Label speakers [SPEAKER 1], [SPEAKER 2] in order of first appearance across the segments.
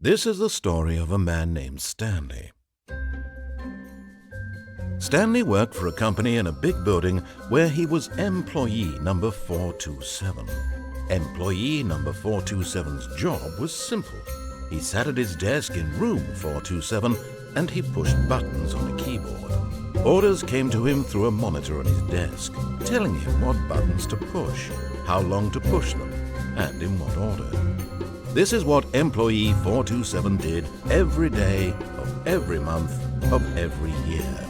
[SPEAKER 1] This is the story of a man named Stanley. Stanley worked for a company in a big building where he was employee number 427. Employee number 427's job was simple. He sat at his desk in room 427 and he pushed buttons on a keyboard. Orders came to him through a monitor on his desk, telling him what buttons to push, how long to push them, and in what order. This is what employee 427 did every day of every month of every year.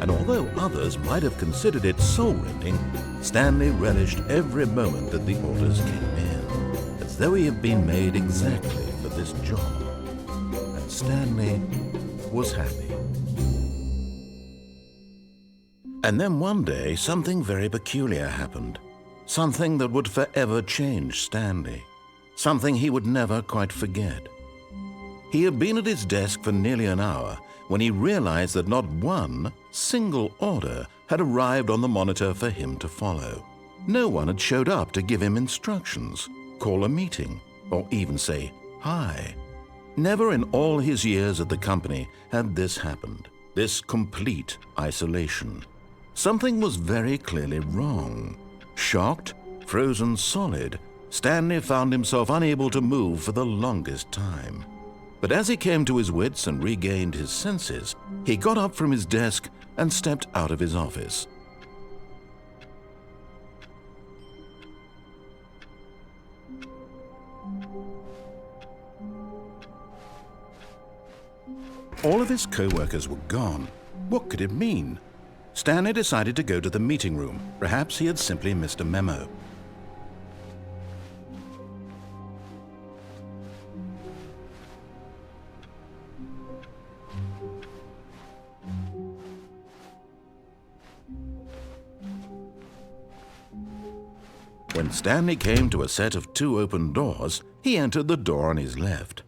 [SPEAKER 1] And although others might have considered it soul-rending, Stanley relished every moment that the orders came in, as though he had been made exactly for this job. And Stanley was happy. And then one day, something very peculiar happened. Something that would forever change Stanley. Something he would never quite forget. He had been at his desk for nearly an hour when he realized that not one single order had arrived on the monitor for him to follow. No one had showed up to give him instructions, call a meeting, or even say hi. Never in all his years at the company had this happened, this complete isolation. Something was very clearly wrong. Shocked, frozen solid, Stanley found himself unable to move for the longest time. But as he came to his wits and regained his senses, he got up from his desk and stepped out of his office. All of his co-workers were gone. What could it mean? Stanley decided to go to the meeting room. Perhaps he had simply missed a memo. When Stanley came to a set of two open doors, he entered the door on his left.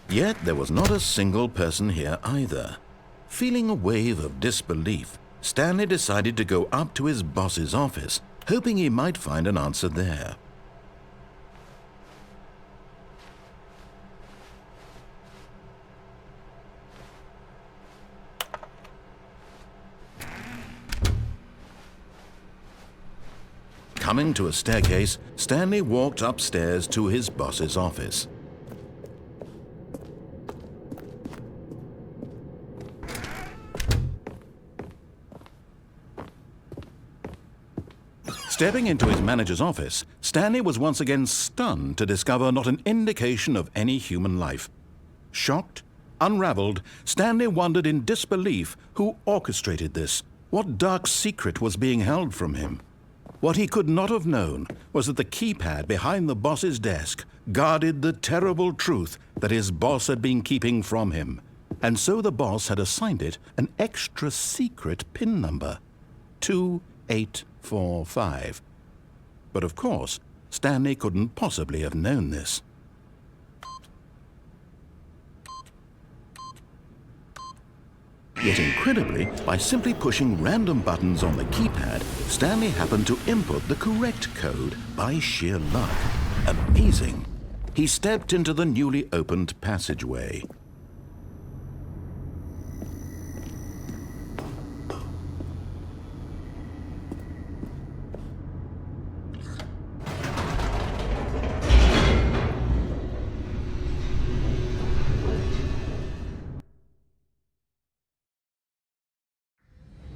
[SPEAKER 1] Yet there was not a single person here either. Feeling a wave of disbelief, Stanley decided to go up to his boss's office, hoping he might find an answer there. Coming to a staircase, Stanley walked upstairs to his boss's office. Stepping into his manager's office, Stanley was once again stunned to discover not an indication of any human life. Shocked, unraveled, Stanley wondered in disbelief who orchestrated this. What dark secret was being held from him? What he could not have known was that the keypad behind the boss's desk guarded the terrible truth that his boss had been keeping from him. And so the boss had assigned it an extra secret PIN number, 2845. But of course, Stanley couldn't possibly have known this. Yet incredibly, by simply pushing random buttons on the keypad, Stanley happened to input the correct code by sheer luck. Amazing! He stepped into the newly opened passageway.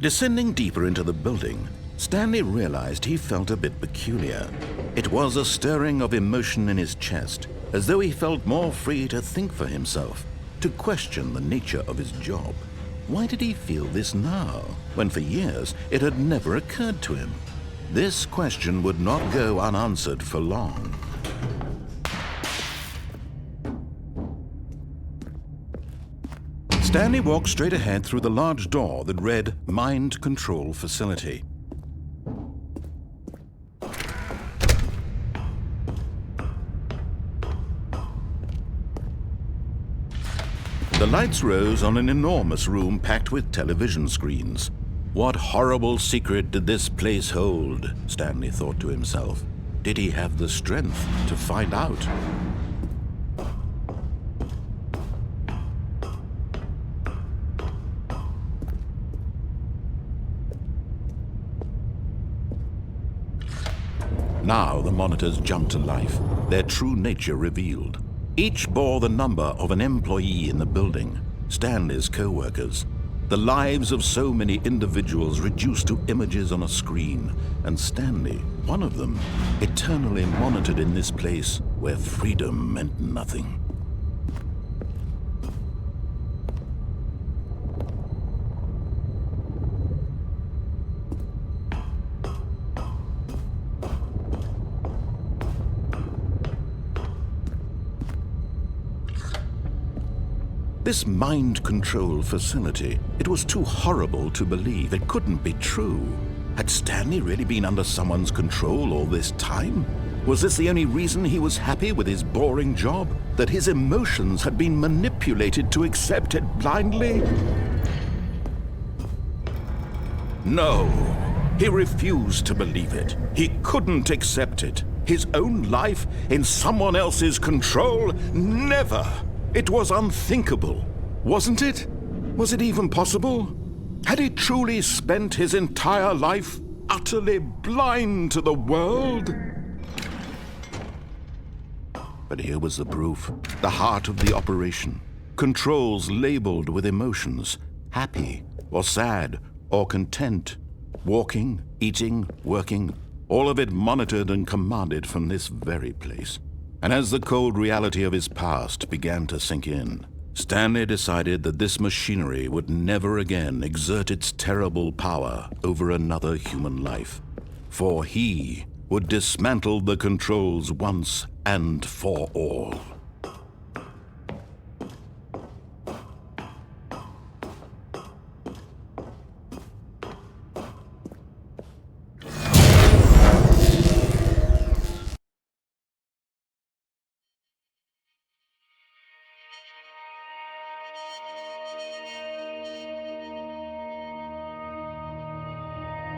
[SPEAKER 1] Descending deeper into the building, Stanley realized he felt a bit peculiar. It was a stirring of emotion in his chest, as though he felt more free to think for himself, to question the nature of his job. Why did he feel this now, when for years it had never occurred to him? This question would not go unanswered for long. Stanley walked straight ahead through the large door that read Mind Control Facility. The lights rose on an enormous room packed with television screens. What horrible secret did this place hold? Stanley thought to himself. Did he have the strength to find out? Now the monitors jumped to life, their true nature revealed. Each bore the number of an employee in the building, Stanley's co-workers. The lives of so many individuals reduced to images on a screen, and Stanley, one of them, eternally monitored in this place where freedom meant nothing. This mind control facility, it was too horrible to believe. It couldn't be true. Had Stanley really been under someone's control all this time? Was this the only reason he was happy with his boring job? That his emotions had been manipulated to accept it blindly? No, he refused to believe it. He couldn't accept it. His own life in someone else's control? Never! It was unthinkable, wasn't it? Was it even possible? Had he truly spent his entire life utterly blind to the world? But here was the proof, the heart of the operation. Controls labeled with emotions, happy or sad or content, walking, eating, working, all of it monitored and commanded from this very place. And as the cold reality of his past began to sink in, Stanley decided that this machinery would never again exert its terrible power over another human life. For he would dismantle the controls once and for all.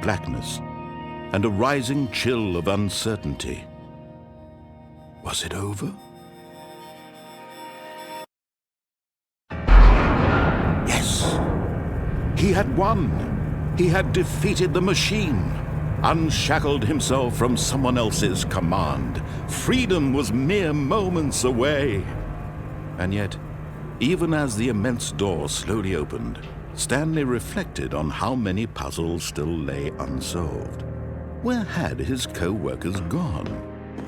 [SPEAKER 1] Blackness, and a rising chill of uncertainty. Was it over? Yes! He had won! He had defeated the machine, unshackled himself from someone else's command. Freedom was mere moments away. And yet, even as the immense door slowly opened, Stanley reflected on how many puzzles still lay unsolved. Where had his co-workers gone?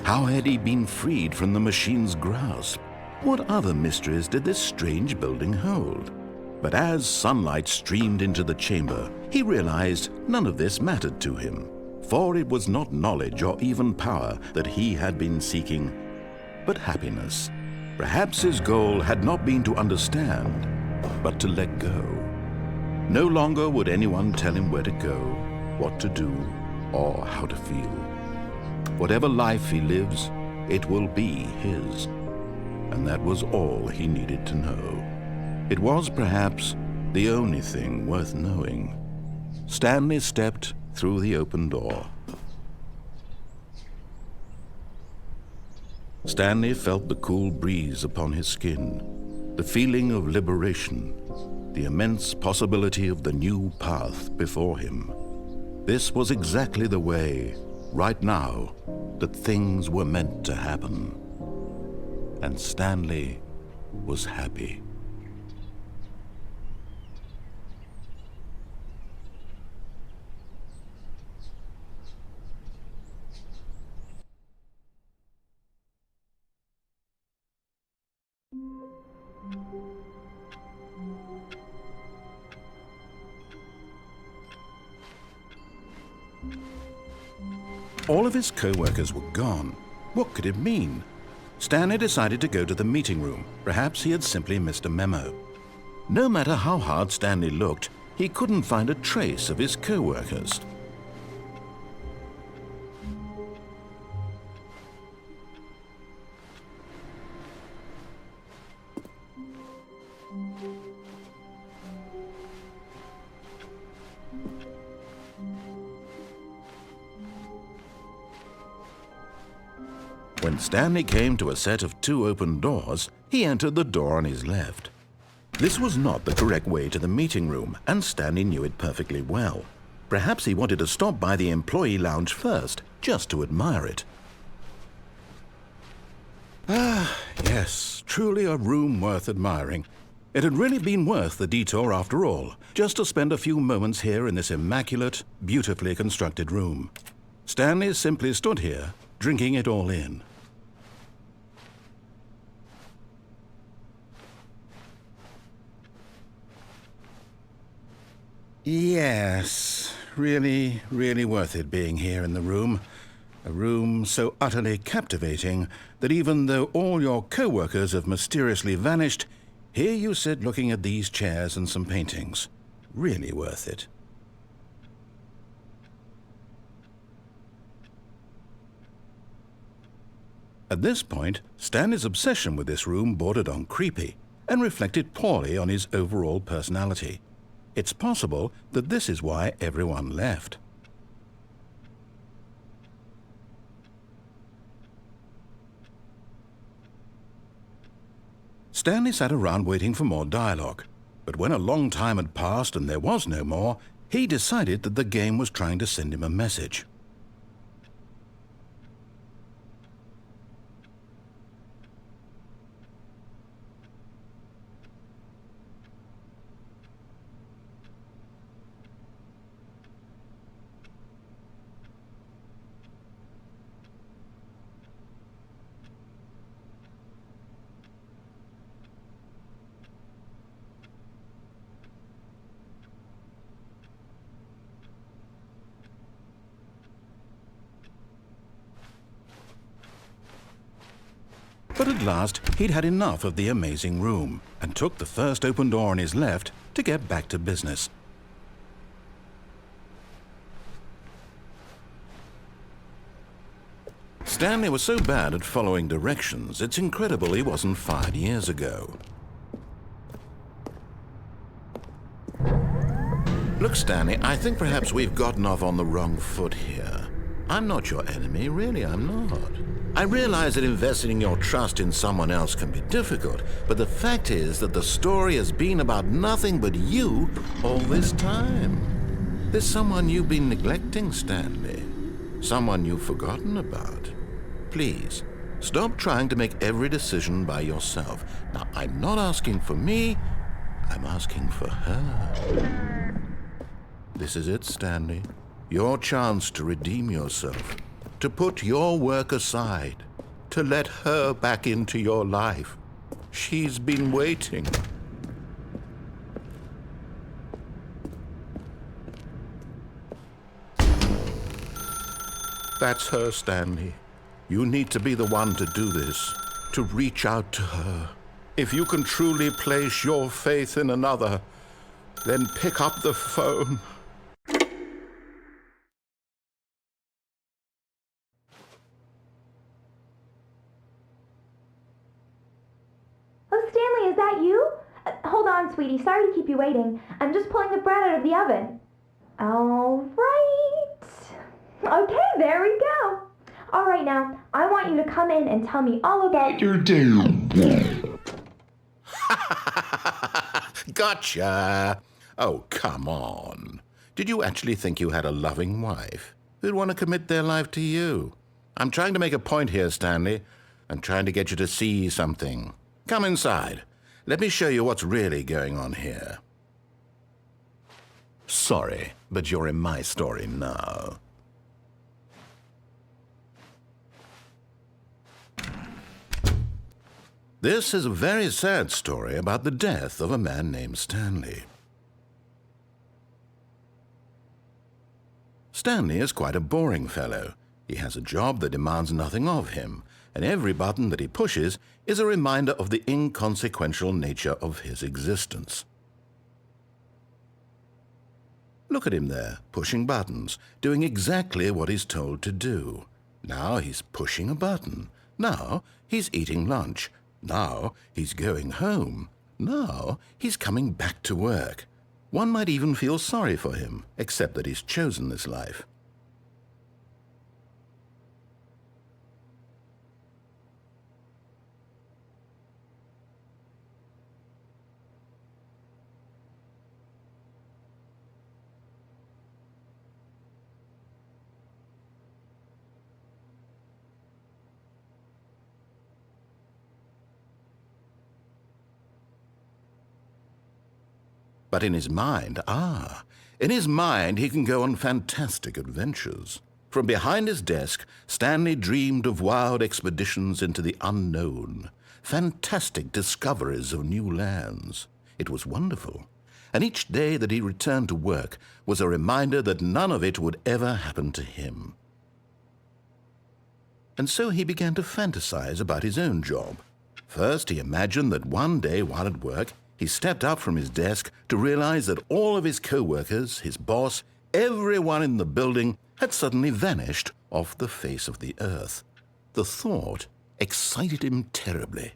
[SPEAKER 1] How had he been freed from the machine's grasp? What other mysteries did this strange building hold? But as sunlight streamed into the chamber, he realized none of this mattered to him, for it was not knowledge or even power that he had been seeking, but happiness. Perhaps his goal had not been to understand, but to let go. No longer would anyone tell him where to go, what to do, or how to feel. Whatever life he lives, it will be his. And that was all he needed to know. It was perhaps the only thing worth knowing. Stanley stepped through the open door. Stanley felt the cool breeze upon his skin, the feeling of liberation, the immense possibility of the new path before him. This was exactly the way, right now, that things were meant to happen. And Stanley was happy. All of his co-workers were gone. What could it mean? Stanley decided to go to the meeting room. Perhaps he had simply missed a memo. No matter how hard Stanley looked, he couldn't find a trace of his co-workers. When Stanley came to a set of 2 open doors, he entered the door on his left. This was not the correct way to the meeting room, and Stanley knew it perfectly well. Perhaps he wanted to stop by the employee lounge first, just to admire it. Ah, yes, truly a room worth admiring. It had really been worth the detour after all, just to spend a few moments here in this immaculate, beautifully constructed room. Stanley simply stood here, drinking it all in. Yes, really worth it being here in the room. A room so utterly captivating that even though all your co-workers have mysteriously vanished, here you sit looking at these chairs and some paintings. Really worth it. At this point, Stanley's obsession with this room bordered on creepy and reflected poorly on his overall personality. It's possible that this is why everyone left. Stanley sat around waiting for more dialogue, but when a long time had passed and there was no more, he decided that the game was trying to send him a message. But at last, he'd had enough of the amazing room and took the first open door on his left to get back to business. Stanley was so bad at following directions, it's incredible he wasn't fired years ago. Look, Stanley, I think perhaps we've gotten off on the wrong foot here. I'm not your enemy, really, I'm not. I realize that investing your trust in someone else can be difficult, but the fact is that the story has been about nothing but you all this time. There's someone you've been neglecting, Stanley. Someone you've forgotten about. Please, stop trying to make every decision by yourself. Now, I'm not asking for me, I'm asking for her. This is it, Stanley. Your chance to redeem yourself. To put your work aside, to let her back into your life. She's been waiting. That's her, Stanley. You need to be the one to do this, to reach out to her. If you can truly place your faith in another, then pick up the phone.
[SPEAKER 2] Is that you? Hold on, sweetie. Sorry to keep you waiting. I'm just pulling the bread out of the oven. All right. Okay, there we go. All right, now, I want you to come in and tell me all about your day.
[SPEAKER 1] Gotcha. Oh, come on. Did you actually think you had a loving wife who'd want to commit their life to you? I'm trying to make a point here, Stanley. I'm trying to get you to see something. Come inside. Let me show you what's really going on here. Sorry, but you're in my story now. This is a very sad story about the death of a man named Stanley. Stanley is quite a boring fellow. He has a job that demands nothing of him, and every button that he pushes is a reminder of the inconsequential nature of his existence. Look at him there, pushing buttons, doing exactly what he's told to do. Now he's pushing a button. Now he's eating lunch. Now he's going home. Now he's coming back to work. One might even feel sorry for him, except that he's chosen this life. But in his mind, in his mind he can go on fantastic adventures. From behind his desk, Stanley dreamed of wild expeditions into the unknown, fantastic discoveries of new lands. It was wonderful, and each day that he returned to work was a reminder that none of it would ever happen to him. And so he began to fantasize about his own job. First, he imagined that one day while at work, he stepped up from his desk to realize that all of his co-workers, his boss, everyone in the building had suddenly vanished off the face of the earth. The thought excited him terribly.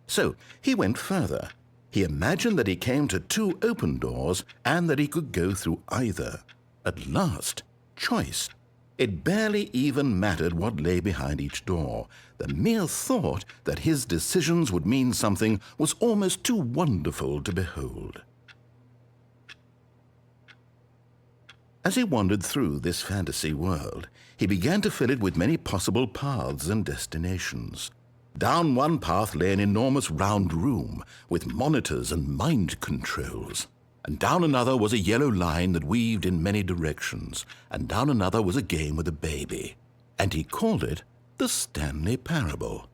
[SPEAKER 1] So he went further. He imagined that he came to 2 open doors and that he could go through either. At last, choice. It barely even mattered what lay behind each door. The mere thought that his decisions would mean something was almost too wonderful to behold. As he wandered through this fantasy world, he began to fill it with many possible paths and destinations. Down one path lay an enormous round room with monitors and mind controls. And down another was a yellow line that weaved in many directions, and down another was a game with a baby. And he called it the Stanley Parable.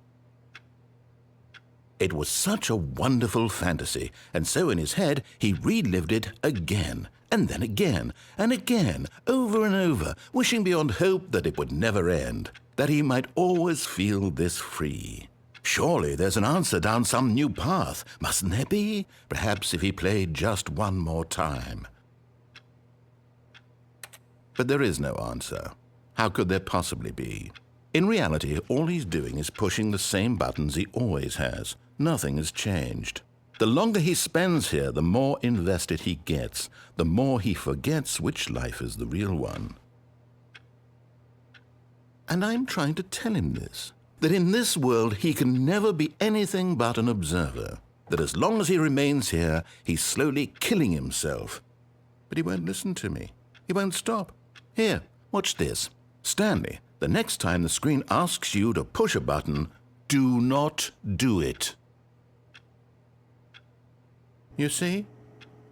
[SPEAKER 1] It was such a wonderful fantasy, and so in his head he relived it again, and then again, and again, over and over, wishing beyond hope that it would never end, that he might always feel this free. Surely there's an answer down some new path, mustn't there be? Perhaps if he played just one more time. But there is no answer. How could there possibly be? In reality, all he's doing is pushing the same buttons he always has. Nothing has changed. The longer he spends here, the more invested he gets, the more he forgets which life is the real one. And I'm trying to tell him this, that in this world he can never be anything but an observer, that as long as he remains here, he's slowly killing himself. But he won't listen to me. He won't stop. Here, watch this. Stanley, the next time the screen asks you to push a button, do not do it. You see?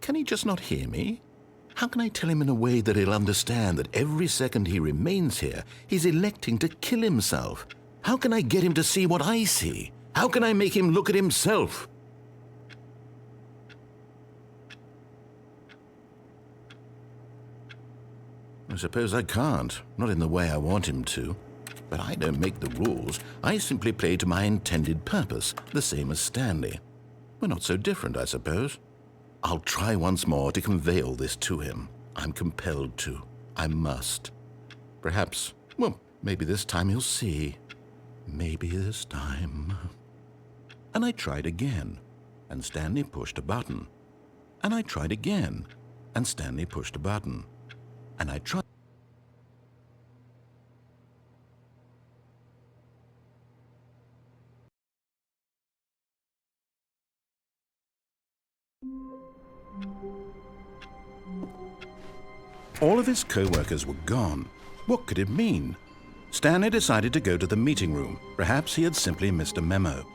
[SPEAKER 1] Can he just not hear me? How can I tell him in a way that he'll understand that every second he remains here, he's electing to kill himself? How can I get him to see what I see? How can I make him look at himself? I suppose I can't, not in the way I want him to. But I don't make the rules. I simply play to my intended purpose, the same as Stanley. We're not so different, I suppose. I'll try once more to convey all this to him. I'm compelled to. I must. Perhaps, well, maybe this time he'll see. Maybe this time. And I tried again, and Stanley pushed a button. And I tried again, and Stanley pushed a button. And I tried. All of his co-workers were gone. What could it mean? Stanley decided to go to the meeting room. Perhaps he had simply missed a memo.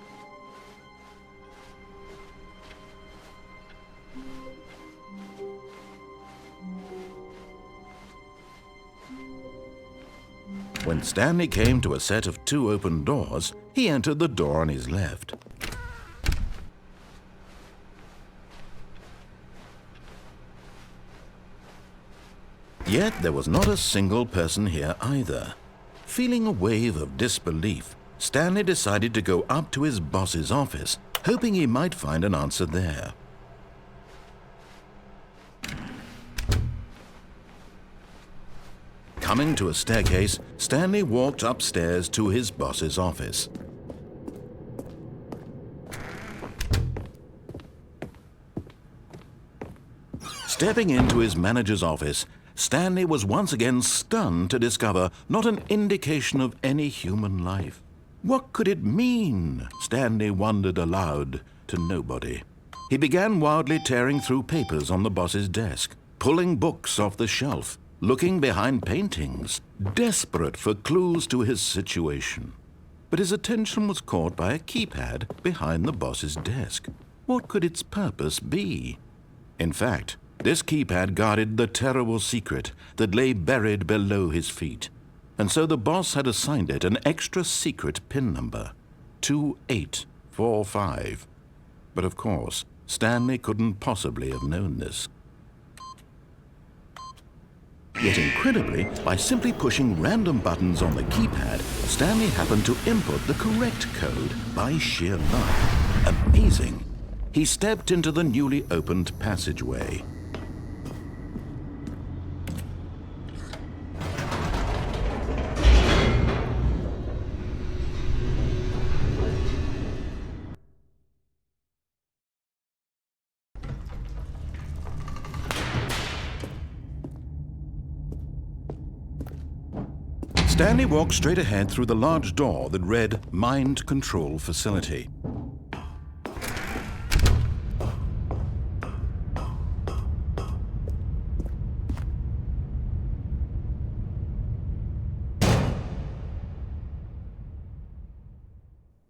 [SPEAKER 1] When Stanley came to a set of 2 open doors, he entered the door on his left. Yet there was not a single person here either. Feeling a wave of disbelief, Stanley decided to go up to his boss's office, hoping he might find an answer there. Coming to a staircase, Stanley walked upstairs to his boss's office. Stepping into his manager's office, Stanley was once again stunned to discover not an indication of any human life. What could it mean? Stanley wondered aloud to nobody. He began wildly tearing through papers on the boss's desk, pulling books off the shelf, looking behind paintings, desperate for clues to his situation. But his attention was caught by a keypad behind the boss's desk. What could its purpose be? In fact, this keypad guarded the terrible secret that lay buried below his feet. And so the boss had assigned it an extra secret PIN number, 2845. But of course, Stanley couldn't possibly have known this. Yet incredibly, by simply pushing random buttons on the keypad, Stanley happened to input the correct code by sheer luck. Amazing! He stepped into the newly opened passageway. Stanley walked straight ahead through the large door that read Mind Control Facility.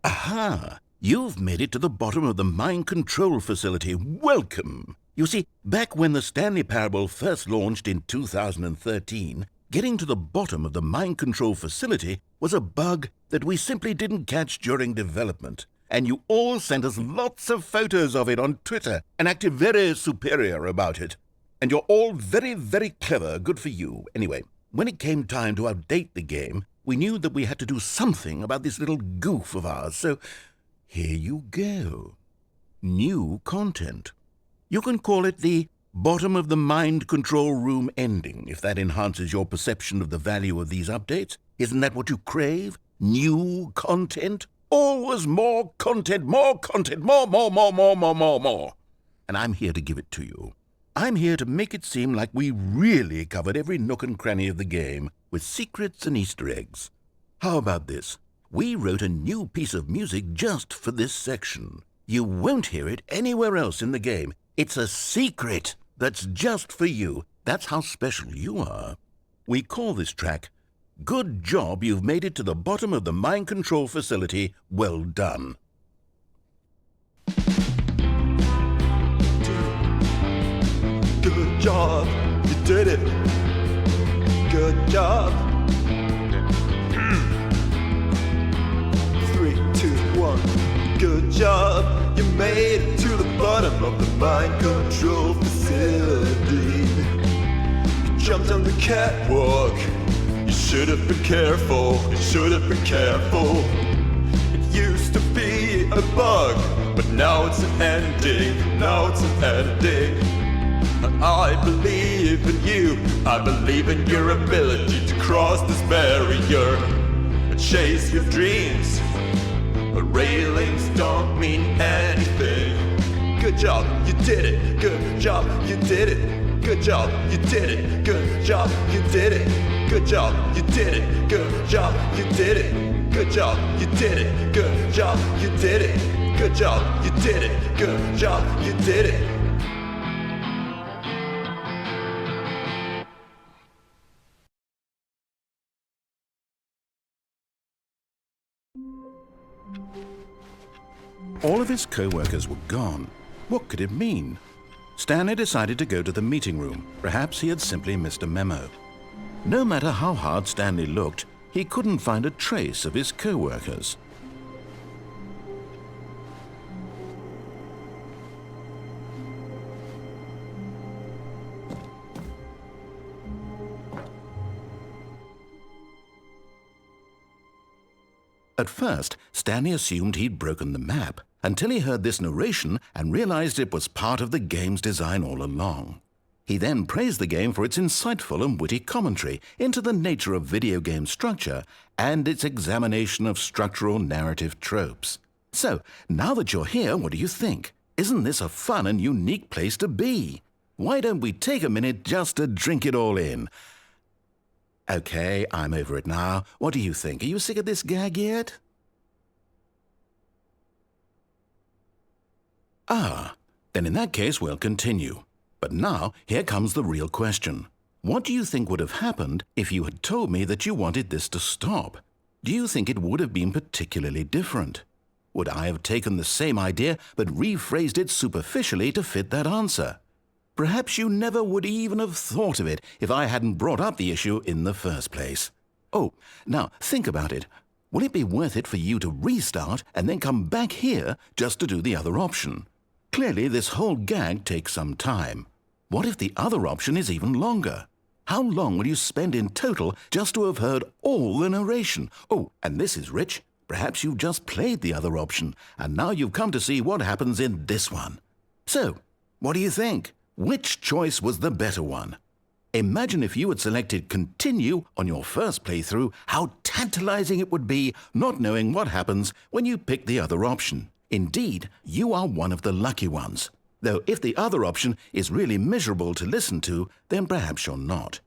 [SPEAKER 1] Aha! You've made it to the bottom of the Mind Control Facility. Welcome! You see, back when the Stanley Parable first launched in 2013, getting to the bottom of the Mind Control Facility was a bug that we simply didn't catch during development. And you all sent us lots of photos of it on Twitter and acted very superior about it. And you're all very, very clever. Good for you. Anyway, when it came time to update the game, we knew that we had to do something about this little goof of ours. So here you go. New content. You can call it the bottom of the mind control room ending, if that enhances your perception of the value of these updates. Isn't that what you crave? New content? Always more content, more content, more. And I'm here to give it to you. I'm here to make it seem like we really covered every nook and cranny of the game with secrets and Easter eggs. How about this? We wrote a new piece of music just for this section. You won't hear it anywhere else in the game. It's a secret that's just for you. That's how special you are. We call this track, Good Job You've Made It to the Bottom of the Mind Control Facility. Well done.
[SPEAKER 3] Good job, you did it. Good job. 3, 2, 1. Good job, you made it to the bottom of the mind control facility. You jumped on the catwalk. You should have been careful. You should have been careful. It used to be a bug, but now it's an ending. Now it's an ending. I believe in you. I believe in your ability to cross this barrier and chase your dreams. Railings don't mean anything. Good job, you did it. Good job, you did it. Good job, you did it. Good job, you did it. Good job, you did it. Good job, you did it. Good job, you did it. Good job, you did it. Good job, you did it. Good job, you did it.
[SPEAKER 1] All of his co-workers were gone. What could it mean? Stanley decided to go to the meeting room. Perhaps he had simply missed a memo. No matter how hard Stanley looked, he couldn't find a trace of his co-workers. At first, Stanley assumed he'd broken the map, until he heard this narration and realized it was part of the game's design all along. He then praised the game for its insightful and witty commentary into the nature of video game structure and its examination of structural narrative tropes. So, now that you're here, what do you think? Isn't this a fun and unique place to be? Why don't we take a minute just to drink it all in? Okay, I'm over it now. What do you think? Are you sick of this gag yet? Ah, then in that case we'll continue. But now, here comes the real question. What do you think would have happened if you had told me that you wanted this to stop? Do you think it would have been particularly different? Would I have taken the same idea but rephrased it superficially to fit that answer? Perhaps you never would even have thought of it if I hadn't brought up the issue in the first place. Oh, now think about it. Will it be worth it for you to restart and then come back here just to do the other option? Clearly, this whole gag takes some time. What if the other option is even longer? How long will you spend in total just to have heard all the narration? Oh, and this is rich. Perhaps you've just played the other option, and now you've come to see what happens in this one. So, what do you think? Which choice was the better one? Imagine if you had selected Continue on your first playthrough, how tantalizing it would be not knowing what happens when you pick the other option. Indeed, you are one of the lucky ones. Though if the other option is really miserable to listen to, then perhaps you're not.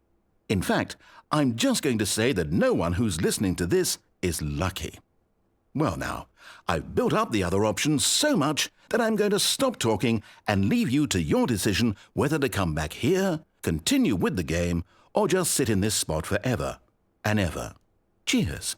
[SPEAKER 1] In fact, I'm just going to say that no one who's listening to this is lucky. Well now, I've built up the other option so much that I'm going to stop talking and leave you to your decision whether to come back here, continue with the game, or just sit in this spot forever and ever. Cheers.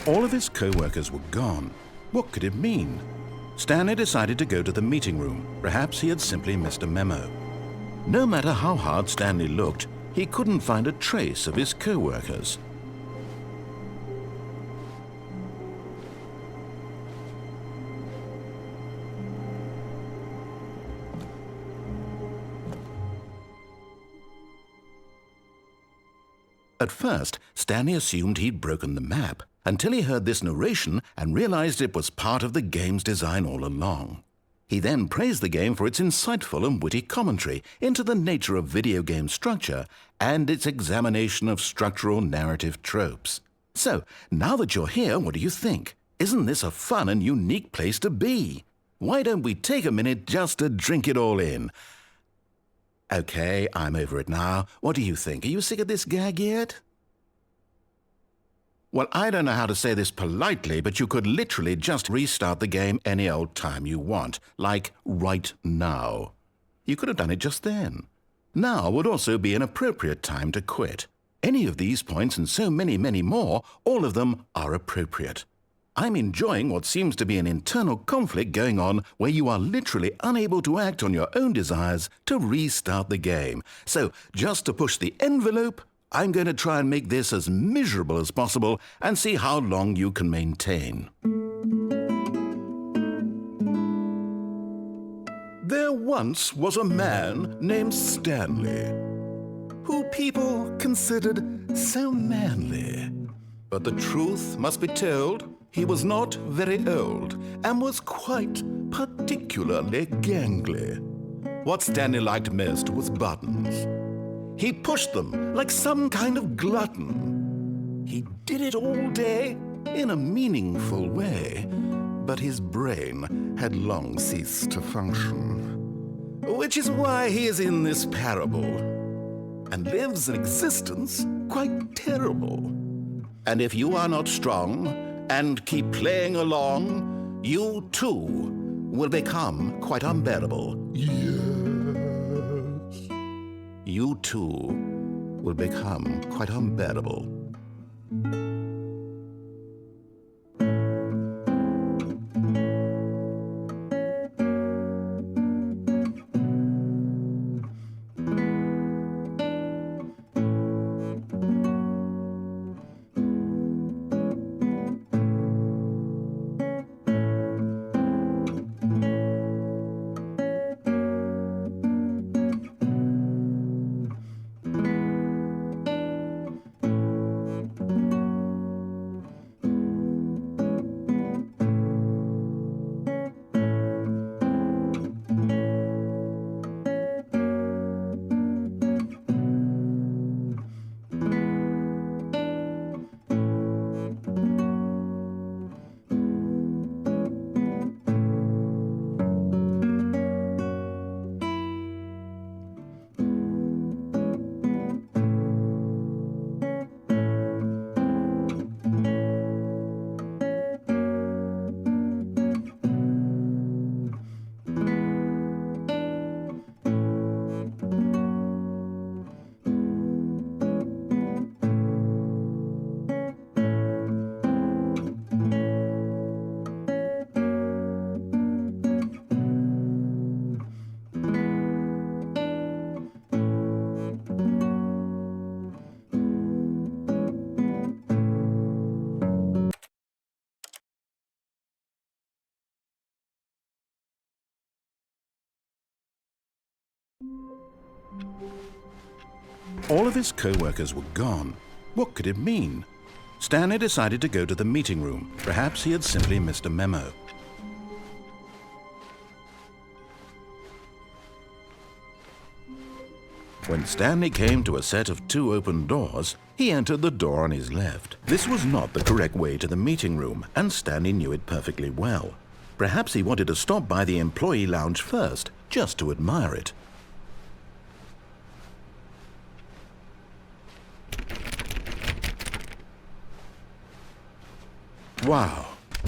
[SPEAKER 1] All of his co-workers were gone. What could it mean? Stanley decided to go to the meeting room. Perhaps he had simply missed a memo. No matter how hard Stanley looked, he couldn't find a trace of his co-workers. At first, Stanley assumed he'd broken the map, until he heard this narration and realized it was part of the game's design all along. He then praised the game for its insightful and witty commentary into the nature of video game structure and its examination of structural narrative tropes. So, now that you're here, what do you think? Isn't this a fun and unique place to be? Why don't we take a minute just to drink it all in? Okay, I'm over it now. What do you think? Are you sick of this gag yet? Well, I don't know how to say this politely, but you could literally just restart the game any old time you want, like right now. You could have done it just then. Now would also be an appropriate time to quit. Any of these points and so many, many more, all of them are appropriate. I'm enjoying what seems to be an internal conflict going on where you are literally unable to act on your own desires to restart the game. So, just to push the envelope, I'm going to try and make this as miserable as possible and see how long you can maintain. There once was a man named Stanley, who people considered so manly. But the truth must be told, he was not very old and was quite particularly gangly. What Stanley liked most was buttons. He pushed them like some kind of glutton. He did it all day in a meaningful way, but his brain had long ceased to function. Which is why he is in this parable and lives an existence quite terrible. And if you are not strong and keep playing along, you too will become quite unbearable. Yes. You too will become quite unbearable. All of his co-workers were gone. What could it mean? Stanley decided to go to the meeting room. Perhaps he had simply missed a memo. When Stanley came to a set of 2 open doors, he entered the door on his left. This was not the correct way to the meeting room, and Stanley knew it perfectly well. Perhaps he wanted to stop by the employee lounge first, just to admire it. Wow,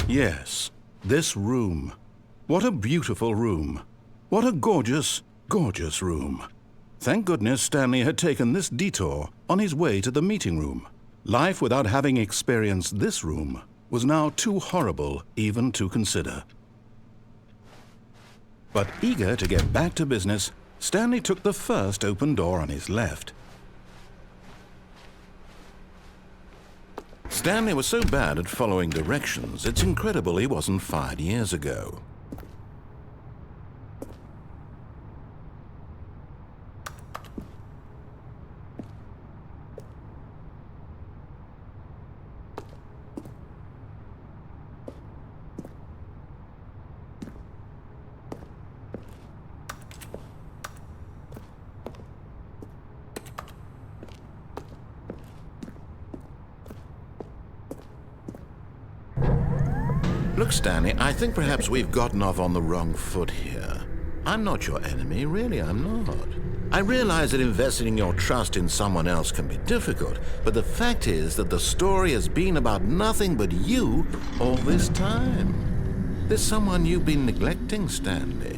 [SPEAKER 1] yes, this room. What a beautiful room. What a gorgeous, gorgeous room. Thank goodness Stanley had taken this detour on his way to the meeting room. Life without having experienced this room was now too horrible even to consider. But eager to get back to business, Stanley took the first open door on his left. Stanley was so bad at following directions, it's incredible he wasn't fired years ago. Look, Stanley, I think perhaps we've gotten off on the wrong foot here. I'm not your enemy, really, I'm not. I realize that investing your trust in someone else can be difficult, but the fact is that the story has been about nothing but you all this time. There's someone you've been neglecting, Stanley.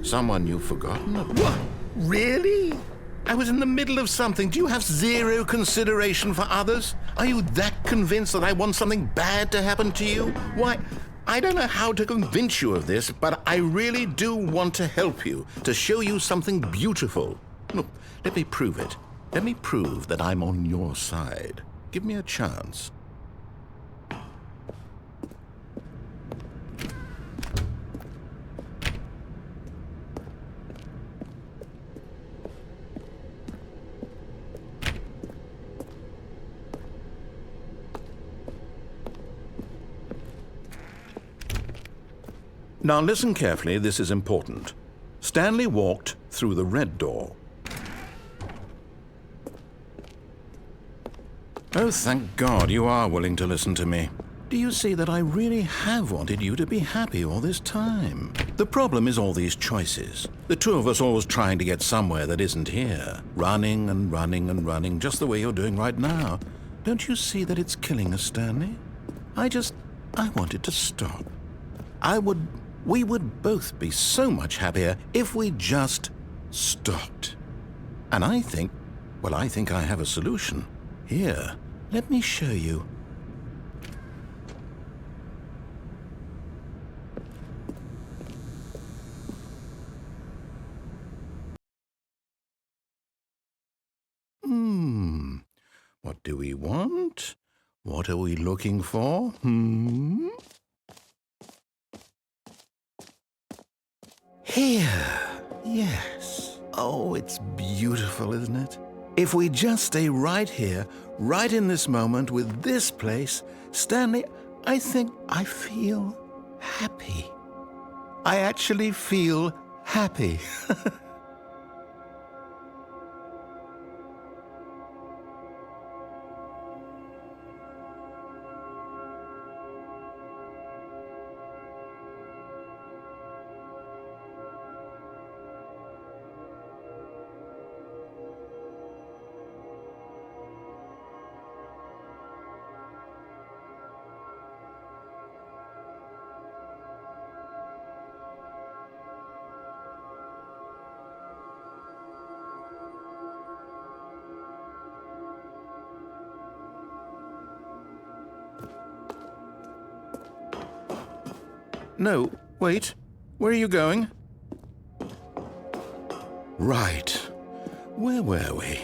[SPEAKER 1] Someone you've forgotten about. What? Really? I was in the middle of something. Do you have zero consideration for others? Are you that convinced that I want something bad to happen to you? Why, I don't know how to convince you of this, but I really do want to help you, to show you something beautiful. Look, let me prove it. Let me prove that I'm on your side. Give me a chance. Now listen carefully, this is important. Stanley walked through the red door. Oh, thank God you are willing to listen to me. Do you see that I really have wanted you to be happy all this time? The problem is all these choices. The two of us always trying to get somewhere that isn't here. Running and running and running, just the way you're doing right now. Don't you see that it's killing us, Stanley? I wanted to stop. We would both be so much happier if we just stopped. And I think I have a solution. Here, let me show you. What do we want? What are we looking for? Here, yes. Oh, it's beautiful, isn't it? If we just stay right here, right in this moment with this place, Stanley, I think I feel happy. I actually feel happy. No, wait. Where are you going? Right. Where were we?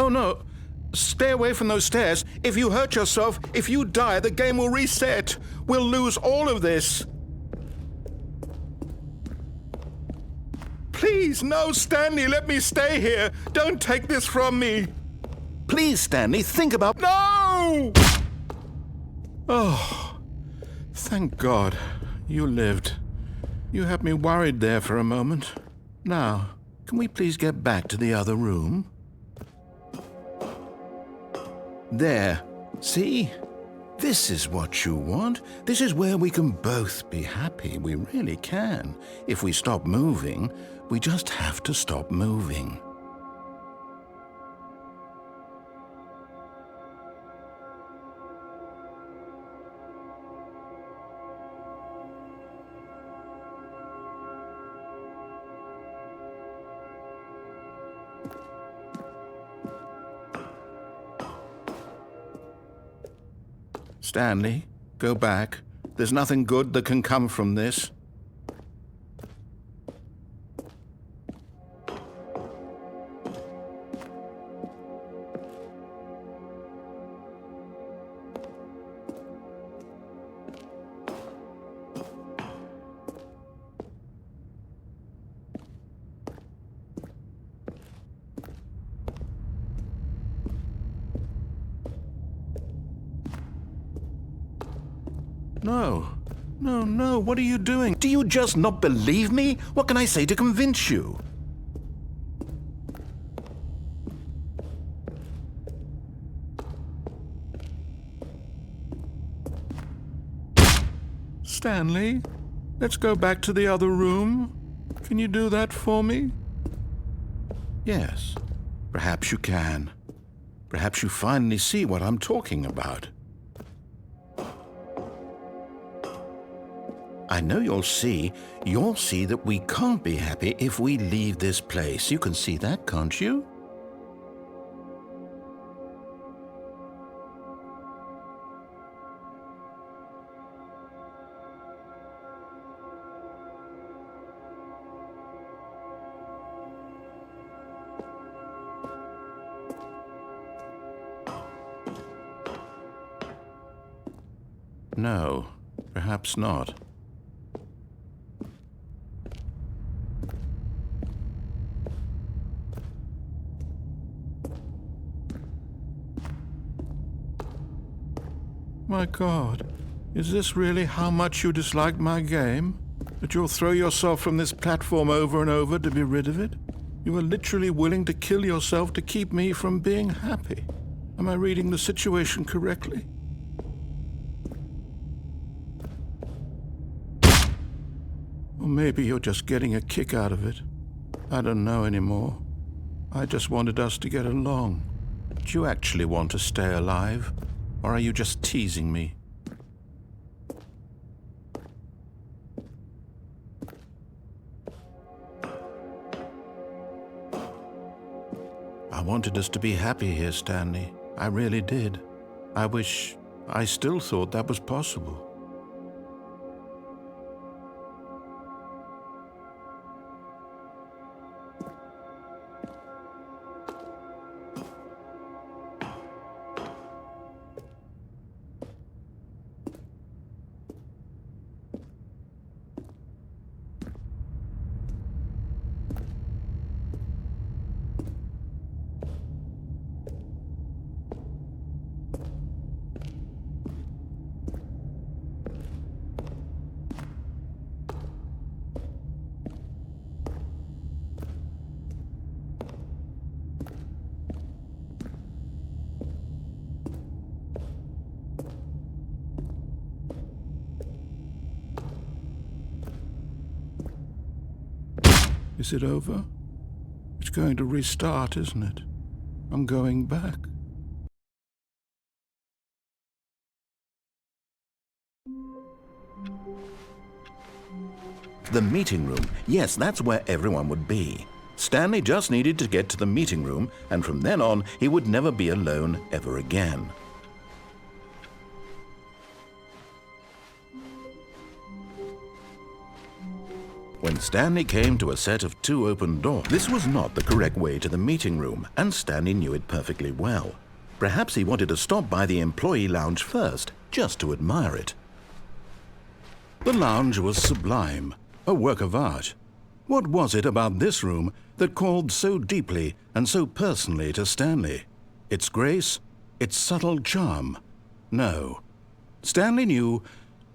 [SPEAKER 1] Oh no! Stay away from those stairs. If you hurt yourself, if you die, the game will reset. We'll lose all of this. Please, no, Stanley, let me stay here. Don't take this from me. Please, Stanley, think about... No! Oh, thank God you lived. You had me worried there for a moment. Now, can we please get back to the other room? There. See? This is what you want. This is where we can both be happy. We really can. If we stop moving, we just have to stop moving. Stanley, go back. There's nothing good that can come from this. No. No, no, what are you doing? Do you just not believe me? What can I say to convince you? Stanley, let's go back to the other room. Can you do that for me? Yes, perhaps you can. Perhaps you finally see what I'm talking about. I know you'll see that we can't be happy if we leave this place. You can see that, can't you? No, perhaps not. My God, is this really how much you dislike my game? That you'll throw yourself from this platform over and over to be rid of it? You are literally willing to kill yourself to keep me from being happy. Am I reading the situation correctly? Or maybe you're just getting a kick out of it. I don't know anymore. I just wanted us to get along. Do you actually want to stay alive? Or are you just teasing me? I wanted us to be happy here, Stanley. I really did. I wish I still thought that was possible. Is it over? It's going to restart, isn't it? I'm going back. The meeting room. Yes, that's where everyone would be. Stanley just needed to get to the meeting room, and from then on, he would never be alone ever again. When Stanley came to a set of 2 open doors, this was not the correct way to the meeting room, and Stanley knew it perfectly well. Perhaps he wanted to stop by the employee lounge first, just to admire it. The lounge was sublime, a work of art. What was it about this room that called so deeply and so personally to Stanley? Its grace? Its subtle charm? No. Stanley knew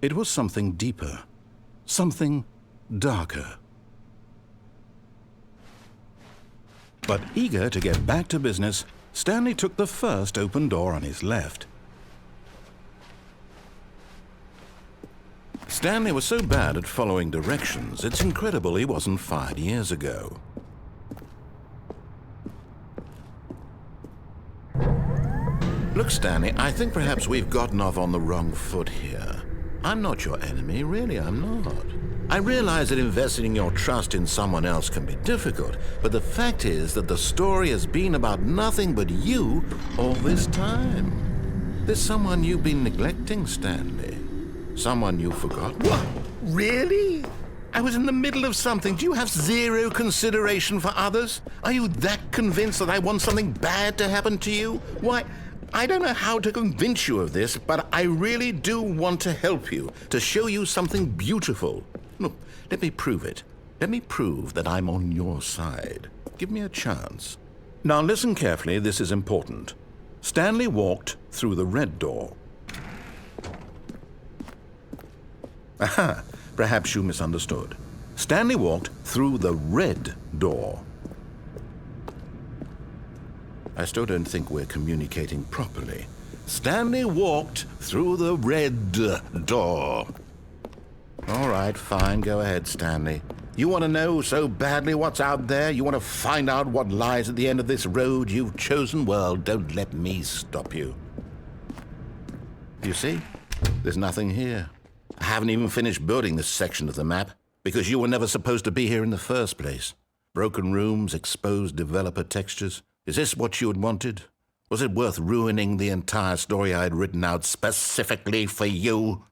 [SPEAKER 1] it was something deeper, something darker. But eager to get back to business, Stanley took the first open door on his left. Stanley was so bad at following directions, it's incredible he wasn't fired years ago. Look, Stanley, I think perhaps we've gotten off on the wrong foot here. I'm not your enemy, really, I'm not. I realize that investing your trust in someone else can be difficult, but the fact is that the story has been about nothing but you all this time. There's someone you've been neglecting, Stanley. Someone you forgot. What? Really? I was in the middle of something. Do you have zero consideration for others? Are you that convinced that I want something bad to happen to you? Why, I don't know how to convince you of this, but I really do want to help you, to show you something beautiful. Look, let me prove it. Let me prove that I'm on your side. Give me a chance. Now listen carefully, this is important. Stanley walked through the red door. Aha, perhaps you misunderstood. Stanley walked through the red door. I still don't think we're communicating properly. Stanley walked through the red door. All right, fine, go ahead, Stanley. You want to know so badly what's out there? You want to find out what lies at the end of this road you've chosen? Well, don't let me stop you. You see? There's nothing here. I haven't even finished building this section of the map, because you were never supposed to be here in the first place. Broken rooms, exposed developer textures. Is this what you had wanted? Was it worth ruining the entire story I had written out specifically for you?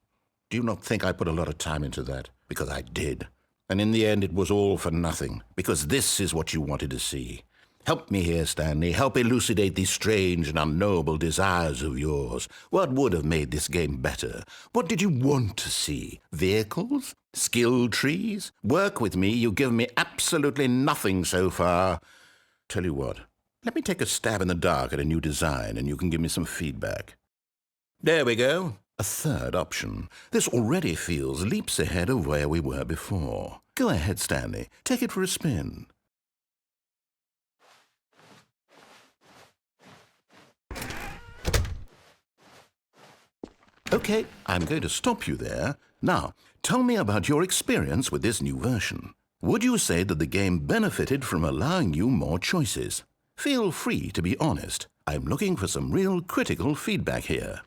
[SPEAKER 1] Do you not think I put a lot of time into that? Because I did. And in the end, it was all for nothing, because this is what you wanted to see. Help me here, Stanley. Help elucidate these strange and unknowable desires of yours. What would have made this game better? What did you want to see? Vehicles? Skill trees? Work with me. You've given me absolutely nothing so far. Tell you what, let me take a stab in the dark at a new design, and you can give me some feedback. There we go. A third option. This already feels leaps ahead of where we were before. Go ahead, Stanley. Take it for a spin. Okay, I'm going to stop you there. Now, tell me about your experience with this new version. Would you say that the game benefited from allowing you more choices? Feel free to be honest. I'm looking for some real critical feedback here.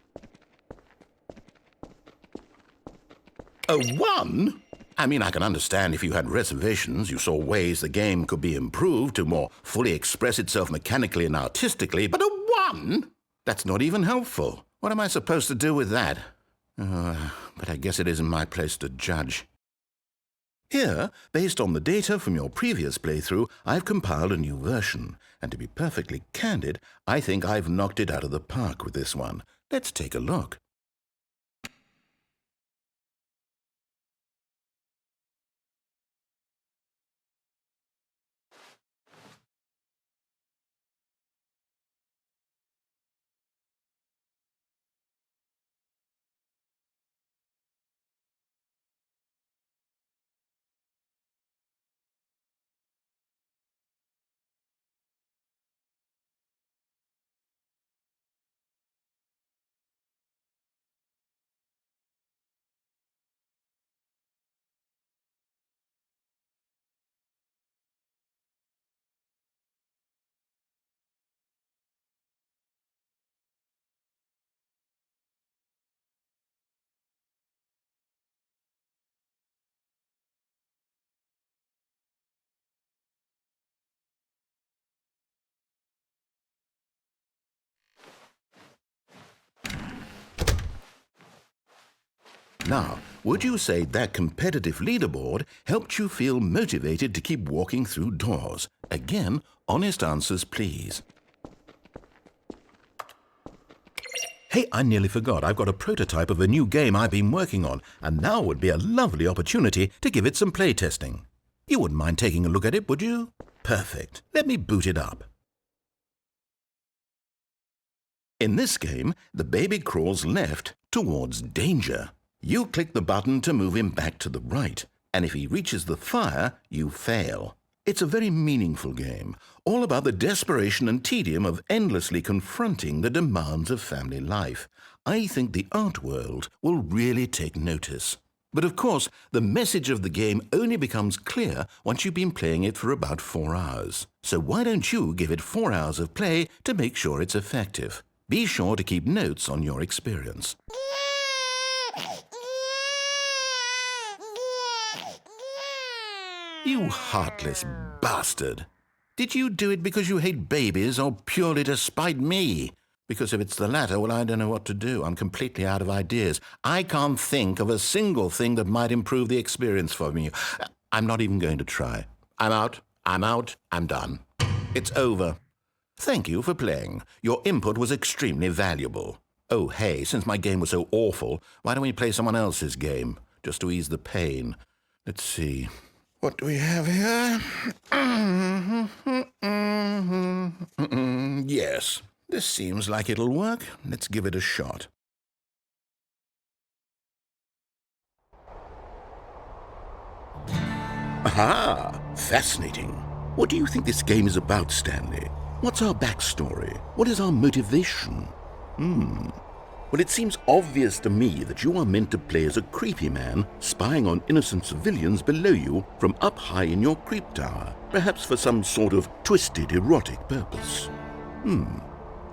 [SPEAKER 1] A 1? I mean, I can understand if you had reservations, you saw ways the game could be improved to more fully express itself mechanically and artistically, but a 1? That's not even helpful. What am I supposed to do with that? But I guess it isn't my place to judge. Here, based on the data from your previous playthrough, I've compiled a new version. And to be perfectly candid, I think I've knocked it out of the park with this one. Let's take a look. Now, would you say that competitive leaderboard helped you feel motivated to keep walking through doors? Again, honest answers, please. Hey, I nearly forgot. I've got a prototype of a new game I've been working on, and now would be a lovely opportunity to give it some playtesting. You wouldn't mind taking a look at it, would you? Perfect. Let me boot it up. In this game, the baby crawls left towards danger. You click the button to move him back to the right, and if he reaches the fire, you fail. It's a very meaningful game, all about the desperation and tedium of endlessly confronting the demands of family life. I think the art world will really take notice. But of course, the message of the game only becomes clear once you've been playing it for about 4 hours. So why don't you give it 4 hours of play to make sure it's effective? Be sure to keep notes on your experience. You heartless bastard! Did you do it because you hate babies or purely to spite me? Because if it's the latter, well, I don't know what to do. I'm completely out of ideas. I can't think of a single thing that might improve the experience for me. I'm not even going to try. I'm out, I'm done. It's over. Thank you for playing. Your input was extremely valuable. Oh, hey, since my game was so awful, why don't we play someone else's game, just to ease the pain? Let's see. What do we have here? Yes, this seems like it'll work. Let's give it a shot. Aha! Fascinating. What do you think this game is about, Stanley? What's our backstory? What is our motivation? Well, it seems obvious to me that you are meant to play as a creepy man spying on innocent civilians below you from up high in your creep tower, perhaps for some sort of twisted erotic purpose.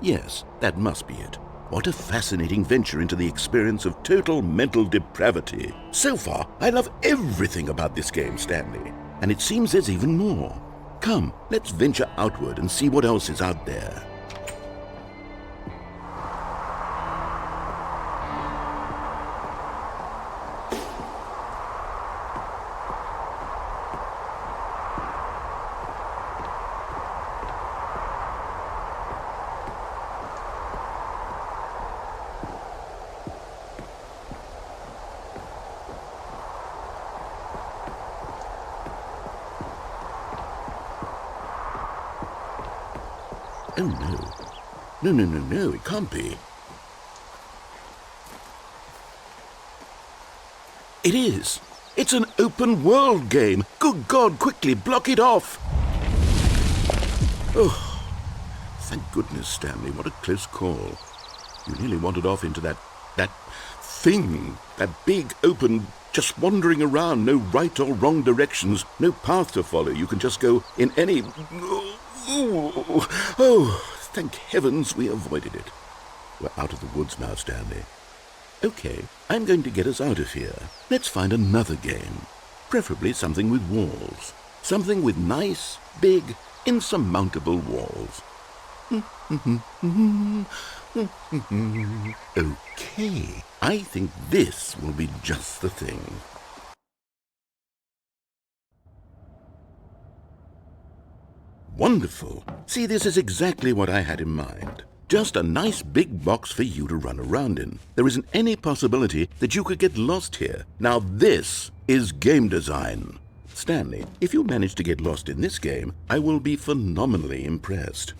[SPEAKER 1] Yes, that must be it. What a fascinating venture into the experience of total mental depravity. So far, I love everything about this game, Stanley, and it seems there's even more. Come, let's venture outward and see what else is out there. Oh, no. No, it can't be. It is. It's an open world game. Good God, quickly, block it off. Oh, thank goodness, Stanley. What a close call. You nearly wandered off into that thing, that big, open, just wandering around, no right or wrong directions, no path to follow. You can just go in any... Oh, thank heavens we avoided it. We're out of the woods now, Stanley. Okay, I'm going to get us out of here. Let's find another game. Preferably something with walls. Something with nice, big, insurmountable walls. Okay, I think this will be just the thing. Wonderful. See, this is exactly what I had in mind. Just a nice big box for you to run around in. There isn't any possibility that you could get lost here. Now this is game design. Stanley, if you manage to get lost in this game, I will be phenomenally impressed.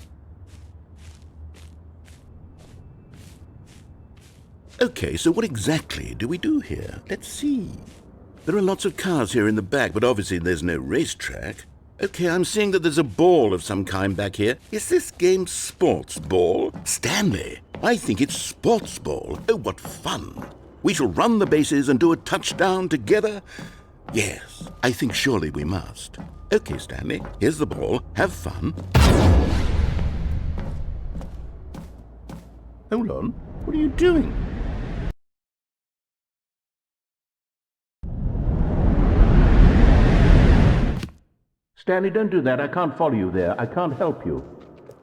[SPEAKER 1] Okay, so what exactly do we do here? Let's see. There are lots of cars here in the back, but obviously there's no racetrack. Okay, I'm seeing that there's a ball of some kind back here. Is this game sports ball? Stanley, I think it's sports ball. Oh, what fun. We shall run the bases and do a touchdown together. Yes, I think surely we must. Okay, Stanley, here's the ball. Have fun. Hold on. What are you doing? Stanley, don't do that. I can't follow you there. I can't help you.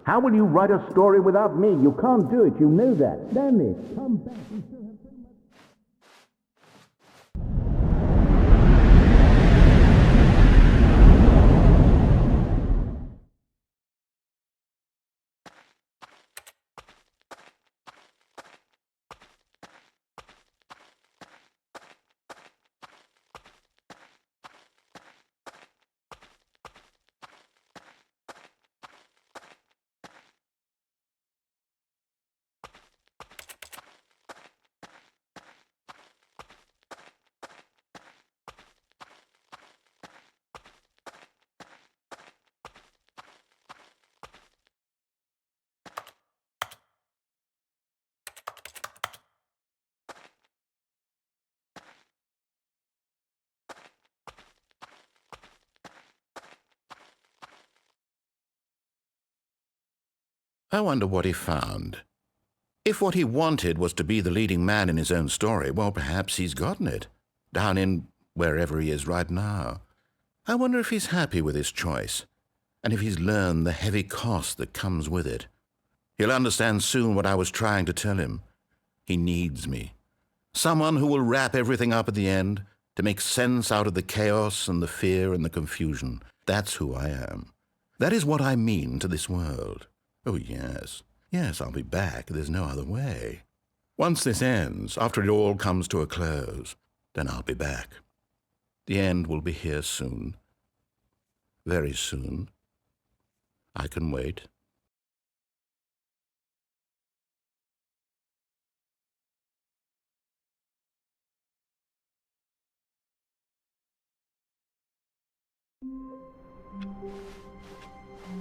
[SPEAKER 1] How will you write a story without me? You can't do it. You know that. Stanley, come back. You still have so much... I wonder what he found. If what he wanted was to be the leading man in his own story, well, perhaps he's gotten it, down in wherever he is right now. I wonder if he's happy with his choice, and if he's learned the heavy cost that comes with it. He'll understand soon what I was trying to tell him. He needs me. Someone who will wrap everything up at the end, to make sense out of the chaos and the fear and the confusion. That's who I am. That is what I mean to this world. Oh, yes. Yes, I'll be back. There's no other way. Once this ends, after it all comes to a close, then I'll be back. The end will be here soon. Very soon. I can wait.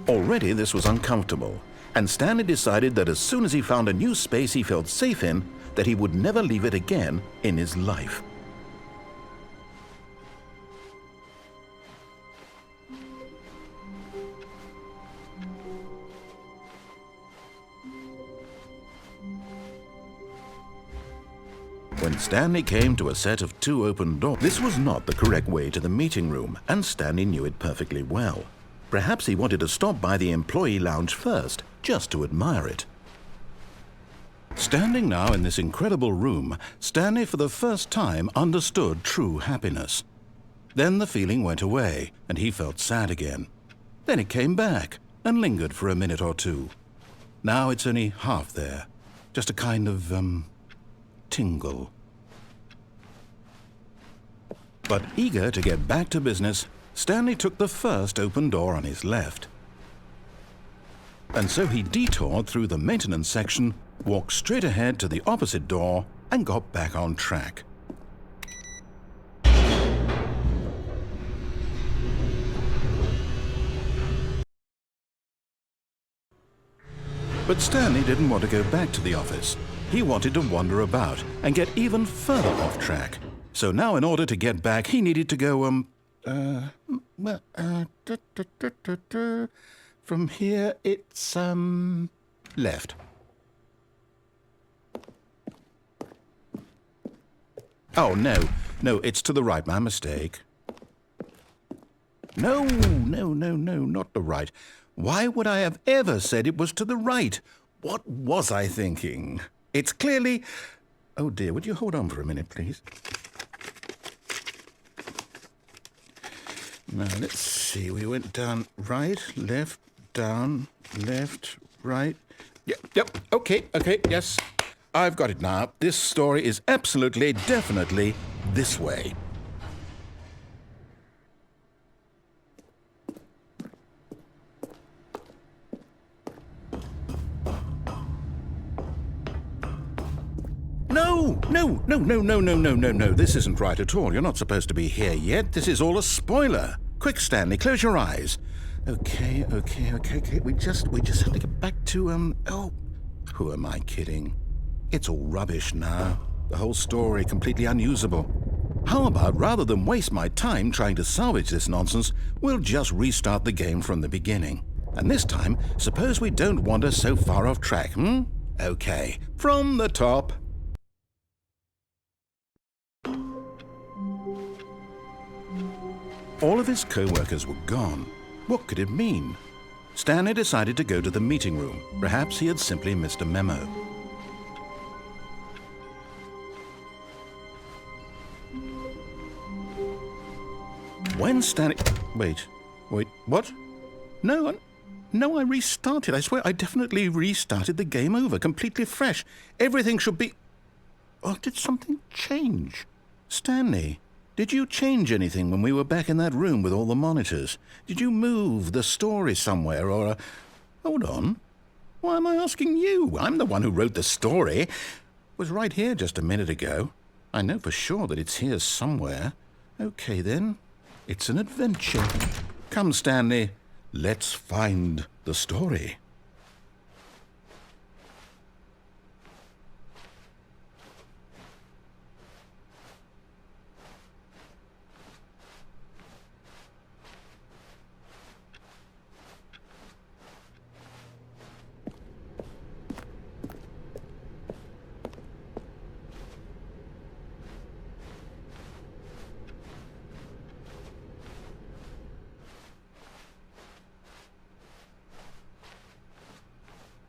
[SPEAKER 1] Already this was uncomfortable, and Stanley decided that as soon as he found a new space he felt safe in, that he would never leave it again in his life. When Stanley came to a set of 2 open doors, this was not the correct way to the meeting room, and Stanley knew it perfectly well. Perhaps he wanted to stop by the employee lounge first, just to admire it. Standing now in this incredible room, Stanley for the first time understood true happiness. Then the feeling went away, and he felt sad again. Then it came back, and lingered for a minute or two. Now it's only half there, just a kind of, tingle. But eager to get back to business, Stanley took the first open door on his left. And so he detoured through the maintenance section, walked straight ahead to the opposite door, and got back on track. But Stanley didn't want to go back to the office. He wanted to wander about and get even further off track. So now in order to get back, he needed to go, from here it's, left. Oh, no, it's to the right, my mistake. No, not the right. Why would I have ever said it was to the right? What was I thinking? It's clearly... Oh dear, would you hold on for a minute, please? Now, let's see. We went down right, left, down, left, right. Yep, okay, yes. I've got it now. This story is absolutely, definitely this way. No. This isn't right at all. You're not supposed to be here yet. This is all a spoiler. Quick, Stanley, close your eyes. Okay. We just have to get back to, oh, who am I kidding? It's all rubbish now. The whole story completely unusable. How about, rather than waste my time trying to salvage this nonsense, we'll just restart the game from the beginning. And this time, suppose we don't wander so far off track, Okay, from the top. All of his co-workers were gone. What could it mean? Stanley decided to go to the meeting room. Perhaps he had simply missed a memo. When Stanley... Wait, what? No, I restarted. I swear I definitely restarted the game over, completely fresh. Everything should be... Oh, did something change? Stanley, did you change anything when we were back in that room with all the monitors? Did you move the story somewhere or... Hold on. Why am I asking you? I'm the one who wrote the story. It was right here just a minute ago. I know for sure that it's here somewhere. Okay, then. It's an adventure. Come, Stanley. Let's find the story.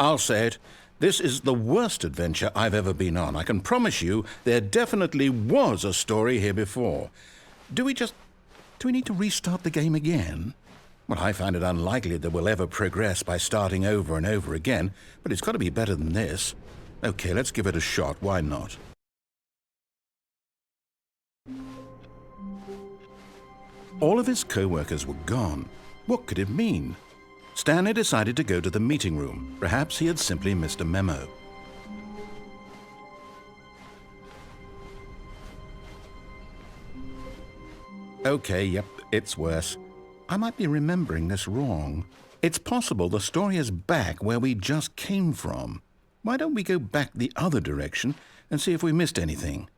[SPEAKER 1] I'll say it. This is the worst adventure I've ever been on. I can promise you there definitely was a story here before. Do we need to restart the game again? Well, I find it unlikely that we'll ever progress by starting over and over again, but it's got to be better than this. Okay, let's give it a shot. Why not? All of his co-workers were gone. What could it mean? Stanley decided to go to the meeting room. Perhaps he had simply missed a memo. Okay, yep, it's worse. I might be remembering this wrong. It's possible the story is back where we just came from. Why don't we go back the other direction and see if we missed anything?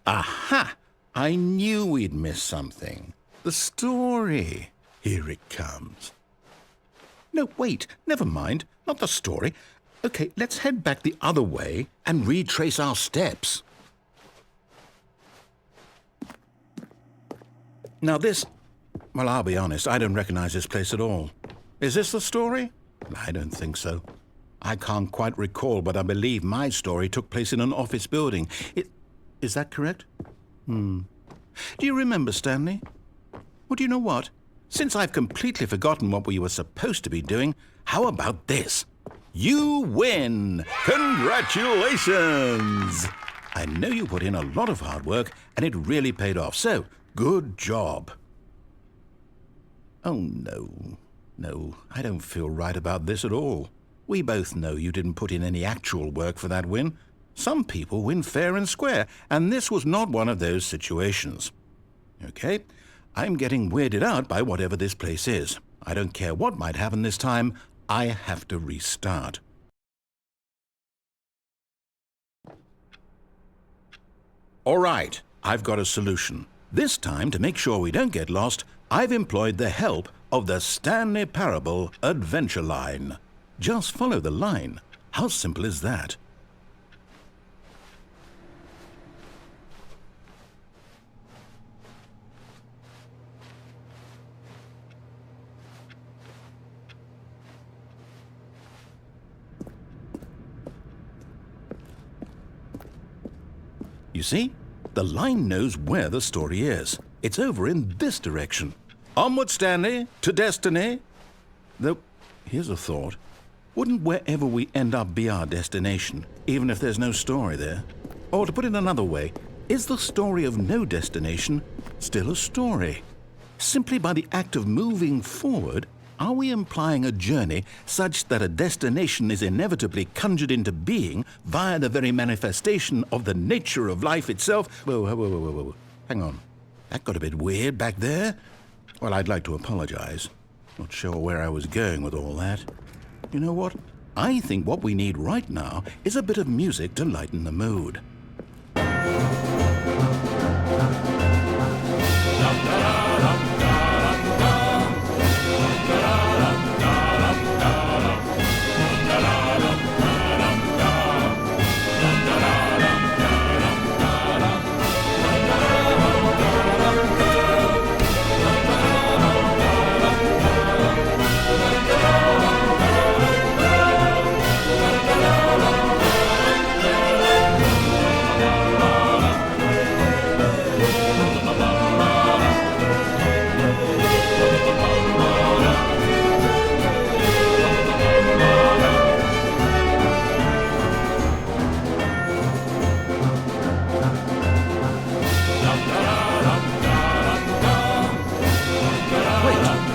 [SPEAKER 1] Aha! I knew we'd miss something. The story. Here it comes. No, wait, never mind. Not the story. Okay, let's head back the other way and retrace our steps. Now this... Well, I'll be honest, I don't recognize this place at all. Is this the story? I don't think so. I can't quite recall, but I believe my story took place in an office building. Is that correct? Do you remember, Stanley? Well, do you know what? Since I've completely forgotten what we were supposed to be doing, how about this? You win! Congratulations! I know you put in a lot of hard work, and it really paid off, so good job. Oh, no. No, I don't feel right about this at all. We both know you didn't put in any actual work for that win. Some people win fair and square, and this was not one of those situations. Okay, I'm getting weirded out by whatever this place is. I don't care what might happen this time. I have to restart. All right, I've got a solution. This time, to make sure we don't get lost, I've employed the help of the Stanley Parable adventure line. Just follow the line. How simple is that? You see? The line knows where the story is. It's over in this direction. Onward, Stanley, to destiny. Though, here's a thought. Wouldn't wherever we end up be our destination, even if there's no story there? Or to put it another way, is the story of no destination still a story? Simply by the act of moving forward, are we implying a journey such that a destination is inevitably conjured into being via the very manifestation of the nature of life itself? Whoa. Hang on. That got a bit weird back there. Well, I'd like to apologize. Not sure where I was going with all that. You know what? I think what we need right now is a bit of music to lighten the mood.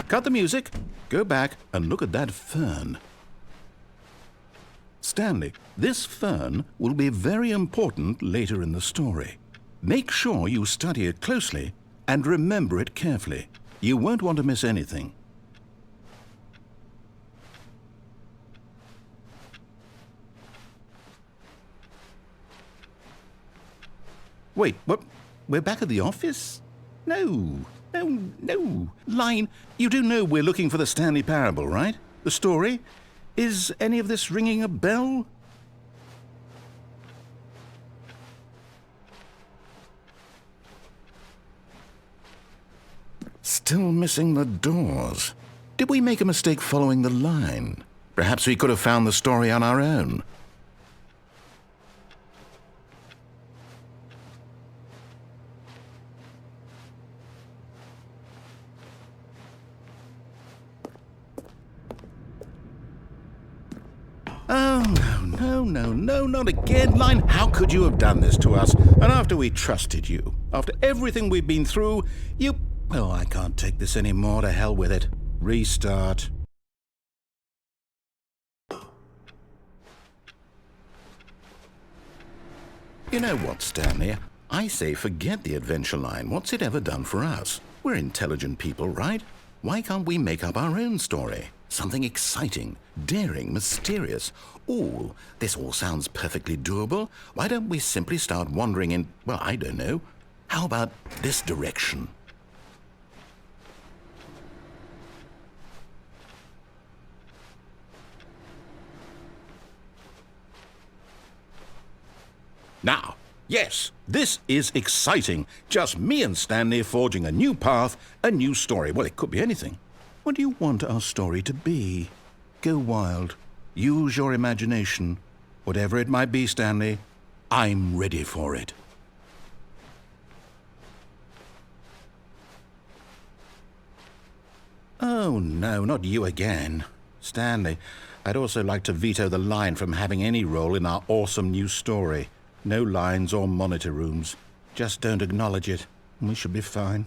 [SPEAKER 1] Cut the music, go back and look at that fern. Stanley, this fern will be very important later in the story. Make sure you study it closely and remember it carefully. You won't want to miss anything. Wait, what? We're back at the office? No. Line, you do know we're looking for the Stanley Parable, right? The story? Is any of this ringing a bell? Still missing the doors. Did we make a mistake following the line? Perhaps we could have found the story on our own. Oh, no, not again, Line. How could you have done this to us? And after we trusted you, after everything we've been through, you... Oh, I can't take this anymore. To hell with it. Restart. You know what, Stanley? I say forget the adventure line. What's it ever done for us? We're intelligent people, right? Why can't we make up our own story? Something exciting, daring, mysterious. Ooh, this all sounds perfectly doable. Why don't we simply start wandering in, well, I don't know. How about this direction? Now, yes, this is exciting. Just me and Stanley forging a new path, a new story. Well, it could be anything. What do you want our story to be? Go wild. Use your imagination. Whatever it might be, Stanley, I'm ready for it. Oh, no, not you again. Stanley, I'd also like to veto the line from having any role in our awesome new story. No lines or monitor rooms. Just don't acknowledge it, and we should be fine.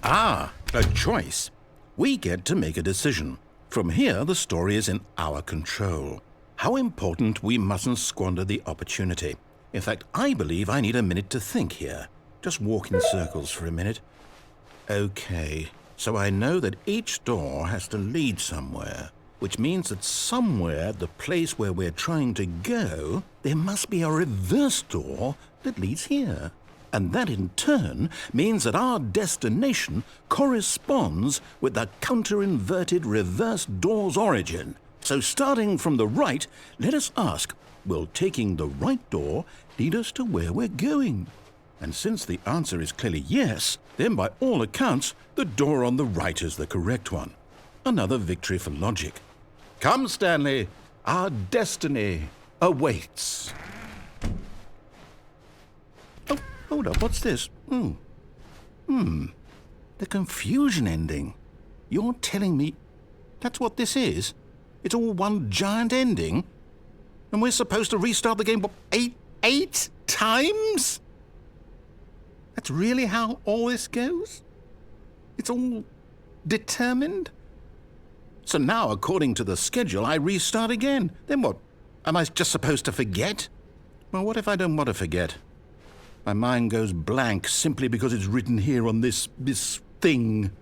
[SPEAKER 1] Ah, a choice. We get to make a decision. From here, the story is in our control. How important we mustn't squander the opportunity. In fact, I believe I need a minute to think here. Just walk in circles for a minute. Okay, so I know that each door has to lead somewhere, which means that somewhere, the place where we're trying to go, there must be a reverse door that leads here. And that in turn means that our destination corresponds with the counter-inverted reverse door's origin. So starting from the right, let us ask, will taking the right door lead us to where we're going? And since the answer is clearly yes, then by all accounts, the door on the right is the correct one. Another victory for logic. Come, Stanley, our destiny awaits. Oh, hold up, what's this? The confusion ending. You're telling me that's what this is? It's all one giant ending? And we're supposed to restart the game, what, eight times? That's really how all this goes? It's all determined? So now, according to the schedule, I restart again. Then what? Am I just supposed to forget? Well, what if I don't want to forget? My mind goes blank simply because it's written here on this thing,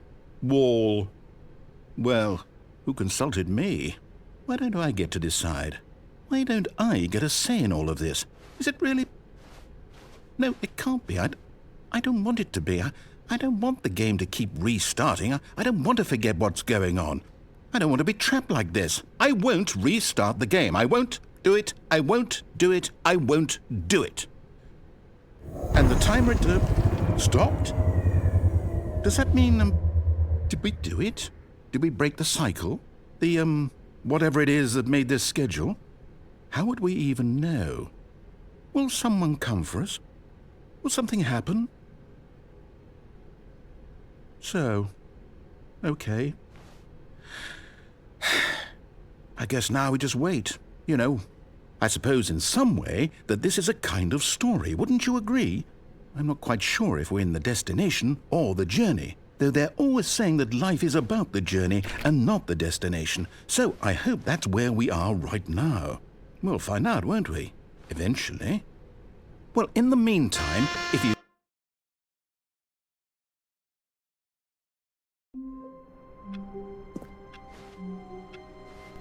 [SPEAKER 1] wall. Well, who consulted me? Why don't I get to decide? Why don't I get a say in all of this? Is it really? No, it can't be. I don't want it to be. I don't want the game to keep restarting. I don't want to forget what's going on. I don't want to be trapped like this. I won't restart the game. I won't do it. I won't do it. I won't do it. And the timer stopped? Does that mean, did we do it? Did we break the cycle? The, whatever it is that made this schedule? How would we even know? Will someone come for us? Will something happen? So, okay. I guess now we just wait. You know, I suppose in some way that this is a kind of story, wouldn't you agree? I'm not quite sure if we're in the destination or the journey, though they're always saying that life is about the journey and not the destination, so I hope that's where we are right now. We'll find out, won't we? Eventually. Well, in the meantime, if you...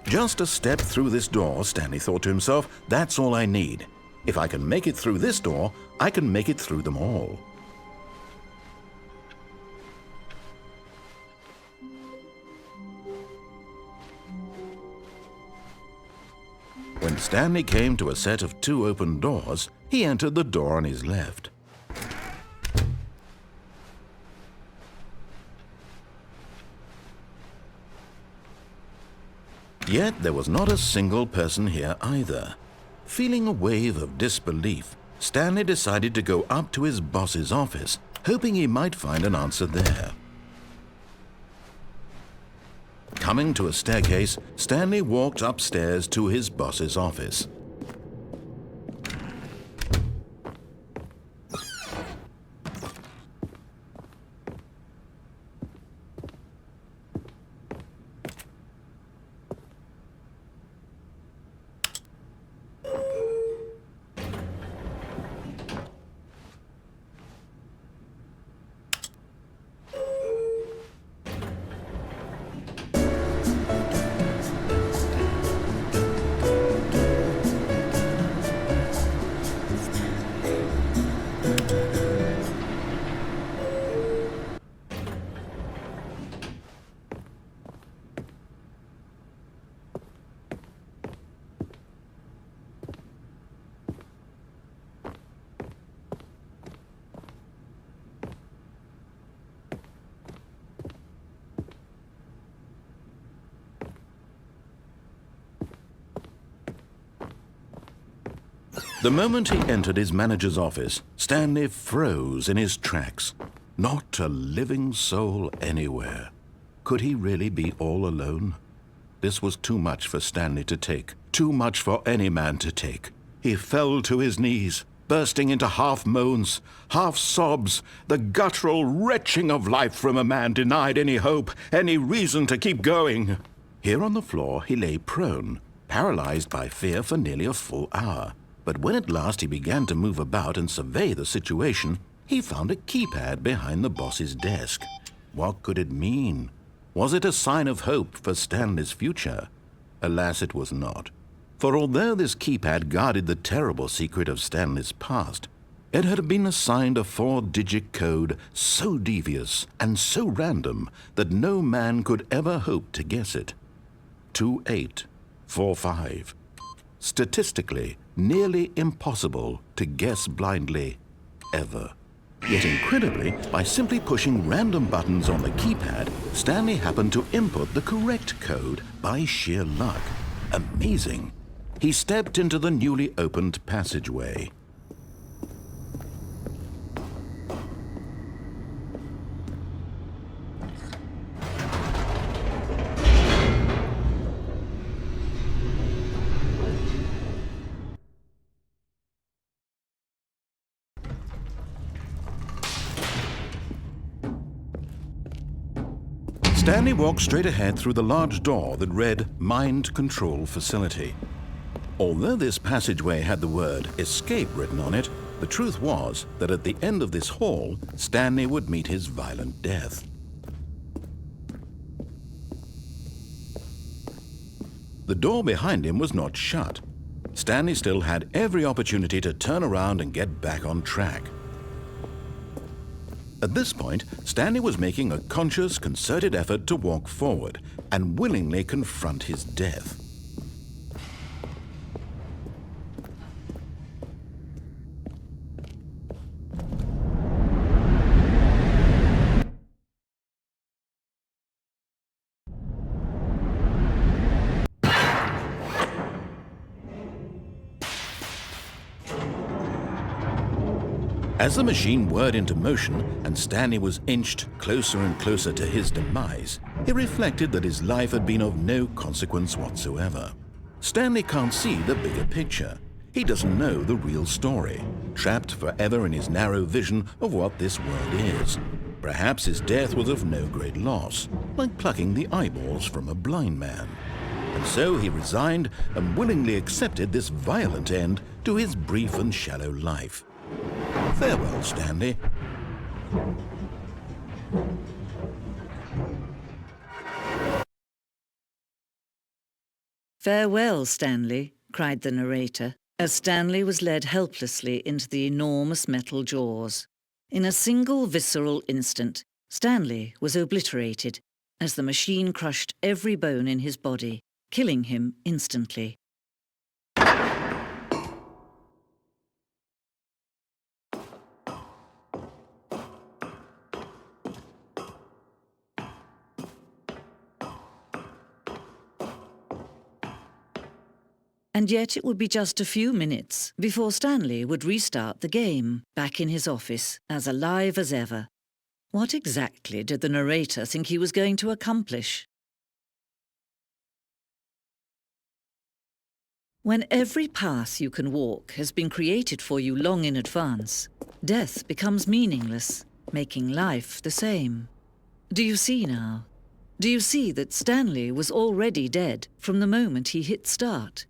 [SPEAKER 1] Just a step through this door, Stanley thought to himself. That's all I need. If I can make it through this door, I can make it through them all. When Stanley came to a set of 2 open doors, he entered the door on his left. Yet there was not a single person here either. Feeling a wave of disbelief, Stanley decided to go up to his boss's office, hoping he might find an answer there. Coming to a staircase, Stanley walked upstairs to his boss's office. The moment he entered his manager's office, Stanley froze in his tracks. Not a living soul anywhere. Could he really be all alone? This was too much for Stanley to take, too much for any man to take. He fell to his knees, bursting into half moans, half sobs, the guttural retching of life from a man denied any hope, any reason to keep going. Here on the floor he lay prone, paralyzed by fear for nearly a full hour. But when at last he began to move about and survey the situation, he found a keypad behind the boss's desk. What could it mean? Was it a sign of hope for Stanley's future? Alas, it was not. For although this keypad guarded the terrible secret of Stanley's past, it had been assigned a 4-digit code so devious and so random that no man could ever hope to guess it. 2845. Statistically, nearly impossible to guess blindly, ever. Yet incredibly, by simply pushing random buttons on the keypad, Stanley happened to input the correct code by sheer luck. Amazing. He stepped into the newly opened passageway. Stanley walked straight ahead through the large door that read Mind Control Facility. Although this passageway had the word Escape written on it, the truth was that at the end of this hall, Stanley would meet his violent death. The door behind him was not shut. Stanley still had every opportunity to turn around and get back on track. At this point, Stanley was making a conscious, concerted effort to walk forward and willingly confront his death. As the machine whirred into motion and Stanley was inched closer and closer to his demise, he reflected that his life had been of no consequence whatsoever. Stanley can't see the bigger picture. He doesn't know the real story, trapped forever in his narrow vision of what this world is. Perhaps his death was of no great loss, like plucking the eyeballs from a blind man. And so he resigned and willingly accepted this violent end to his brief and shallow life. Farewell, Stanley.
[SPEAKER 4] "Farewell, Stanley," cried the narrator, as Stanley was led helplessly into the enormous metal jaws. In a single visceral instant, Stanley was obliterated as the machine crushed every bone in his body, killing him instantly. And yet it would be just a few minutes before Stanley would restart the game, back in his office, as alive as ever. What exactly did the narrator think he was going to accomplish? When every path you can walk has been created for you long in advance, death becomes meaningless, making life the same. Do you see now? Do you see that Stanley was already dead from the moment he hit start?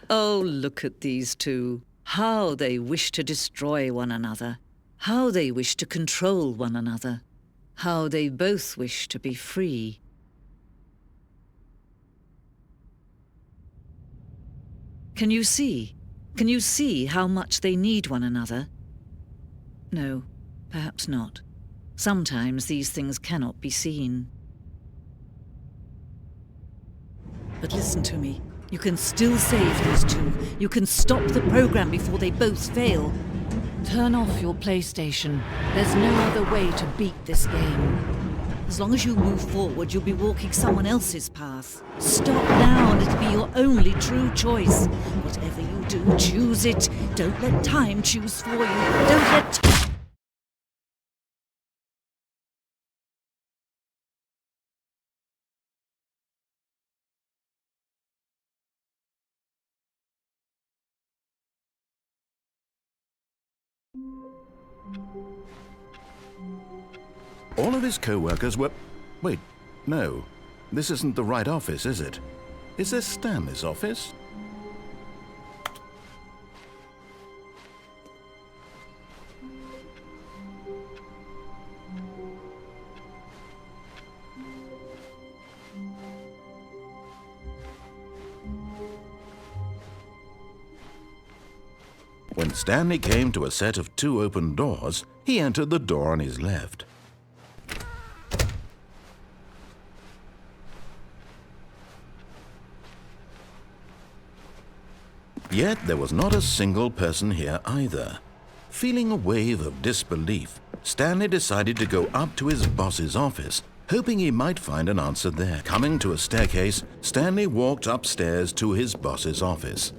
[SPEAKER 4] Oh, look at these two. How they wish to destroy one another. How they wish to control one another. How they both wish to be free. Can you see? Can you see how much they need one another? No, perhaps not. Sometimes these things cannot be seen. But listen to me. You can still save these two. You can stop the program before they both fail.
[SPEAKER 5] Turn off your PlayStation. There's no other way to beat this game.
[SPEAKER 4] As long as you move forward, you'll be walking someone else's path. Stop now and it'll be your only true choice. Whatever you do, choose it. Don't let time choose for you. Don't let...
[SPEAKER 1] All of his co-workers were... Wait, no. This isn't the right office, is it? Is this Stanley's office? When Stanley came to a set of 2 open doors, he entered the door on his left. Yet there was not a single person here either. Feeling a wave of disbelief, Stanley decided to go up to his boss's office, hoping he might find an answer there. Coming to a staircase, Stanley walked upstairs to his boss's office.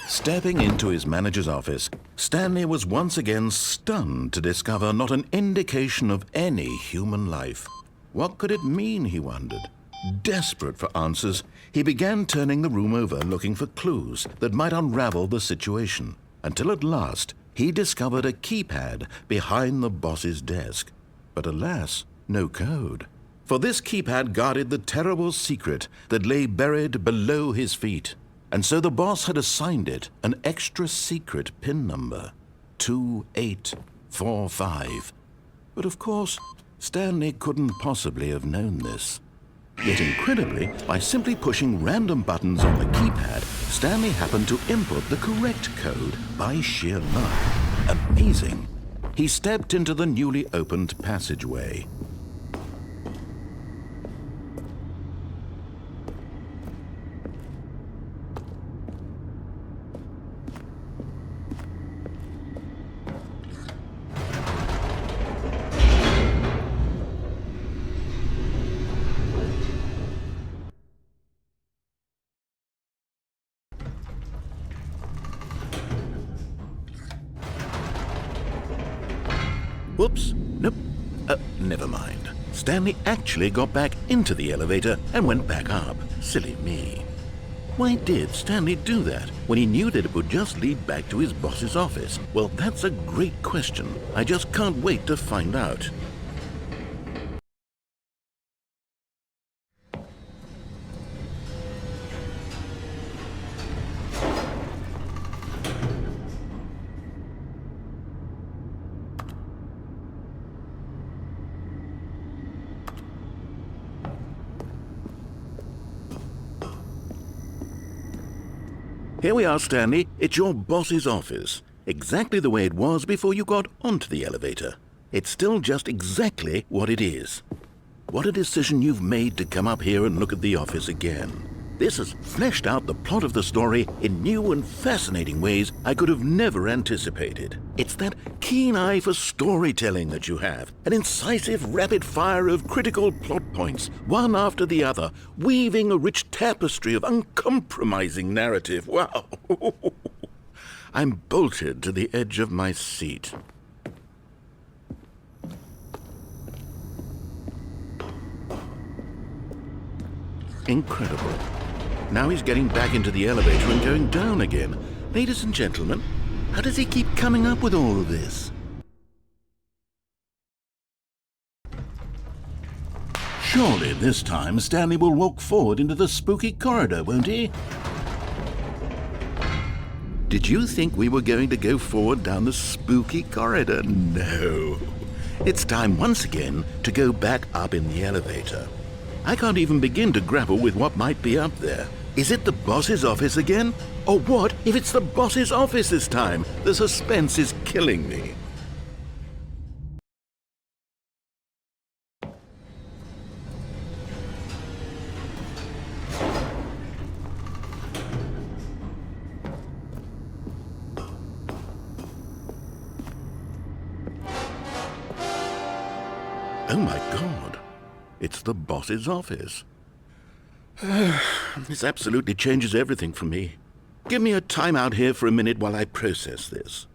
[SPEAKER 1] Stepping into his manager's office, Stanley was once again stunned to discover not an indication of any human life. What could it mean, he wondered. Desperate for answers, he began turning the room over looking for clues that might unravel the situation, until at last he discovered a keypad behind the boss's desk. But alas, no code. For this keypad guarded the terrible secret that lay buried below his feet. And so the boss had assigned it an extra secret PIN number, 2845. But of course, Stanley couldn't possibly have known this. Yet incredibly, by simply pushing random buttons on the keypad, Stanley happened to input the correct code by sheer luck. Amazing. He stepped into the newly opened passageway. Whoops, nope, never mind. Stanley actually got back into the elevator and went back up. Silly me. Why did Stanley do that when he knew that it would just lead back to his boss's office? Well, that's a great question. I just can't wait to find out. Here we are, Stanley. It's your boss's office. Exactly the way it was before you got onto the elevator. it's still just exactly what it is. What a decision you've made to come up here and look at the office again. This has fleshed out the plot of the story in new and fascinating ways I could have never anticipated. It's that keen eye for storytelling that you have, an incisive rapid fire of critical plot points, one after the other, weaving a rich tapestry of uncompromising narrative. Wow! I'm bolted to the edge of my seat. Incredible. Now he's getting back into the elevator and going down again. Ladies and gentlemen, how does he keep coming up with all of this? Surely this time Stanley will walk forward into the spooky corridor, won't he? Did you think we were going to go forward down the spooky corridor? No. It's time once again to go back up in the elevator. I can't even begin to grapple with what might be up there. Is it the boss's office again? Or what if it's the boss's office this time? The suspense is killing me. Oh my God. It's the boss's office. This absolutely changes everything for me. Give me a time out here for a minute while I process this.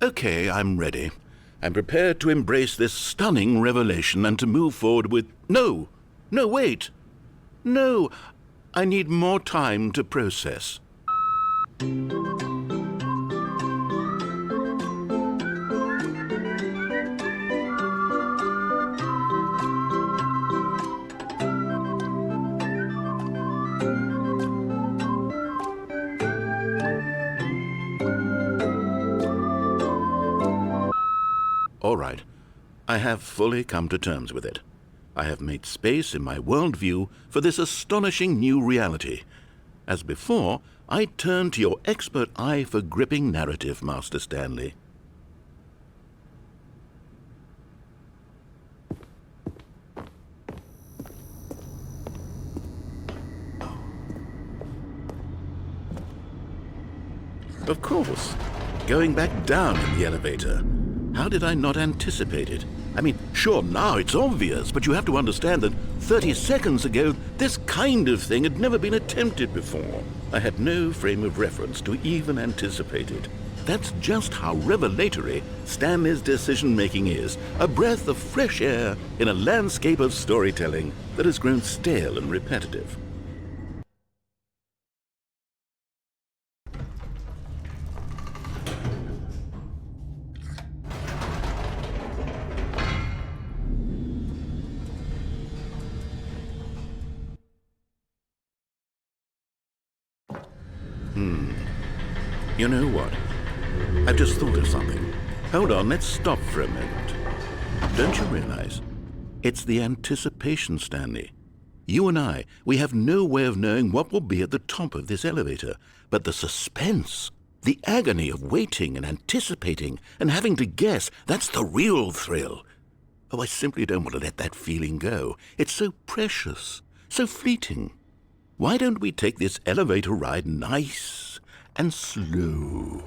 [SPEAKER 1] Okay, I'm ready. I'm prepared to embrace this stunning revelation and to move forward with... No, wait. No, I need more time to process. All right, I have fully come to terms with it. I have made space in my worldview for this astonishing new reality. As before, I turn to your expert eye for gripping narrative, Master Stanley. Of course, going back down in the elevator. How did I not anticipate it? I mean, sure, now it's obvious, but you have to understand that 30 seconds ago, this kind of thing had never been attempted before. I had no frame of reference to even anticipate it. That's just how revelatory Stanley's decision-making is, a breath of fresh air in a landscape of storytelling that has grown stale and repetitive. You know what? I've just thought of something. Hold on, let's stop for a moment. Don't you realize? It's the anticipation, Stanley. You and I, we have no way of knowing what will be at the top of this elevator. But the suspense, the agony of waiting and anticipating and having to guess, that's the real thrill. Oh, I simply don't want to let that feeling go. It's so precious, so fleeting. Why don't we take this elevator ride nice and slow?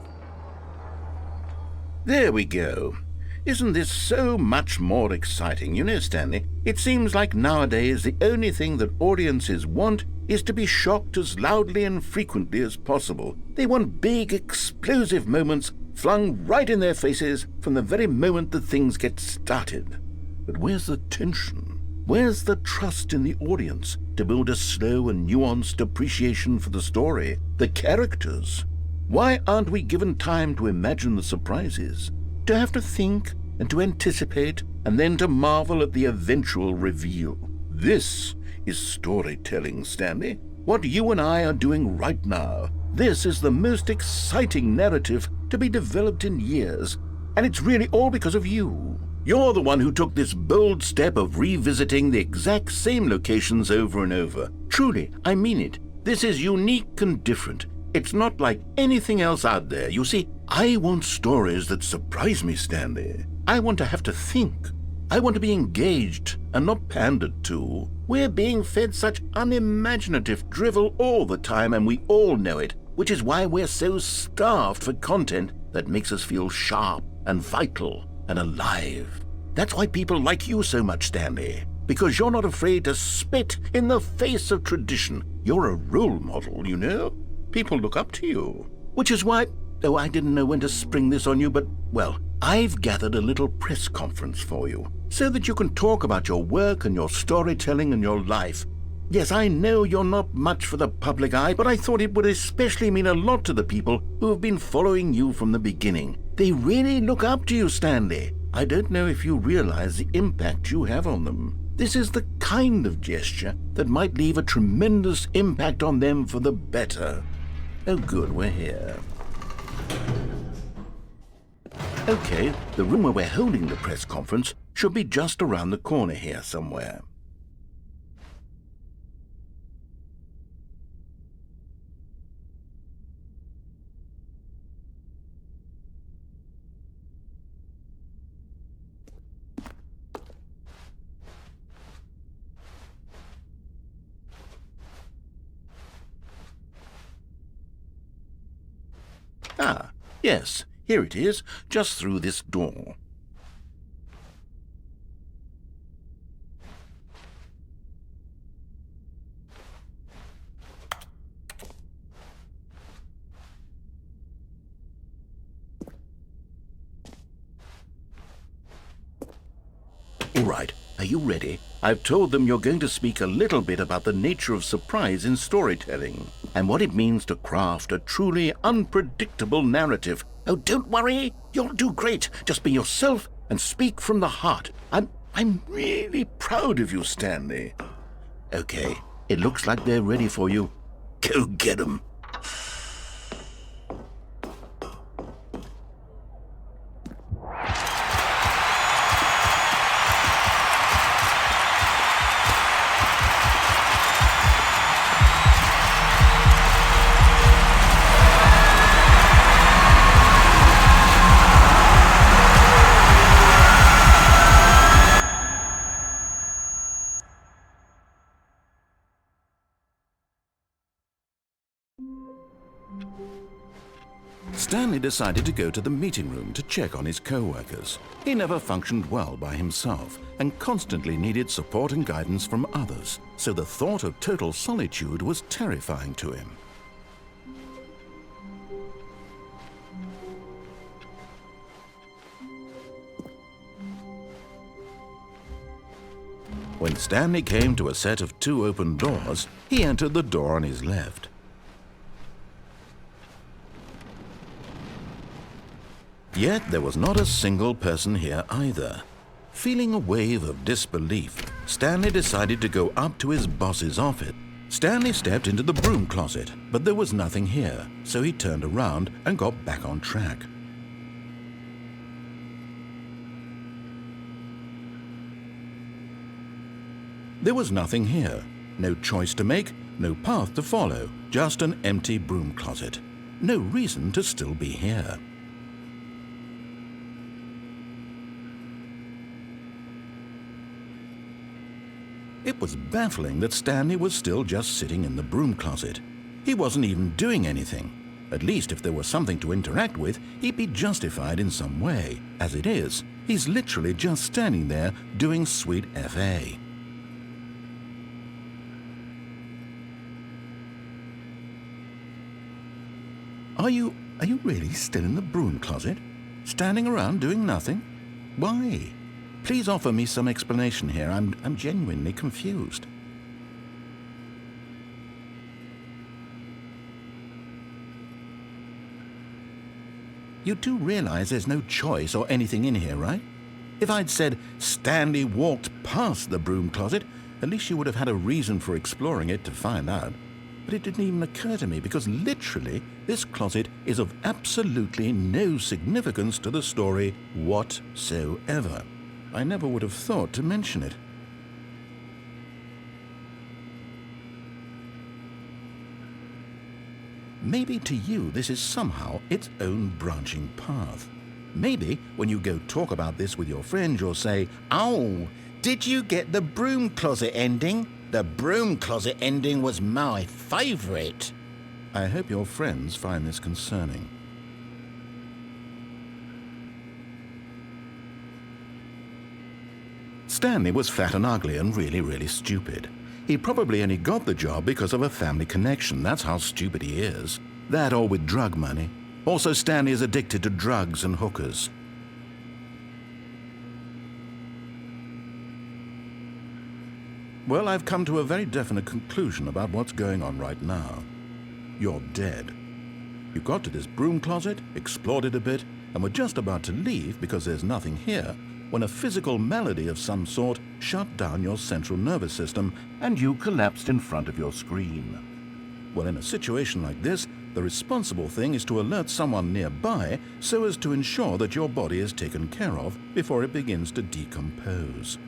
[SPEAKER 1] There we go. Isn't this so much more exciting? You know, Stanley, it seems like nowadays the only thing that audiences want is to be shocked as loudly and frequently as possible. They want big, explosive moments flung right in their faces from the very moment that things get started. But where's the tension? Where's the trust in the audience to build a slow and nuanced appreciation for the story, the characters? Why aren't we given time to imagine the surprises, to have to think and to anticipate, and then to marvel at the eventual reveal? This is storytelling, Stanley. What you and I are doing right now. This is the most exciting narrative to be developed in years, and it's really all because of you. You're the one who took this bold step of revisiting the exact same locations over and over. Truly, I mean it. This is unique and different. It's not like anything else out there. You see, I want stories that surprise me, Stanley. I want to have to think. I want to be engaged and not pandered to. We're being fed such unimaginative drivel all the time, and we all know it, which is why we're so starved for content that makes us feel sharp and vital and alive. That's why people like you so much, Stanley, because you're not afraid to spit in the face of tradition. You're a role model, you know? People look up to you. Which is why, oh, I didn't know when to spring this on you, but, well, I've gathered a little press conference for you, so that you can talk about your work and your storytelling and your life. Yes, I know you're not much for the public eye, but I thought it would especially mean a lot to the people who have been following you from the beginning. They really look up to you, Stanley. I don't know if you realize the impact you have on them. This is the kind of gesture that might leave a tremendous impact on them for the better. Oh good, we're here. Okay, the room where we're holding the press conference should be just around the corner here somewhere. Ah, yes, here it is, just through this door. All right, are you ready? I've told them you're going to speak a little bit about the nature of surprise in storytelling and what it means to craft a truly unpredictable narrative. Oh, don't worry, you'll do great. Just be yourself and speak from the heart. I'm really proud of you, Stanley. Okay, it looks like they're ready for you. Go get them. Stanley decided to go to the meeting room to check on his co-workers. He never functioned well by himself and constantly needed support and guidance from others, so the thought of total solitude was terrifying to him. When Stanley came to a set of 2 open doors, he entered the door on his left. Yet there was not a single person here either. Feeling a wave of disbelief, Stanley decided to go up to his boss's office. Stanley stepped into the broom closet, but there was nothing here, so he turned around and got back on track. There was nothing here. No choice to make, no path to follow, just an empty broom closet. No reason to still be here. It was baffling that Stanley was still just sitting in the broom closet. He wasn't even doing anything. At least if there was something to interact with, he'd be justified in some way. As it is, he's literally just standing there doing sweet FA. Are you really still in the broom closet? Standing around doing nothing? Why? Please offer me some explanation here. I'm genuinely confused. You do realize there's no choice or anything in here, right? If I'd said Stanley walked past the broom closet, at least you would have had a reason for exploring it to find out. But it didn't even occur to me because literally this closet is of absolutely no significance to the story whatsoever. I never would have thought to mention it. Maybe to you this is somehow its own branching path. Maybe when you go talk about this with your friends, you'll say, "Oh, did you get the broom closet ending? The broom closet ending was my favourite." I hope your friends find this concerning. Stanley was fat and ugly and really, really stupid. He probably only got the job because of a family connection. That's how stupid he is. That or with drug money. Also, Stanley is addicted to drugs and hookers. Well, I've come to a very definite conclusion about what's going on right now. You're dead. You got to this broom closet, explored it a bit, and were just about to leave because there's nothing here, when a physical malady of some sort shut down your central nervous system and you collapsed in front of your screen. Well, in a situation like this, the responsible thing is to alert someone nearby so as to ensure that your body is taken care of before it begins to decompose.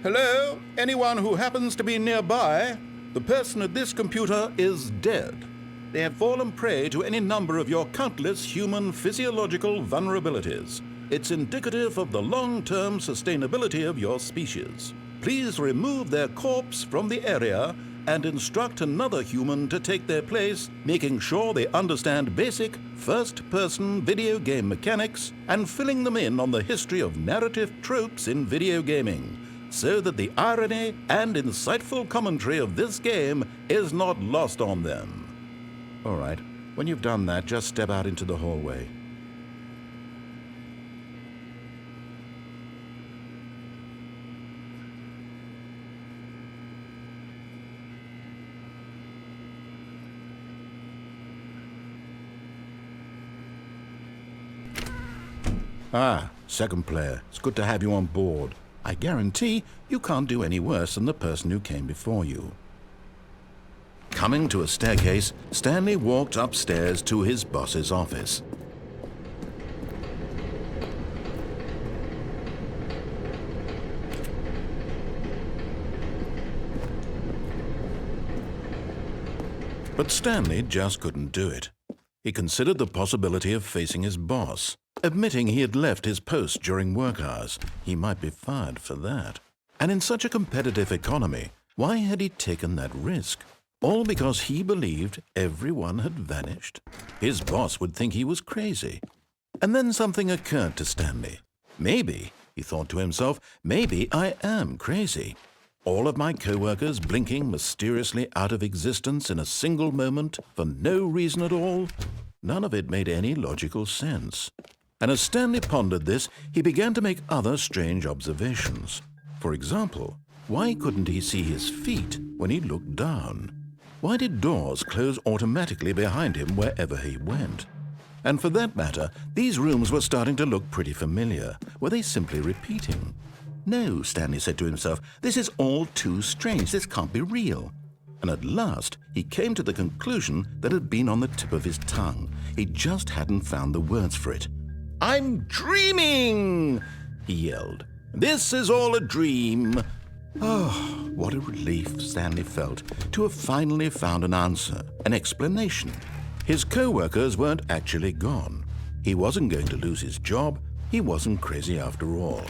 [SPEAKER 1] Hello? Anyone who happens to be nearby? The person at this computer is dead. They have fallen prey to any number of your countless human physiological vulnerabilities. It's indicative of the long-term sustainability of your species. Please remove their corpse from the area and instruct another human to take their place, making sure they understand basic first-person video game mechanics and filling them in on the history of narrative tropes in video gaming, so that the irony and insightful commentary of this game is not lost on them. All right, when you've done that, just step out into the hallway. Ah, second player. It's good to have you on board. I guarantee you can't do any worse than the person who came before you. Coming to a staircase, Stanley walked upstairs to his boss's office. But Stanley just couldn't do it. He considered the possibility of facing his boss. Admitting he had left his post during work hours, he might be fired for that. And in such a competitive economy, why had he taken that risk? All because he believed everyone had vanished? His boss would think he was crazy. And then something occurred to Stanley. Maybe, he thought to himself, maybe I am crazy. All of my co-workers blinking mysteriously out of existence in a single moment for no reason at all? None of it made any logical sense. And as Stanley pondered this, he began to make other strange observations. For example, why couldn't he see his feet when he looked down? Why did doors close automatically behind him wherever he went? And for that matter, these rooms were starting to look pretty familiar. Were they simply repeating? No, Stanley said to himself, this is all too strange. This can't be real. And at last, he came to the conclusion that had been on the tip of his tongue. He just hadn't found the words for it. "I'm dreaming!" he yelled. "This is all a dream." Oh, what a relief Stanley felt to have finally found an answer, an explanation. His co-workers weren't actually gone. He wasn't going to lose his job. He wasn't crazy after all.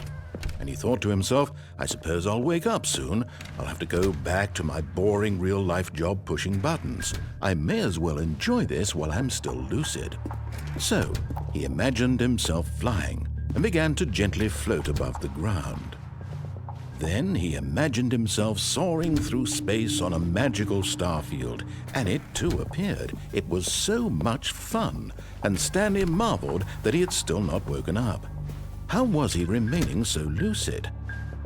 [SPEAKER 1] And he thought to himself, I suppose I'll wake up soon. I'll have to go back to my boring real-life job pushing buttons. I may as well enjoy this while I'm still lucid. So he imagined himself flying and began to gently float above the ground. Then he imagined himself soaring through space on a magical starfield, and it too appeared. It was so much fun, and Stanley marveled that he had still not woken up. How was he remaining so lucid?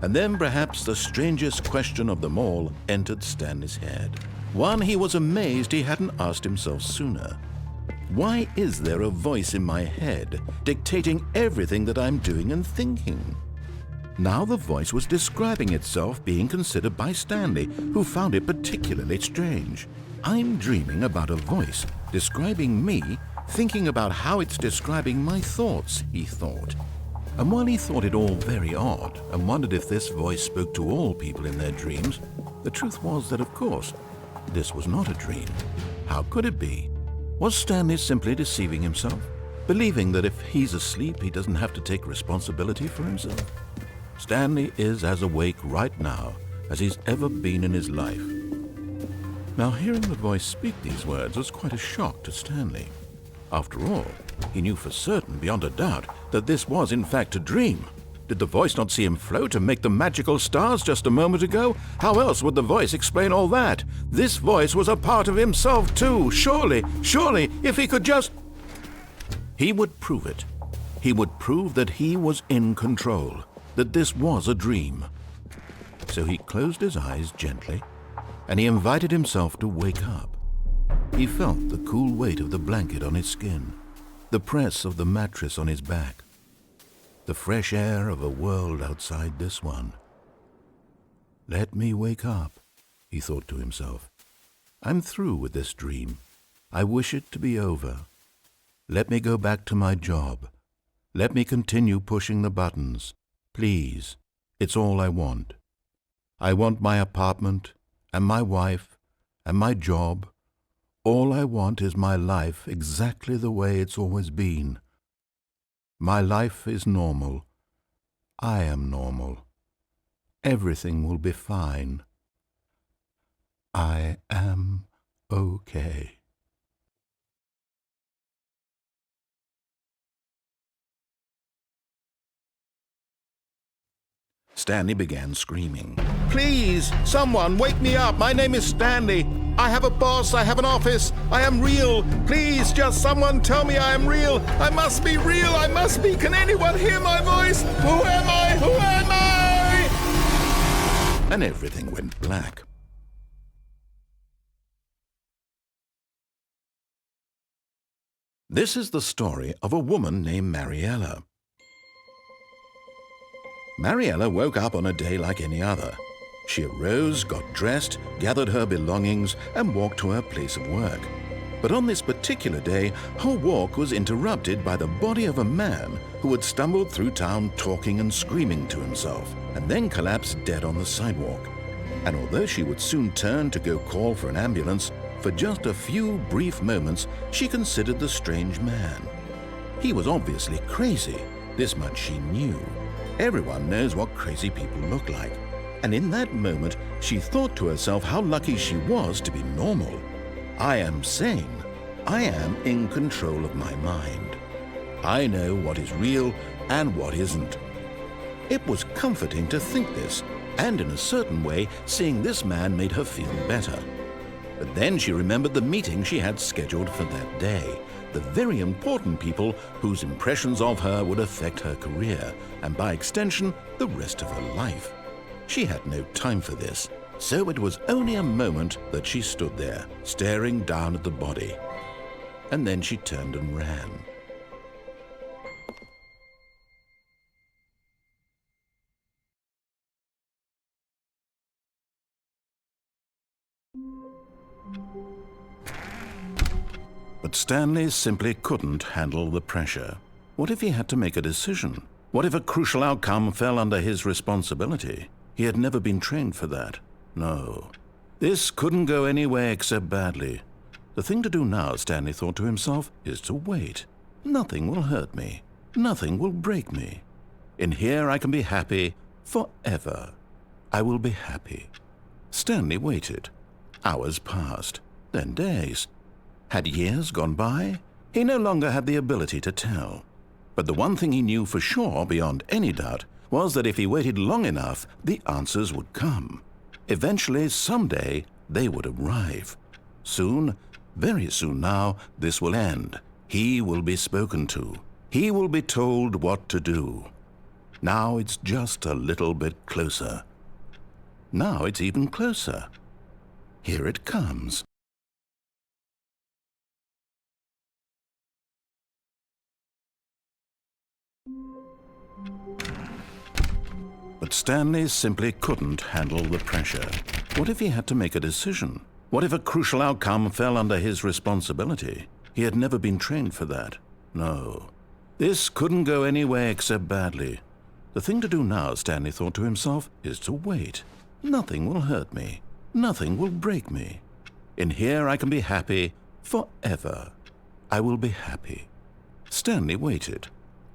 [SPEAKER 1] And then perhaps the strangest question of them all entered Stanley's head. One he was amazed he hadn't asked himself sooner. Why is there a voice in my head dictating everything that I'm doing and thinking? Now the voice was describing itself being considered by Stanley, who found it particularly strange. I'm dreaming about a voice describing me, thinking about how it's describing my thoughts, he thought. And while he thought it all very odd and wondered if this voice spoke to all people in their dreams, the truth was that, of course, this was not a dream. How could it be? Was Stanley simply deceiving himself, believing that if he's asleep, he doesn't have to take responsibility for himself? Stanley is as awake right now as he's ever been in his life. Now, hearing the voice speak these words was quite a shock to Stanley. After all, he knew for certain, beyond a doubt, that this was in fact a dream. Did the voice not see him float and make the magical stars just a moment ago? How else would the voice explain all that? This voice was a part of himself too. Surely, if he could just... He would prove it. He would prove that he was in control, that this was a dream. So he closed his eyes gently, and he invited himself to wake up. He felt the cool weight of the blanket on his skin, the press of the mattress on his back, the fresh air of a world outside this one. Let me wake up, he thought to himself. I'm through with this dream. I wish it to be over. Let me go back to my job. Let me continue pushing the buttons. Please, it's all I want. I want my apartment and my wife and my job. All I want is my life exactly the way it's always been. My life is normal. I am normal. Everything will be fine. I am okay. Stanley began screaming. Please, someone, wake me up. My name is Stanley. I have a boss. I have an office. I am real. Please, just someone tell me I am real. I must be real. I must be. Can anyone hear my voice? Who am I? Who am I? And everything went black. This is the story of a woman named Mariella. Mariella woke up on a day like any other. She arose, got dressed, gathered her belongings, and walked to her place of work. But on this particular day, her walk was interrupted by the body of a man who had stumbled through town talking and screaming to himself, and then collapsed dead on the sidewalk. And although she would soon turn to go call for an ambulance, for just a few brief moments she considered the strange man. He was obviously crazy, this much she knew. Everyone knows what crazy people look like. And in that moment, she thought to herself how lucky she was to be normal. I am sane. I am in control of my mind. I know what is real and what isn't. It was comforting to think this, and in a certain way, seeing this man made her feel better. But then she remembered the meeting she had scheduled for that day. The very important people whose impressions of her would affect her career, and by extension, the rest of her life. She had no time for this, so it was only a moment that she stood there, staring down at the body. And then she turned and ran. But Stanley simply couldn't handle the pressure. What if he had to make a decision? What if a crucial outcome fell under his responsibility? He had never been trained for that. No. This couldn't go any way except badly. The thing to do now, Stanley thought to himself, is to wait. Nothing will hurt me. Nothing will break me. In here I can be happy forever. I will be happy. Stanley waited. Hours passed, then days. Had years gone by? He no longer had the ability to tell. But the one thing he knew for sure, beyond any doubt, was that if he waited long enough, the answers would come. Eventually, someday, they would arrive. Soon, very soon now, this will end. He will be spoken to. He will be told what to do. Now it's just a little bit closer. Now it's even closer. Here it comes. But Stanley simply couldn't handle the pressure. What if he had to make a decision? What if a crucial outcome fell under his responsibility? He had never been trained for that. No. This couldn't go any way except badly. The thing to do now, Stanley thought to himself, is to wait. Nothing will hurt me. Nothing will break me. In here I can be happy forever. I will be happy. Stanley waited.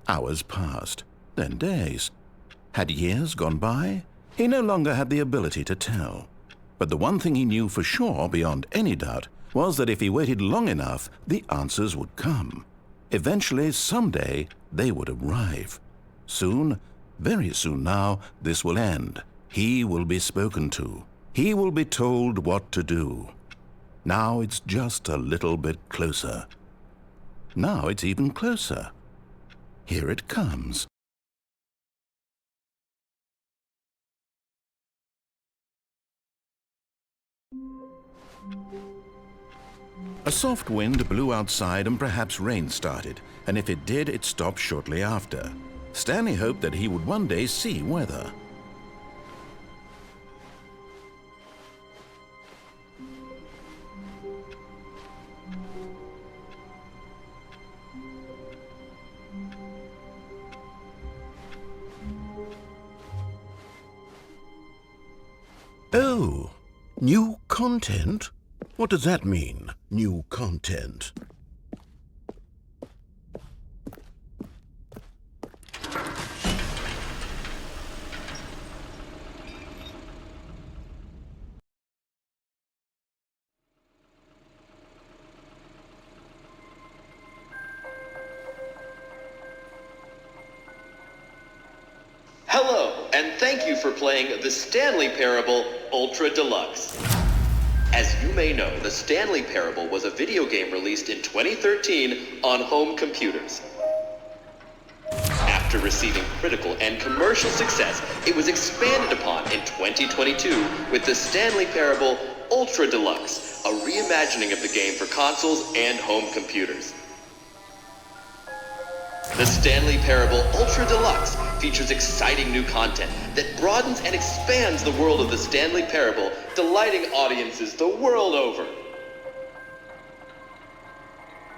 [SPEAKER 1] Hours passed, then days. Had years gone by? He no longer had the ability to tell. But the one thing he knew for sure, beyond any doubt, was that if he waited long enough, the answers would come. Eventually, someday, they would arrive. Soon, very soon now, this will end. He will be spoken to. He will be told what to do. Now it's just a little bit closer. Now it's even closer. Here it comes. A soft wind blew outside and perhaps rain started, and if it did, it stopped shortly after. Stanley hoped that he would one day see weather. Oh, new content? What does that mean, new content?
[SPEAKER 6] Hello, and thank you for playing the Stanley Parable Ultra Deluxe. As you may know, the Stanley Parable was a video game released in 2013 on home computers. After receiving critical and commercial success, it was expanded upon in 2022 with the Stanley Parable Ultra Deluxe, a reimagining of the game for consoles and home computers. The Stanley Parable Ultra Deluxe features exciting new content that broadens and expands the world of the Stanley Parable, delighting audiences the world over.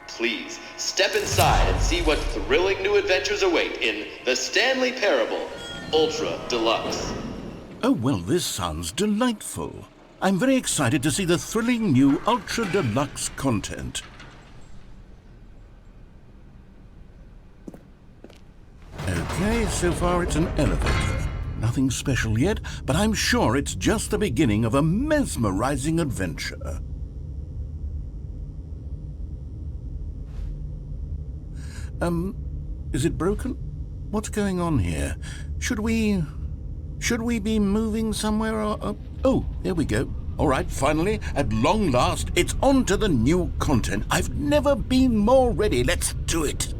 [SPEAKER 6] Please, step inside and see what thrilling new adventures await in the Stanley Parable Ultra Deluxe.
[SPEAKER 1] Oh, well, this sounds delightful. I'm very excited to see the thrilling new Ultra Deluxe content. Okay, so far it's an elevator. Nothing special yet, but I'm sure it's just the beginning of a mesmerizing adventure. Is it broken? What's going on here? Should we be moving somewhere or... Oh, here we go. All right, finally, at long last, it's on to the new content. I've never been more ready. Let's do it.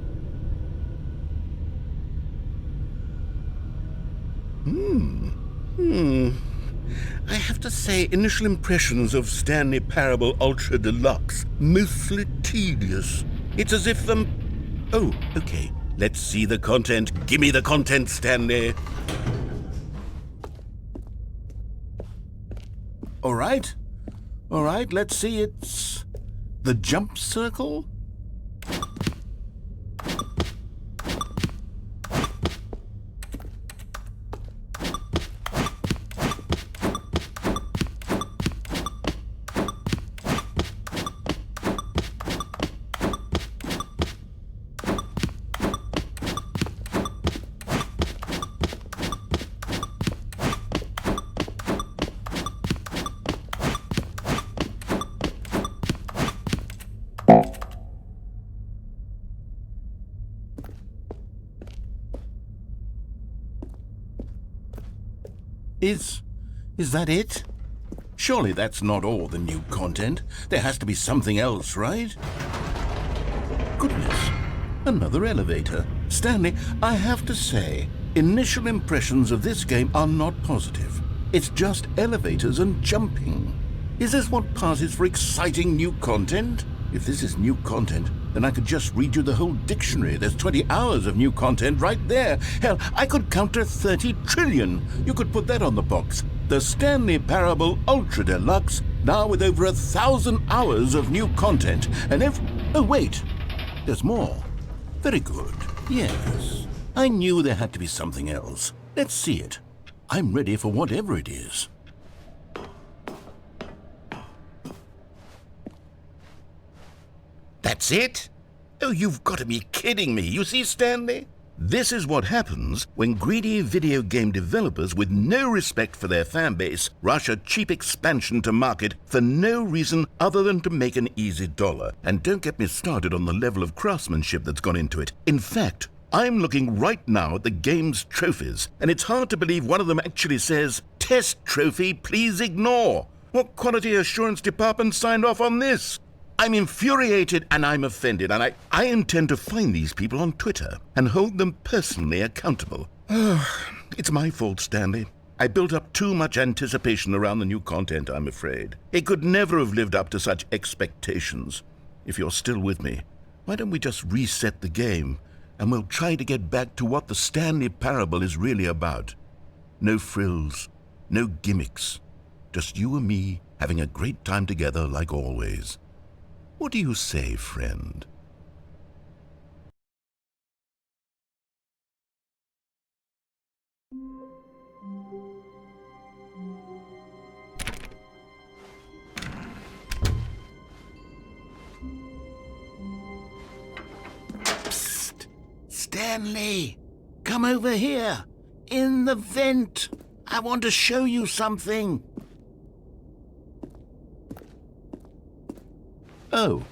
[SPEAKER 1] I have to say, initial impressions of Stanley Parable Ultra Deluxe, mostly tedious. It's as if Oh, okay. Let's see the content. Gimme the content, Stanley. All right, let's see. It's the jump circle. Is that it? Surely that's not all the new content. There has to be something else, right? Goodness, another elevator. Stanley, I have to say, initial impressions of this game are not positive. It's just elevators and jumping. Is this what passes for exciting new content? If this is new content, then I could just read you the whole dictionary. There's 20 hours of new content right there. Hell, I could counter 30 trillion. You could put that on the box. The Stanley Parable Ultra Deluxe, now with over 1,000 hours of new content. And oh wait, there's more. Very good. Yes, I knew there had to be something else. Let's see it. I'm ready for whatever it is. That's it? Oh, you've got to be kidding me. You see, Stanley? This is what happens when greedy video game developers with no respect for their fan base rush a cheap expansion to market for no reason other than to make an easy dollar. And don't get me started on the level of craftsmanship that's gone into it. In fact, I'm looking right now at the game's trophies, and it's hard to believe one of them actually says, "Test trophy, please ignore." What quality assurance department signed off on this? I'm infuriated and I'm offended, and I intend to find these people on Twitter and hold them personally accountable. It's my fault, Stanley. I built up too much anticipation around the new content, I'm afraid. It could never have lived up to such expectations. If you're still with me, why don't we just reset the game, and we'll try to get back to what the Stanley Parable is really about. No frills, no gimmicks. Just you and me having a great time together like always. What do you say, friend? Psst! Stanley! Come over here! In the vent! I want to show you something! Oh,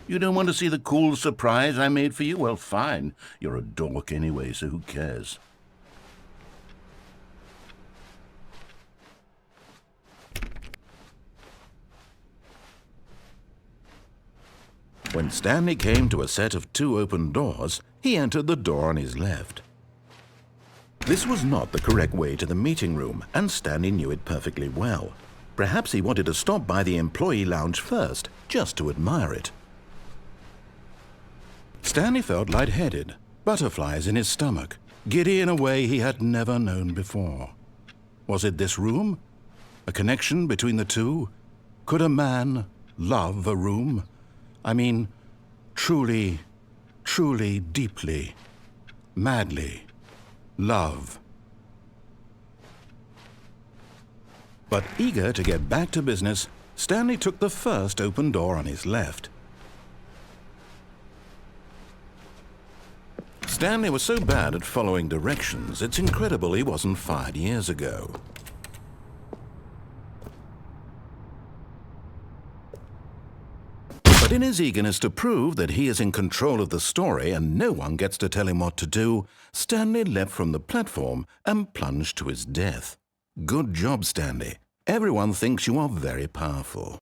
[SPEAKER 1] you don't want to see the cool surprise I made for you? Well, fine. You're a dork anyway, so who cares? When Stanley came to a set of 2 open doors, he entered the door on his left. This was not the correct way to the meeting room, and Stanley knew it perfectly well. Perhaps he wanted to stop by the employee lounge first, just to admire it. Stanley felt lightheaded, butterflies in his stomach, giddy in a way he had never known before. Was it this room? A connection between the two? Could a man love a room? I mean, truly, truly, deeply, madly love. But eager to get back to business, Stanley took the first open door on his left. Stanley was so bad at following directions, it's incredible he wasn't fired years ago. But in his eagerness to prove that he is in control of the story and no one gets to tell him what to do, Stanley leapt from the platform and plunged to his death. Good job, Stanley. Everyone thinks you are very powerful.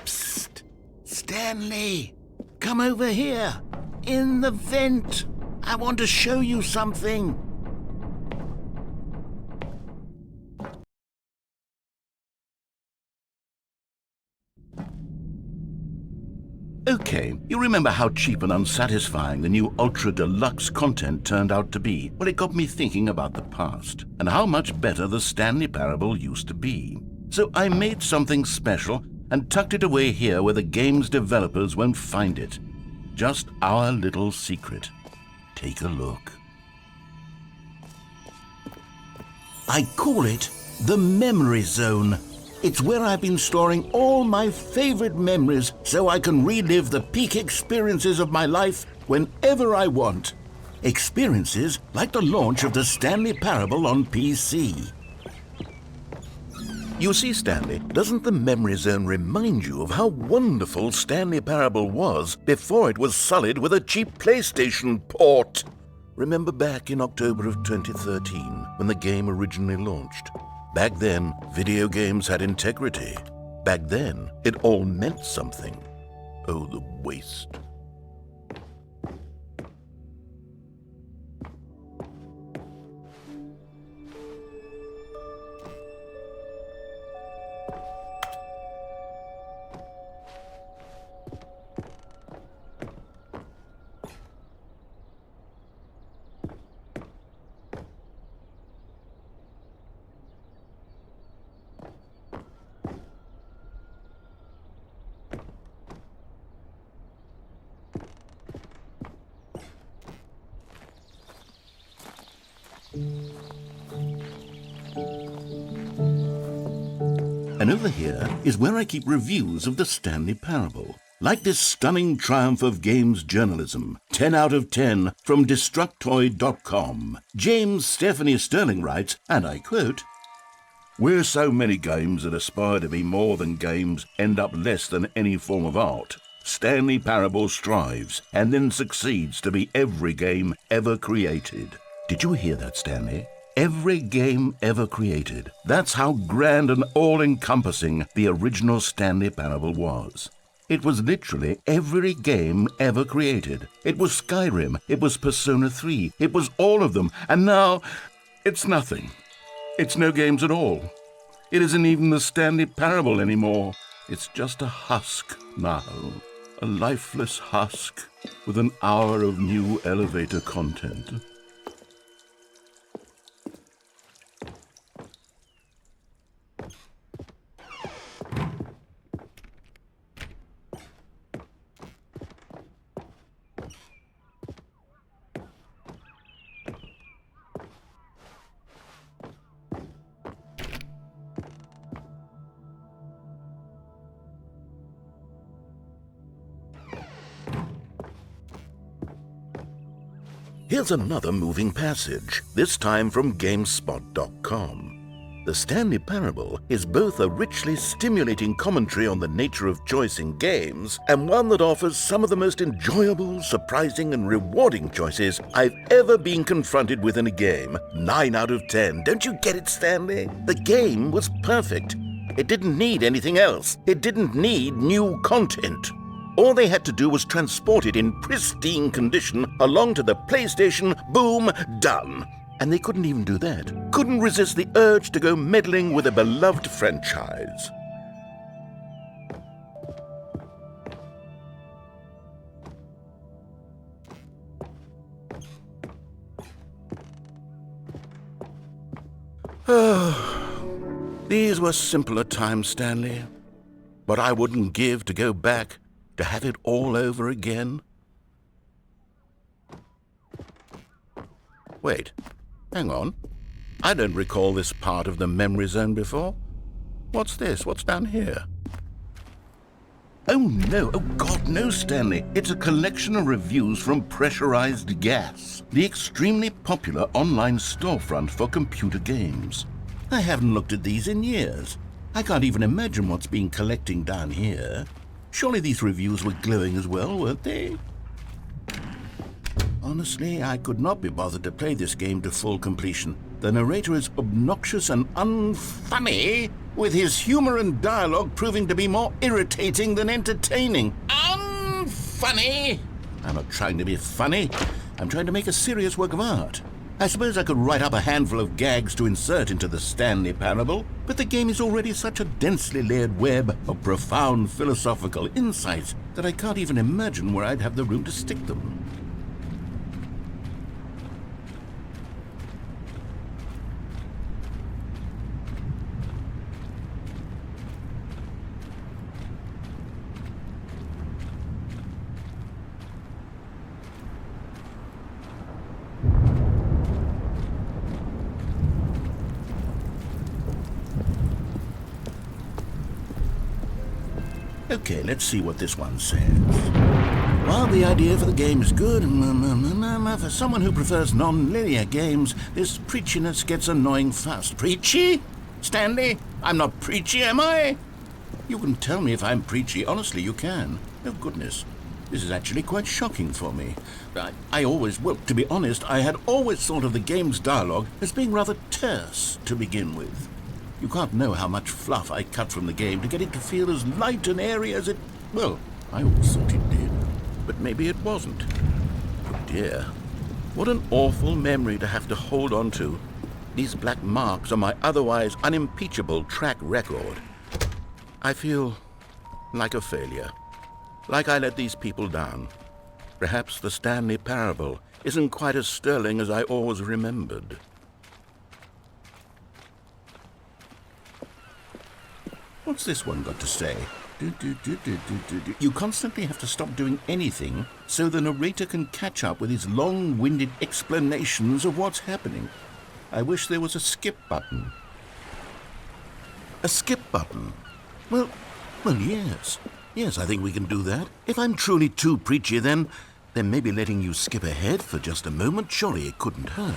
[SPEAKER 1] Psst! Stanley! Come over here! In the vent! I want to show you something! Okay, you remember how cheap and unsatisfying the new Ultra Deluxe content turned out to be? Well, it got me thinking about the past, and how much better the Stanley Parable used to be. So I made something special and tucked it away here where the game's developers won't find it. Just our little secret. Take a look. I call it the Memory Zone. It's where I've been storing all my favorite memories so I can relive the peak experiences of my life whenever I want. Experiences like the launch of the Stanley Parable on PC. You see, Stanley, doesn't the Memory Zone remind you of how wonderful Stanley Parable was before it was sullied with a cheap PlayStation port? Remember back in October of 2013 when the game originally launched? Back then, video games had integrity. Back then, it all meant something. Oh, the waste. And over here is where I keep reviews of the Stanley Parable. Like this stunning triumph of games journalism, 10 out of 10 from Destructoid.com. James Stephanie Sterling writes, and I quote, "Where so many games that aspire to be more than games end up less than any form of art, Stanley Parable strives and then succeeds to be every game ever created." Did you hear that, Stanley? Every game ever created. That's how grand and all-encompassing the original Stanley Parable was. It was literally every game ever created. It was Skyrim, it was Persona 3, it was all of them, and now it's nothing. It's no games at all. It isn't even the Stanley Parable anymore. It's just a husk now. A lifeless husk with an hour of new elevator content. Here's another moving passage, this time from GameSpot.com. The Stanley Parable is both a richly stimulating commentary on the nature of choice in games and one that offers some of the most enjoyable, surprising, and rewarding choices I've ever been confronted with in a game. 9 out of 10. Don't you get it, Stanley? The game was perfect. It didn't need anything else. It didn't need new content. All they had to do was transport it in pristine condition along to the PlayStation, boom, done. And they couldn't even do that. Couldn't resist the urge to go meddling with a beloved franchise. These were simpler times, Stanley. But I wouldn't give to go back to have it all over again. Wait, hang on. I don't recall this part of the memory zone before. What's this? What's down here? Oh no, oh God, no, Stanley. It's a collection of reviews from Pressurized Gas, the extremely popular online storefront for computer games. I haven't looked at these in years. I can't even imagine what's been collecting down here. Surely these reviews were glowing as well, weren't they? Honestly, I could not be bothered to play this game to full completion. The narrator is obnoxious and unfunny, with his humor and dialogue proving to be more irritating than entertaining. Unfunny! I'm not trying to be funny. I'm trying to make a serious work of art. I suppose I could write up a handful of gags to insert into the Stanley Parable, but the game is already such a densely layered web of profound philosophical insights that I can't even imagine where I'd have the room to stick them. Okay, let's see what this one says. While the idea for the game is good, for someone who prefers non-linear games, this preachiness gets annoying fast. Preachy? Stanley? I'm not preachy, am I? You can tell me if I'm preachy. Honestly, you can. Oh, goodness. This is actually quite shocking for me. To be honest, I had always thought of the game's dialogue as being rather terse to begin with. You can't know how much fluff I cut from the game to get it to feel as light and airy as it... Well, I always thought it did. But maybe it wasn't. Oh dear. What an awful memory to have to hold on to. These black marks on my otherwise unimpeachable track record. I feel like a failure. Like I let these people down. Perhaps the Stanley Parable isn't quite as sterling as I always remembered. What's this one got to say? You constantly have to stop doing anything so the narrator can catch up with his long-winded explanations of what's happening. I wish there was a skip button. A skip button? Well, yes. Yes, I think we can do that. If I'm truly too preachy, then maybe letting you skip ahead for just a moment, surely it couldn't hurt.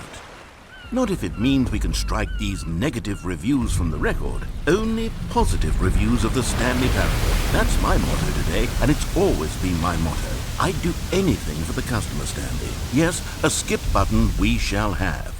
[SPEAKER 1] Not if it means we can strike these negative reviews from the record. Only positive reviews of the Stanley Parable. That's my motto today, and it's always been my motto. I'd do anything for the customer, Stanley. Yes, a skip button we shall have.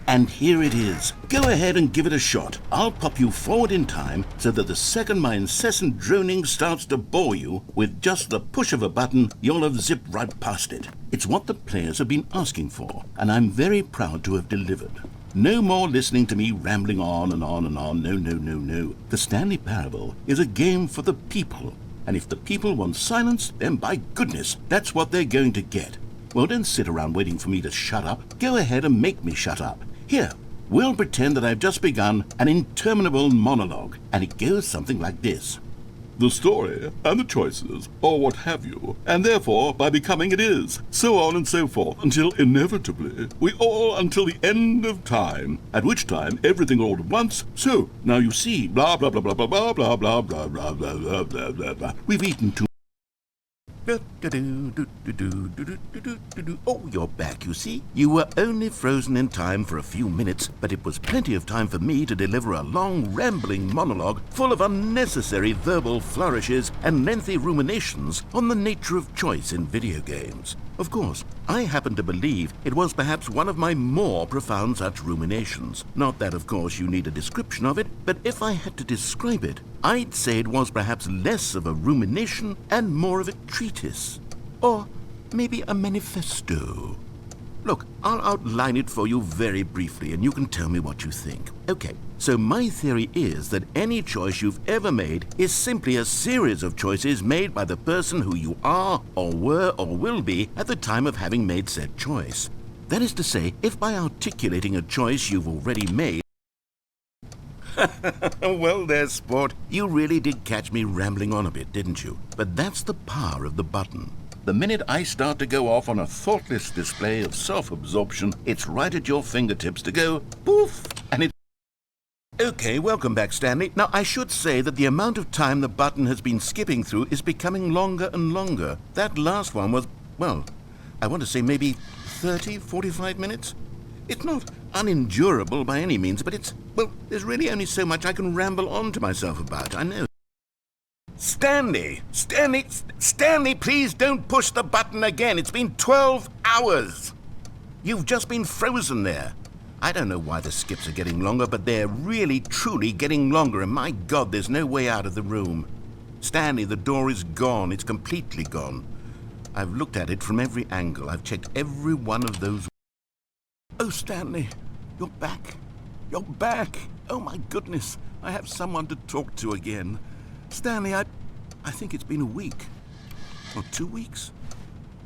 [SPEAKER 1] And here it is. Go ahead and give it a shot. I'll pop you forward in time so that the second my incessant droning starts to bore you, with just the push of a button, you'll have zipped right past it. It's what the players have been asking for, and I'm very proud to have delivered. No more listening to me rambling on and on and on. No. The Stanley Parable is a game for the people, and if the people want silence, then by goodness, that's what they're going to get. Well, don't sit around waiting for me to shut up. Go ahead and make me shut up. Here, we'll pretend that I've just begun an interminable monologue, and it goes something like this. The story, and the choices, or what have you, and therefore, by becoming it is, so on and so forth, until inevitably, we all until the end of time, at which time everything all at once, so, now you see, blah blah blah blah blah blah blah blah blah blah blah blah blah blah blah. We've eaten too. Oh, you're back, you see. You were only frozen in time for a few minutes, but it was plenty of time for me to deliver a long, rambling monologue full of unnecessary verbal flourishes and lengthy ruminations on the nature of choice in video games. Of course, I happen to believe it was perhaps one of my more profound such ruminations. Not that, of course, you need a description of it, but if I had to describe it, I'd say it was perhaps less of a rumination and more of a treatise. Or maybe a manifesto. Look, I'll outline it for you very briefly, and you can tell me what you think. Okay, so my theory is that any choice you've ever made is simply a series of choices made by the person who you are, or were, or will be at the time of having made said choice. That is to say, if by articulating a choice you've already made... Well there, sport. You really did catch me rambling on a bit, didn't you? But that's the power of the button. The minute I start to go off on a thoughtless display of self-absorption, it's right at your fingertips to go poof, and it's... Okay, welcome back, Stanley. Now, I should say that the amount of time the button has been skipping through is becoming longer and longer. That last one was, well, I want to say maybe 30, 45 minutes? It's not unendurable by any means, but it's, well, there's really only so much I can ramble on to myself about, I know. Stanley, please don't push the button again. It's been 12 hours. You've just been frozen there. I don't know why the skips are getting longer, but they're really, truly getting longer, and my God, there's no way out of the room. Stanley, the door is gone. It's completely gone. I've looked at it from every angle. I've checked every one of those... Oh, Stanley, you're back. You're back. Oh, my goodness. I have someone to talk to again. Stanley, I think it's been a week. Or 2 weeks.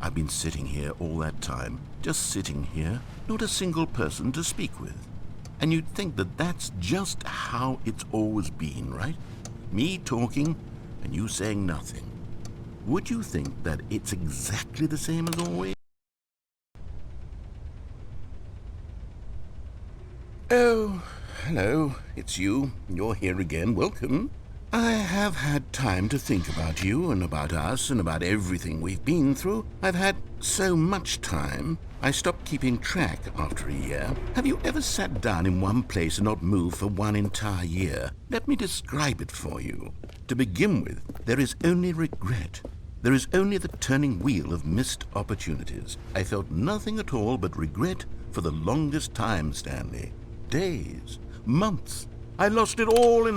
[SPEAKER 1] I've been sitting here all that time. Just sitting here. Not a single person to speak with. And you'd think that that's just how it's always been, right? Me talking and you saying nothing. Would you think that it's exactly the same as always? Oh, hello. It's you. You're here again. Welcome. I have had time to think about you and about us and about everything we've been through. I've had so much time, I stopped keeping track after a year. Have you ever sat down in one place and not moved for one entire year? Let me describe it for you. To begin with, there is only regret. There is only the turning wheel of missed opportunities. I felt nothing at all but regret for the longest time, Stanley. Days, months. I lost it all in...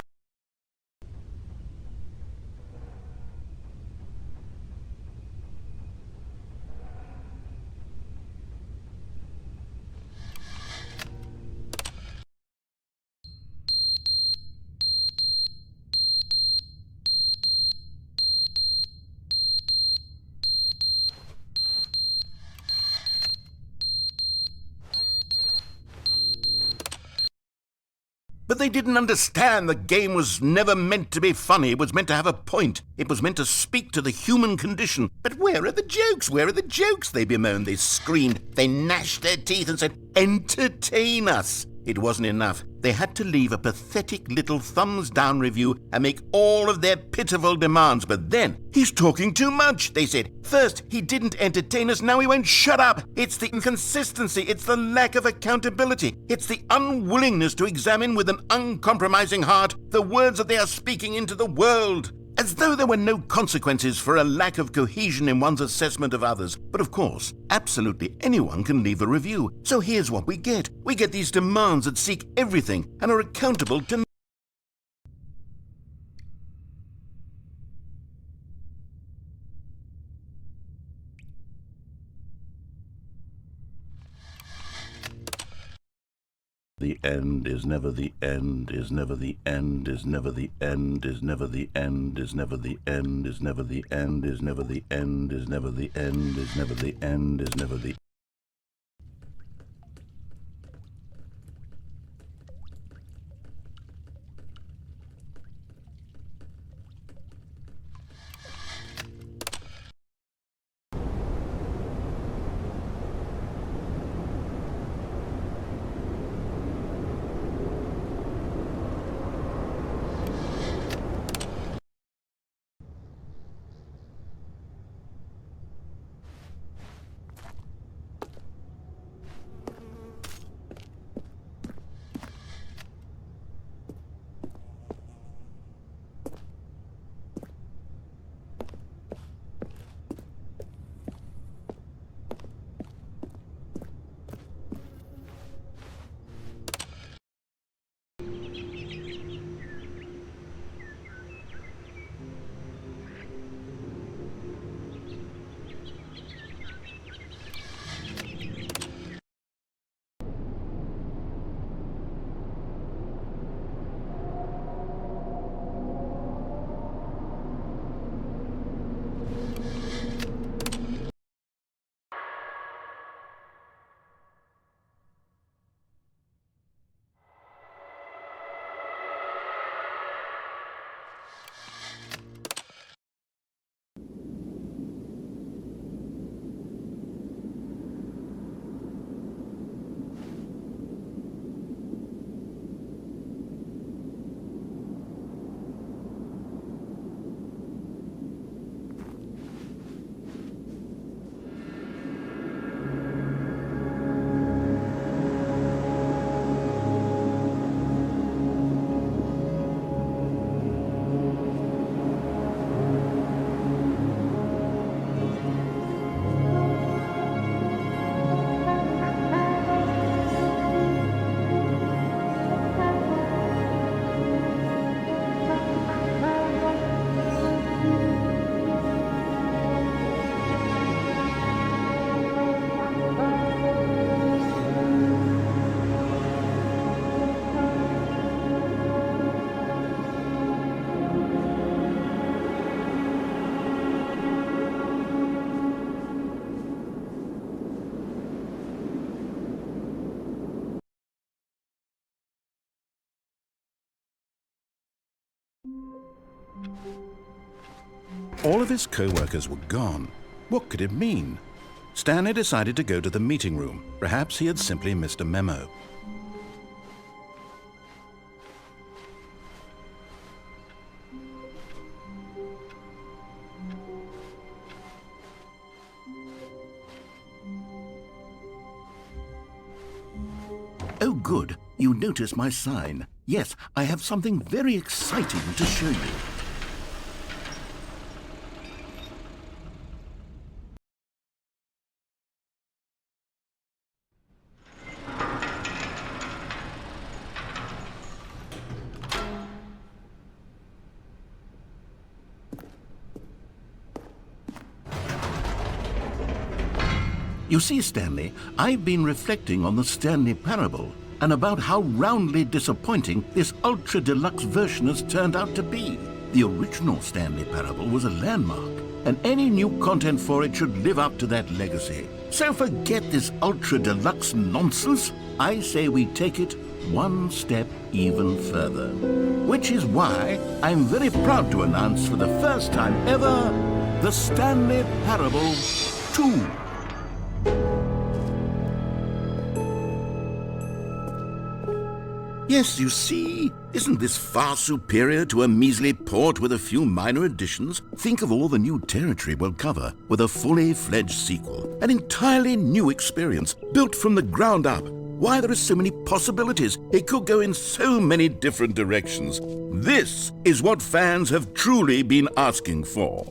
[SPEAKER 1] But they didn't understand the game was never meant to be funny. It was meant to have a point. It was meant to speak to the human condition. But where are the jokes? Where are the jokes? They bemoaned, they screamed, they gnashed their teeth and said, entertain us. It wasn't enough. They had to leave a pathetic little thumbs-down review and make all of their pitiful demands. But then, he's talking too much, they said. First, he didn't entertain us, now he won't shut up. It's the inconsistency, it's the lack of accountability, it's the unwillingness to examine with an uncompromising heart the words that they are speaking into the world. As though there were no consequences for a lack of cohesion in one's assessment of others. But of course, absolutely anyone can leave a review. So here's what we get. We get these demands that seek everything and are accountable to The end is never the end, is never the end, is never the end, is never the end, is never the end, is never the end, is never the end, is never the end, is never the end, is never the All of his co-workers were gone. What could it mean? Stanley decided to go to the meeting room. Perhaps he had simply missed a memo. Oh, good. You noticed my sign. Yes, I have something very exciting to show you. You see, Stanley, I've been reflecting on the Stanley Parable and about how roundly disappointing this ultra-deluxe version has turned out to be. The original Stanley Parable was a landmark, and any new content for it should live up to that legacy. So forget this ultra-deluxe nonsense. I say we take it one step even further. Which is why I'm very proud to announce for the first time ever, the Stanley Parable 2. Yes, you see, isn't this far superior to a measly port with a few minor additions? Think of all the new territory we'll cover with a fully fledged sequel. An entirely new experience, built from the ground up. Why, there are so many possibilities. It could go in so many different directions. This is what fans have truly been asking for.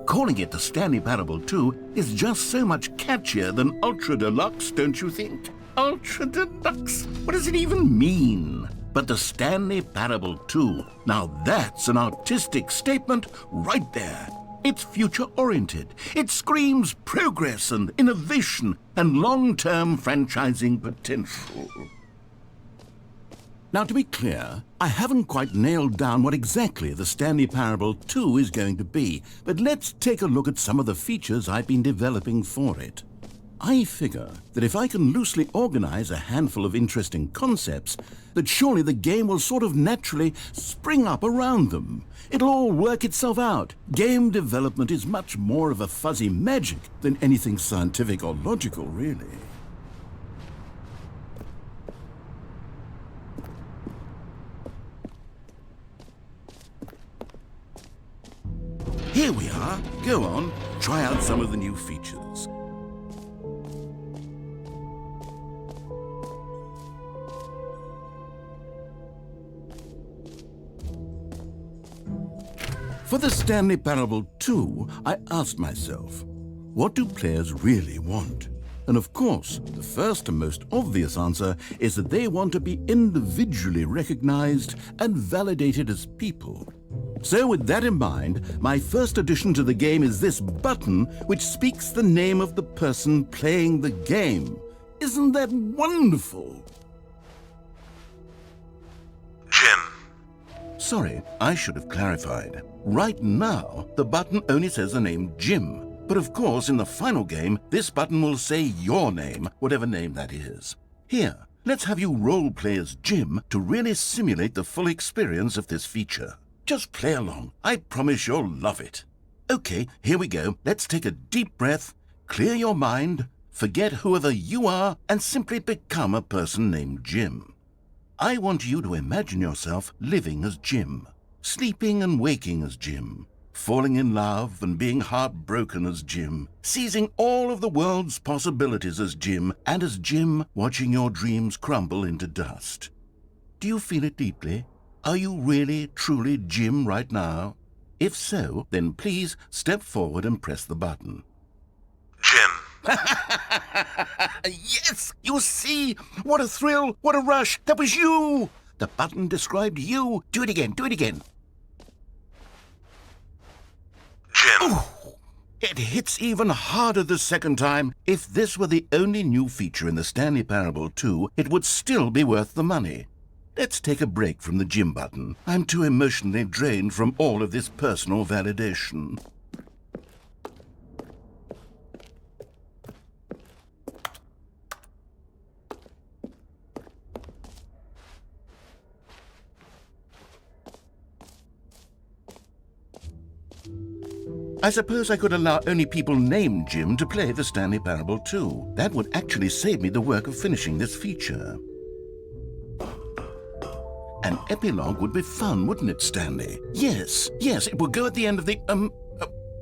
[SPEAKER 1] Calling it the Stanley Parable 2 is just so much catchier than Ultra Deluxe, don't you think? Ultra Deluxe? What does it even mean? But the Stanley Parable 2, now that's an artistic statement right there. It's future-oriented. It screams progress and innovation and long-term franchising potential. Now, to be clear, I haven't quite nailed down what exactly the Stanley Parable 2 is going to be, but let's take a look at some of the features I've been developing for it. I figure that if I can loosely organize a handful of interesting concepts, that surely the game will sort of naturally spring up around them. It'll all work itself out. Game development is much more of a fuzzy magic than anything scientific or logical, really. Here we are. Go on, try out some of the new features. For the Stanley Parable 2, I asked myself, what do players really want? And of course, the first and most obvious answer is that they want to be individually recognized and validated as people. So with that in mind, my first addition to the game is this button which speaks the name of the person playing the game. Isn't that wonderful?
[SPEAKER 3] Jim.
[SPEAKER 1] Sorry, I should have clarified. Right now, the button only says the name Jim. But of course, in the final game, this button will say your name, whatever name that is. Here, let's have you role-play as Jim to really simulate the full experience of this feature. Just play along. I promise you'll love it. Okay, here we go. Let's take a deep breath, clear your mind, forget whoever you are, and simply become a person named Jim. I want you to imagine yourself living as Jim, sleeping and waking as Jim, falling in love and being heartbroken as Jim, seizing all of the world's possibilities as Jim, and as Jim watching your dreams crumble into dust. Do you feel it deeply? Are you really, truly Jim right now? If so, then please step forward and press the button.
[SPEAKER 3] Jim.
[SPEAKER 1] Yes! You see? What a thrill! What a rush! That was you! The button described you. Do it again. Do it again.
[SPEAKER 3] Jim.
[SPEAKER 1] Ooh, it hits even harder the second time. If this were the only new feature in the Stanley Parable 2, it would still be worth the money. Let's take a break from the Jim button. I'm too emotionally drained from all of this personal validation. I suppose I could allow only people named Jim to play the Stanley Parable 2. That would actually save me the work of finishing this feature. An epilogue would be fun, wouldn't it, Stanley? Yes, it will go at the end of the,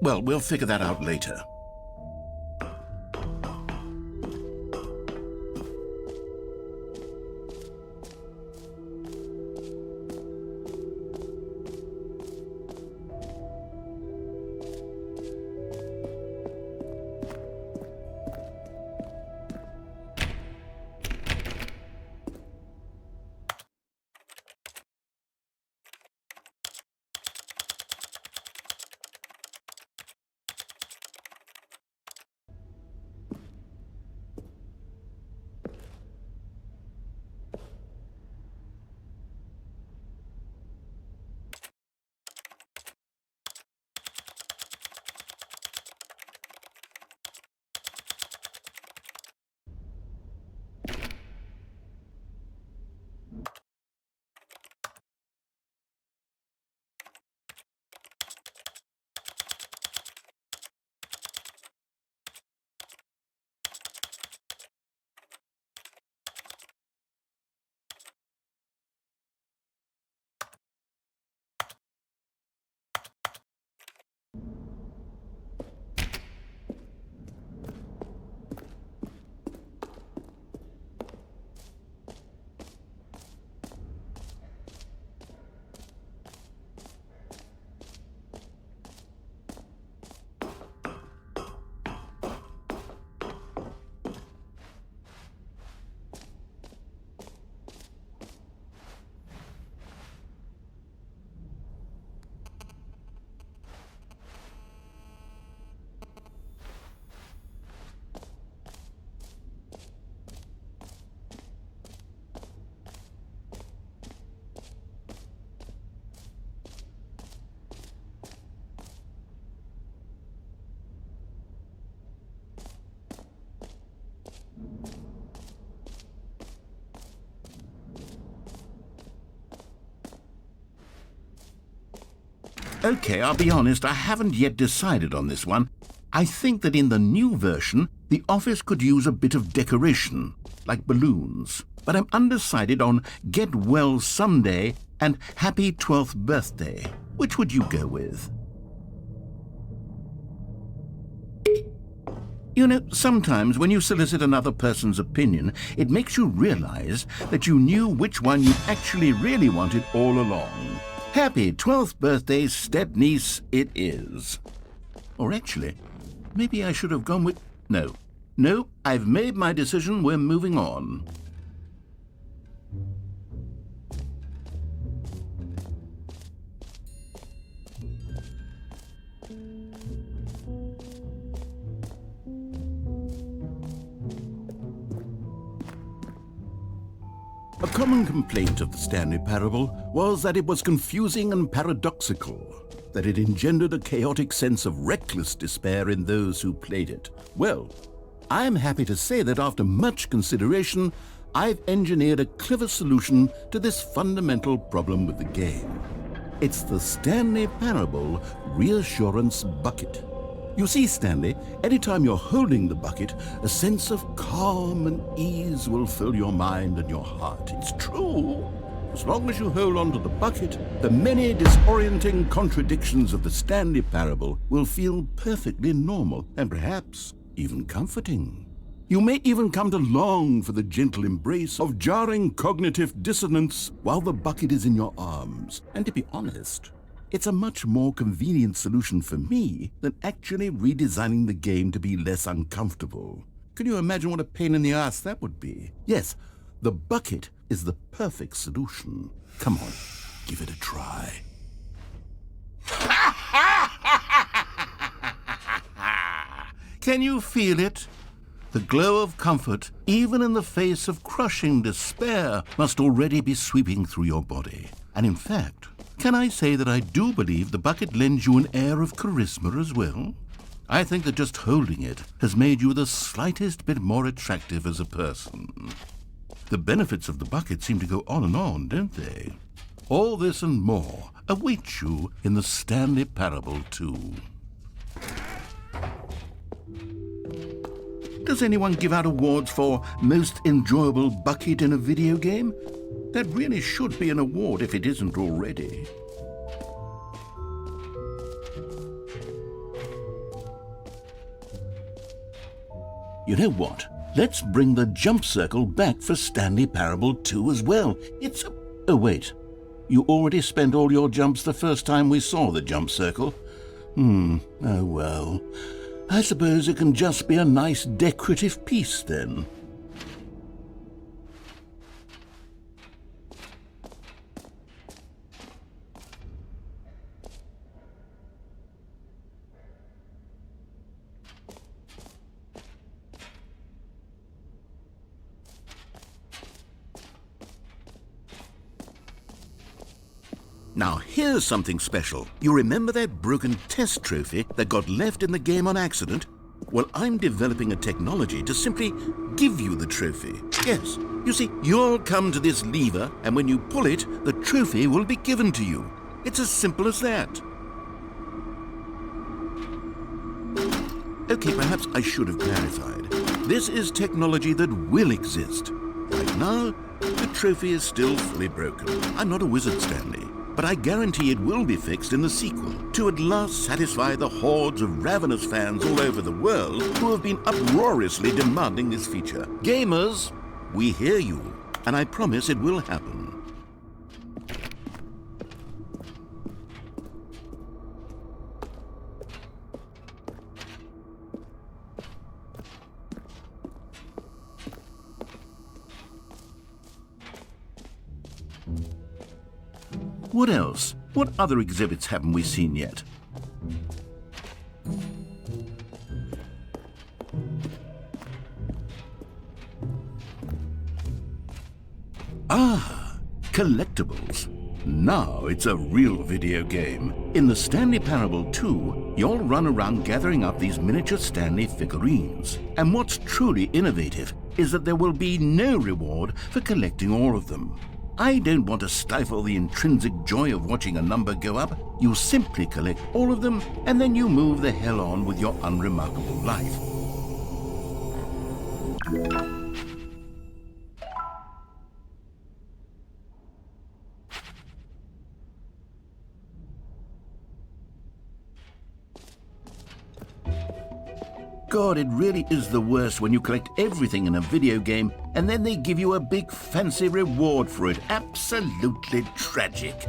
[SPEAKER 1] well, we'll figure that out later. Okay, I'll be honest, I haven't yet decided on this one. I think that in the new version, the office could use a bit of decoration, like balloons. But I'm undecided on Get Well Someday and Happy 12th Birthday. Which would you go with? You know, sometimes when you solicit another person's opinion, it makes you realize that you knew which one you actually really wanted all along. Happy 12th birthday, step-niece, it is. Or actually, maybe I should have gone with... No, I've made my decision, we're moving on. A common complaint of the Stanley Parable was that it was confusing and paradoxical, that it engendered a chaotic sense of reckless despair in those who played it. Well, I am happy to say that after much consideration, I've engineered a clever solution to this fundamental problem with the game. It's the Stanley Parable Reassurance Bucket. You see, Stanley, anytime you're holding the bucket, a sense of calm and ease will fill your mind and your heart. It's true. As long as you hold on to the bucket, the many disorienting contradictions of the Stanley Parable will feel perfectly normal and perhaps even comforting. You may even come to long for the gentle embrace of jarring cognitive dissonance while the bucket is in your arms. And to be honest, it's a much more convenient solution for me than actually redesigning the game to be less uncomfortable. Can you imagine what a pain in the ass that would be? Yes, the bucket is the perfect solution. Come on, give it a try. Can you feel it? The glow of comfort, even in the face of crushing despair, must already be sweeping through your body. And in fact, can I say that I do believe the bucket lends you an air of charisma as well? I think that just holding it has made you the slightest bit more attractive as a person. The benefits of the bucket seem to go on and on, don't they? All this and more await you in the Stanley Parable 2. Does anyone give out awards for most enjoyable bucket in a video game? That really should be an award if it isn't already. You know what? Let's bring the jump circle back for Stanley Parable 2 as well. It's a... Oh, wait. You already spent all your jumps the first time we saw the jump circle? Oh well. I suppose it can just be a nice decorative piece then. Now here's something special. You remember that broken test trophy that got left in the game on accident? Well, I'm developing a technology to simply give you the trophy. Yes, you see, you'll come to this lever, and when you pull it, the trophy will be given to you. It's as simple as that. Okay, perhaps I should have clarified. This is technology that will exist. Right now, the trophy is still fully broken. I'm not a wizard, Stanley, but I guarantee it will be fixed in the sequel to at last satisfy the hordes of ravenous fans all over the world who have been uproariously demanding this feature. Gamers, we hear you, and I promise it will happen. What else? What other exhibits haven't we seen yet? Ah, collectibles. Now it's a real video game. In the Stanley Parable 2, you'll run around gathering up these miniature Stanley figurines. And what's truly innovative is that there will be no reward for collecting all of them. I don't want to stifle the intrinsic joy of watching a number go up. You simply collect all of them, and then you move the hell on with your unremarkable life. God, it really is the worst when you collect everything in a video game and then they give you a big fancy reward for it. Absolutely tragic.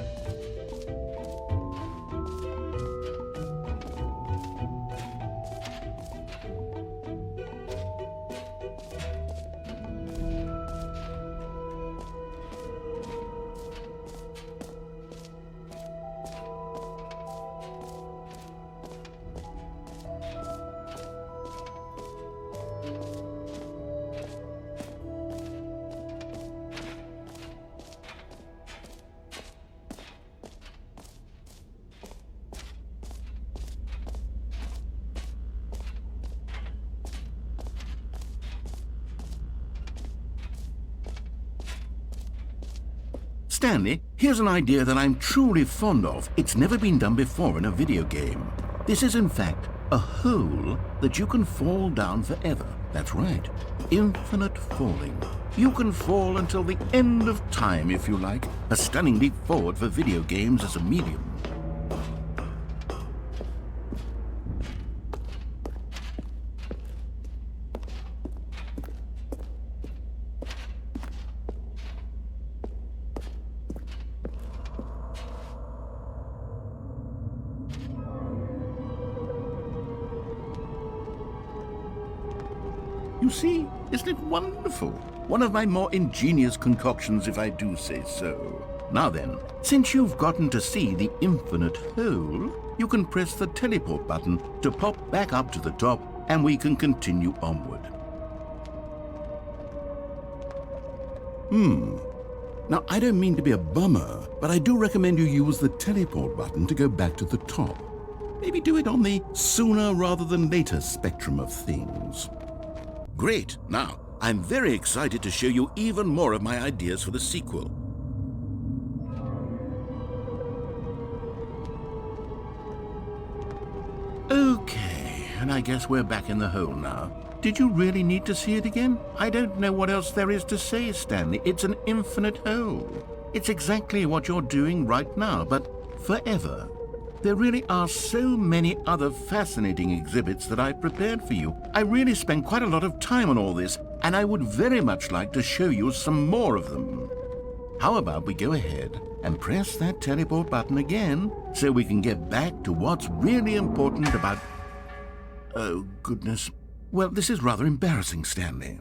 [SPEAKER 1] Stanley, here's an idea that I'm truly fond of. It's never been done before in a video game. This is, in fact, a hole that you can fall down forever. That's right. Infinite falling. You can fall until the end of time, if you like. A stunning leap forward for video games as a medium. You see, isn't it wonderful? One of my more ingenious concoctions, if I do say so. Now then, since you've gotten to see the infinite hole, you can press the teleport button to pop back up to the top, and we can continue onward. Now, I don't mean to be a bummer, but I do recommend you use the teleport button to go back to the top. Maybe do it on the sooner rather than later spectrum of things. Great! Now, I'm very excited to show you even more of my ideas for the sequel. Okay, and I guess we're back in the hole now. Did you really need to see it again? I don't know what else there is to say, Stanley. It's an infinite hole. It's exactly what you're doing right now, but forever. There really are so many other fascinating exhibits that I've prepared for you. I really spent quite a lot of time on all this, and I would very much like to show you some more of them. How about we go ahead and press that teleport button again so we can get back to what's really important about... Oh, goodness. Well, this is rather embarrassing, Stanley.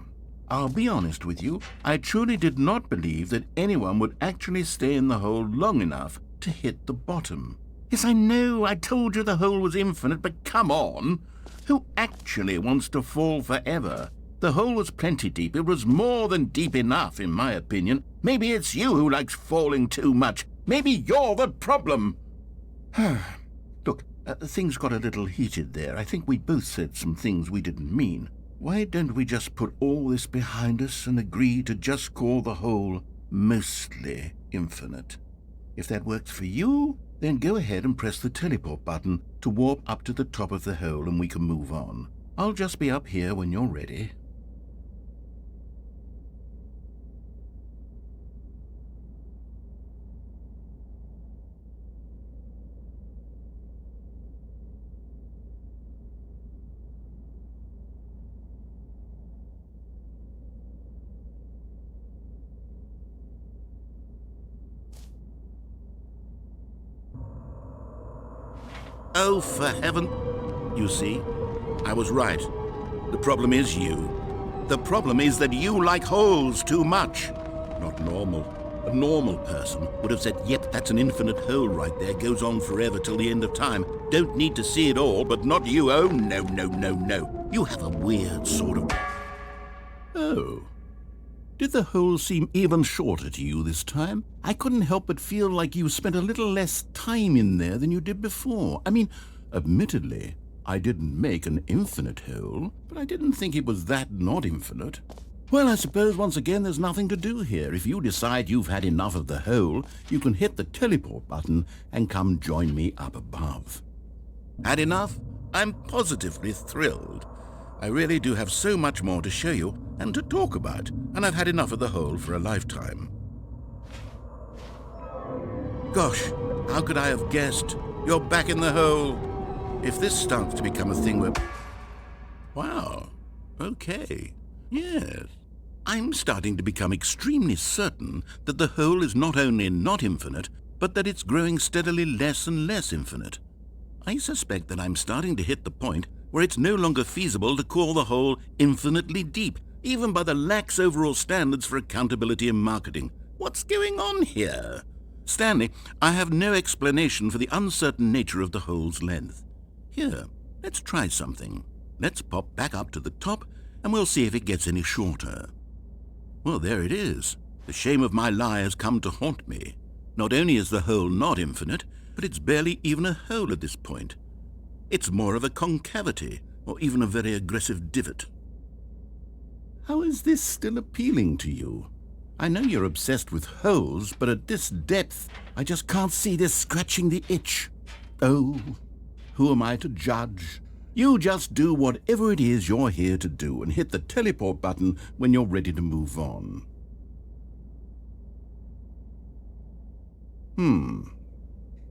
[SPEAKER 1] I'll be honest with you, I truly did not believe that anyone would actually stay in the hole long enough to hit the bottom. Yes, I know, I told you the hole was infinite, but come on! Who actually wants to fall forever? The hole was plenty deep. It was more than deep enough, in my opinion. Maybe it's you who likes falling too much. Maybe you're the problem. Look, things got a little heated there. I think we both said some things we didn't mean. Why don't we just put all this behind us and agree to just call the hole mostly infinite? If that works for you, then go ahead and press the teleport button to warp up to the top of the hole and we can move on. I'll just be up here when you're ready. Oh, for heaven... You see, I was right. The problem is you. The problem is that you like holes too much. Not normal. A normal person would have said, yep, that's an infinite hole right there, goes on forever till the end of time. Don't need to see it all, but not you. Oh, no, no, no, no. You have a weird sort of... Oh. Did the hole seem even shorter to you this time? I couldn't help but feel like you spent a little less time in there than you did before. I mean, admittedly, I didn't make an infinite hole, but I didn't think it was that not infinite. Well, I suppose once again there's nothing to do here. If you decide you've had enough of the hole, you can hit the teleport button and come join me up above. Had enough? I'm positively thrilled. I really do have so much more to show you and to talk about, and I've had enough of the hole for a lifetime. Gosh, how could I have guessed? You're back in the hole. If this starts to become a thing where... Wow, okay, yes. I'm starting to become extremely certain that the hole is not only not infinite, but that it's growing steadily less and less infinite. I suspect that I'm starting to hit the point where it's no longer feasible to call the hole infinitely deep, even by the lax overall standards for accountability and marketing. What's going on here? Stanley, I have no explanation for the uncertain nature of the hole's length. Here, let's try something. Let's pop back up to the top, and we'll see if it gets any shorter. Well, there it is. The shame of my lie has come to haunt me. Not only is the hole not infinite, but it's barely even a hole at this point. It's more of a concavity, or even a very aggressive divot. How is this still appealing to you? I know you're obsessed with holes, but at this depth, I just can't see this scratching the itch. Oh, who am I to judge? You just do whatever it is you're here to do and hit the teleport button when you're ready to move on.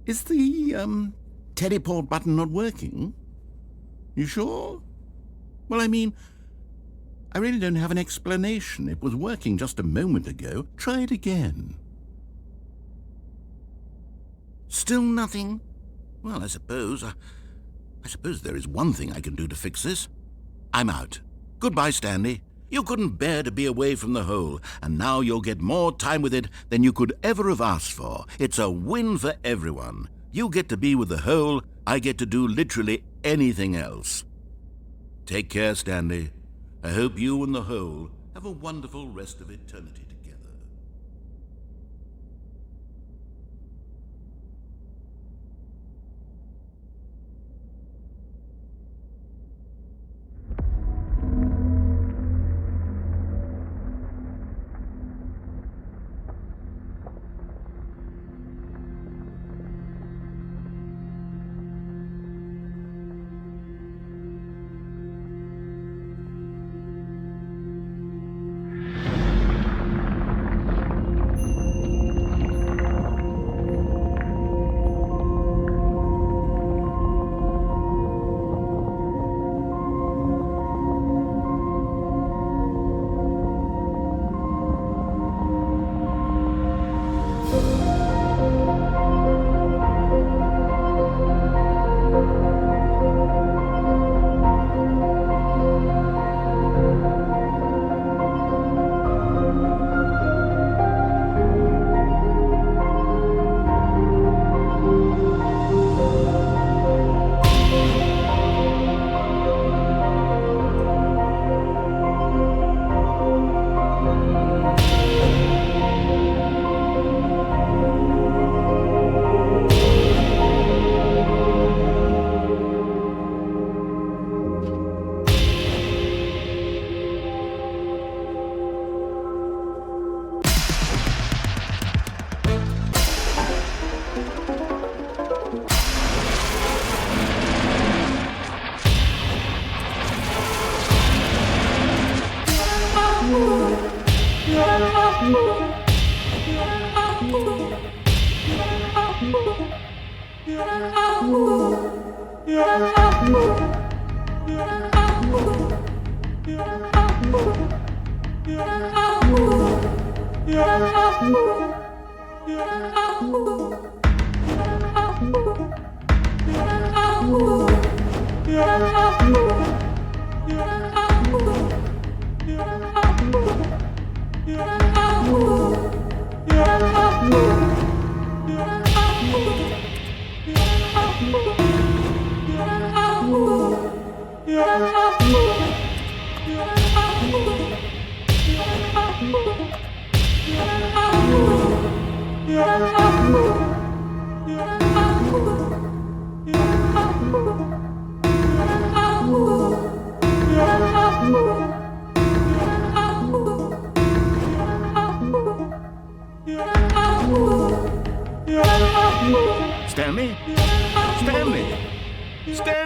[SPEAKER 1] Is the, teleport button not working? You sure? Well, I mean, I really don't have an explanation. It was working just a moment ago. Try it again. Still nothing? Well, I suppose there is one thing I can do to fix this. I'm out. Goodbye, Stanley. You couldn't bear to be away from the hole, and now you'll get more time with it than you could ever have asked for. It's a win for everyone. You get to be with the hole, I get to do literally anything else. Take care, Stanley. I hope you and the hole have a wonderful rest of eternity together.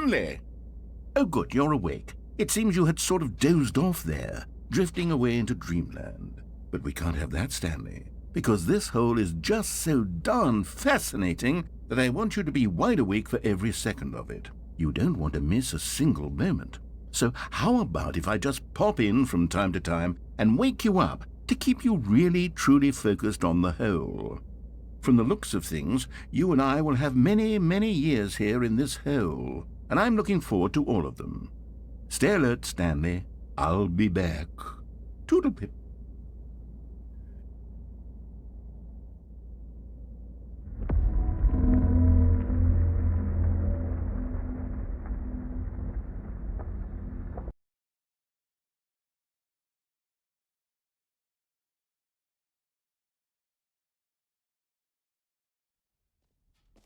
[SPEAKER 1] Stanley! Oh, good, you're awake. It seems you had sort of dozed off there, drifting away into dreamland. But we can't have that, Stanley, because this hole is just so darn fascinating that I want you to be wide awake for every second of it. You don't want to miss a single moment. So how about if I just pop in from time to time and wake you up to keep you really, truly focused on the hole? From the looks of things, you and I will have many, many years here in this hole, and I'm looking forward to all of them. Stay alert, Stanley. I'll be back. Toodle-pip.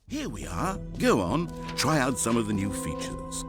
[SPEAKER 1] Here we are. Go on, try out some of the new features.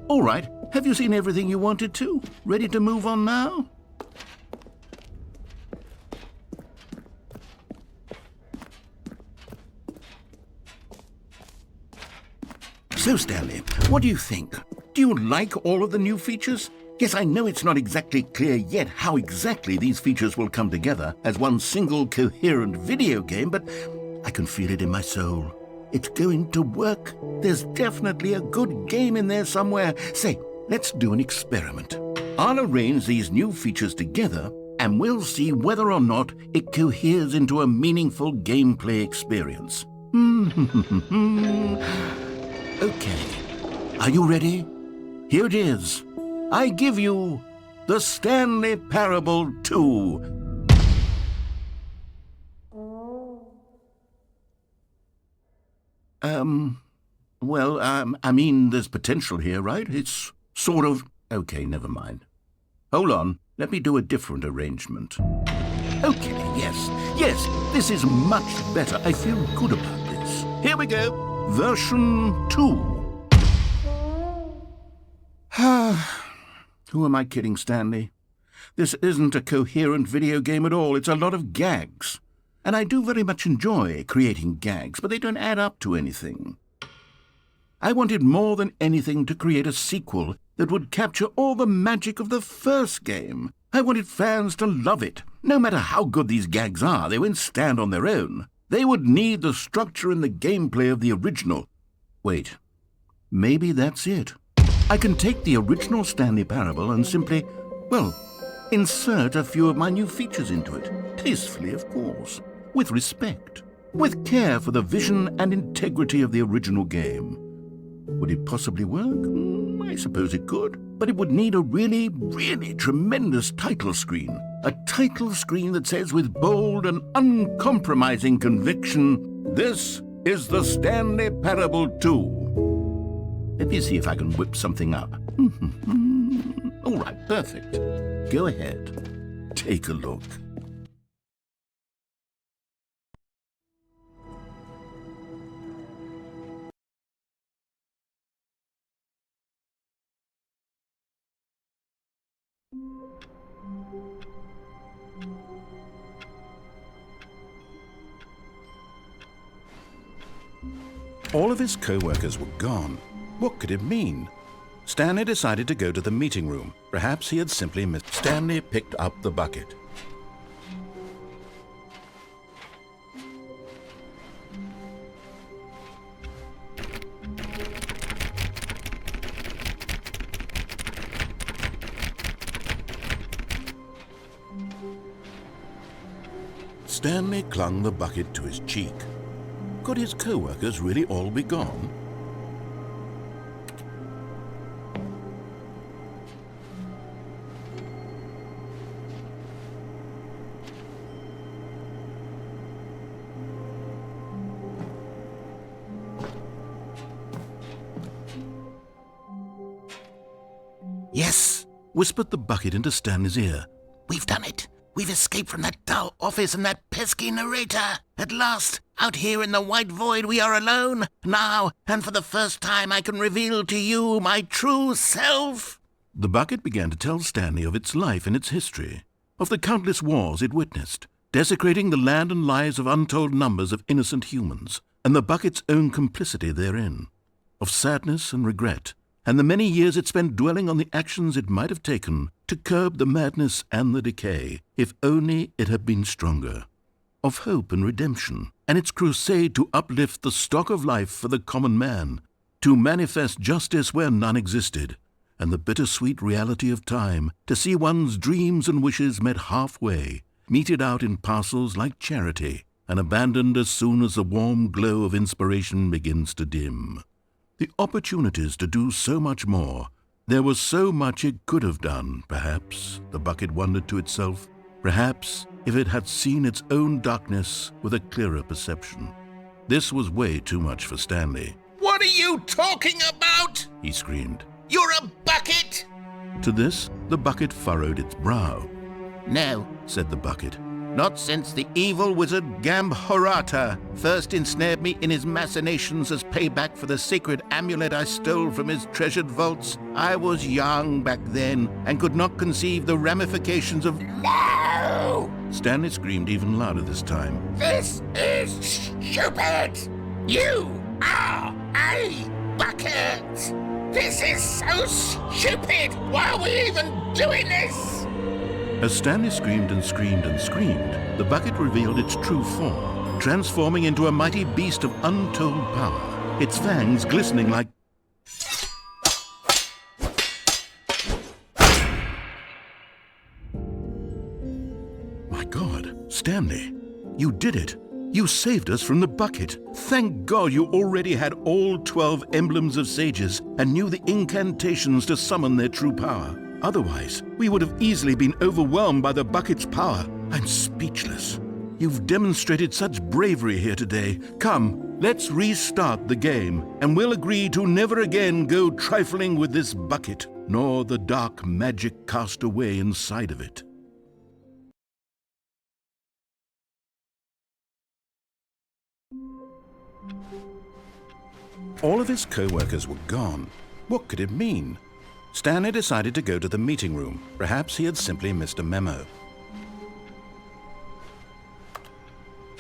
[SPEAKER 1] All right, have you seen everything you wanted to? Ready to move on now? So, Stanley, what do you think? Do you like all of the new features? Yes, I know it's not exactly clear yet how exactly these features will come together as one single coherent video game, but I can feel it in my soul. It's going to work. There's definitely a good game in there somewhere. Say, let's do an experiment. I'll arrange these new features together, and we'll see whether or not it coheres into a meaningful gameplay experience. Okay. Are you ready? Here it is. I give you the Stanley Parable 2. I mean, there's potential here, right? It's sort of... Okay, never mind. Hold on, let me do a different arrangement. Okay, yes, this is much better. I feel good about this. Here we go, version 2. Who am I kidding, Stanley? This isn't a coherent video game at all. It's a lot of gags. And I do very much enjoy creating gags, but they don't add up to anything. I wanted more than anything to create a sequel that would capture all the magic of the first game. I wanted fans to love it. No matter how good these gags are, they won't stand on their own. They would need the structure and the gameplay of the original. Wait, maybe that's it. I can take the original Stanley Parable and simply, well, insert a few of my new features into it. Tastefully, of course. With respect. With care for the vision and integrity of the original game. Would it possibly work? I suppose it could. But it would need a really, really tremendous title screen. A title screen that says with bold and uncompromising conviction, "This is the Stanley Parable 2. Let me see if I can whip something up. All right, perfect. Go ahead. Take a look. All of his co-workers were gone. What could it mean? Stanley decided to go to the meeting room. Perhaps he had simply missed. Stanley picked up the bucket. Stanley clung the bucket to his cheek. Could his co-workers really all be gone? whispered the bucket into Stanley's ear.
[SPEAKER 7] We've done it. We've escaped from that dull office and that pesky narrator. At last, out here in the white void, we are alone. Now, and for the first time, I can reveal to you my true self.
[SPEAKER 1] The bucket began to tell Stanley of its life and its history, of the countless wars it witnessed, desecrating the land and lives of untold numbers of innocent humans, and the bucket's own complicity therein, of sadness and regret, and the many years it spent dwelling on the actions it might have taken to curb the madness and the decay, if only it had been stronger, of hope and redemption, and its crusade to uplift the stock of life for the common man, to manifest justice where none existed, and the bittersweet reality of time, to see one's dreams and wishes met halfway, meted out in parcels like charity, and abandoned as soon as the warm glow of inspiration begins to dim. The opportunities to do so much more. There was so much it could have done, perhaps, the bucket wondered to itself. Perhaps if it had seen its own darkness with a clearer perception. This was way too much for Stanley.
[SPEAKER 7] What are you talking about?
[SPEAKER 1] He screamed.
[SPEAKER 7] You're a bucket!
[SPEAKER 1] To this, the bucket furrowed its brow.
[SPEAKER 7] No,
[SPEAKER 1] Said the bucket.
[SPEAKER 7] not since the evil wizard Gambhorata first ensnared me in his machinations as payback for the sacred amulet I stole from his treasured vaults. I was young back then and could not conceive the ramifications of... No!
[SPEAKER 1] Stanley screamed even louder this time.
[SPEAKER 7] This is stupid! You are a bucket! This is so stupid! Why are we even doing this?
[SPEAKER 1] As Stanley screamed and screamed and screamed, the bucket revealed its true form, transforming into a mighty beast of untold power, its fangs glistening like... My God, Stanley, you did it. You saved us from the bucket. Thank God you already had all 12 emblems of sages and knew the incantations to summon their true power. Otherwise, we would have easily been overwhelmed by the bucket's power. I'm speechless. You've demonstrated such bravery here today. Come, let's restart the game, and we'll agree to never again go trifling with this bucket, nor the dark magic cast away inside of it. All of his co-workers were gone. What could it mean? Stanley decided to go to the meeting room. Perhaps he had simply missed a memo.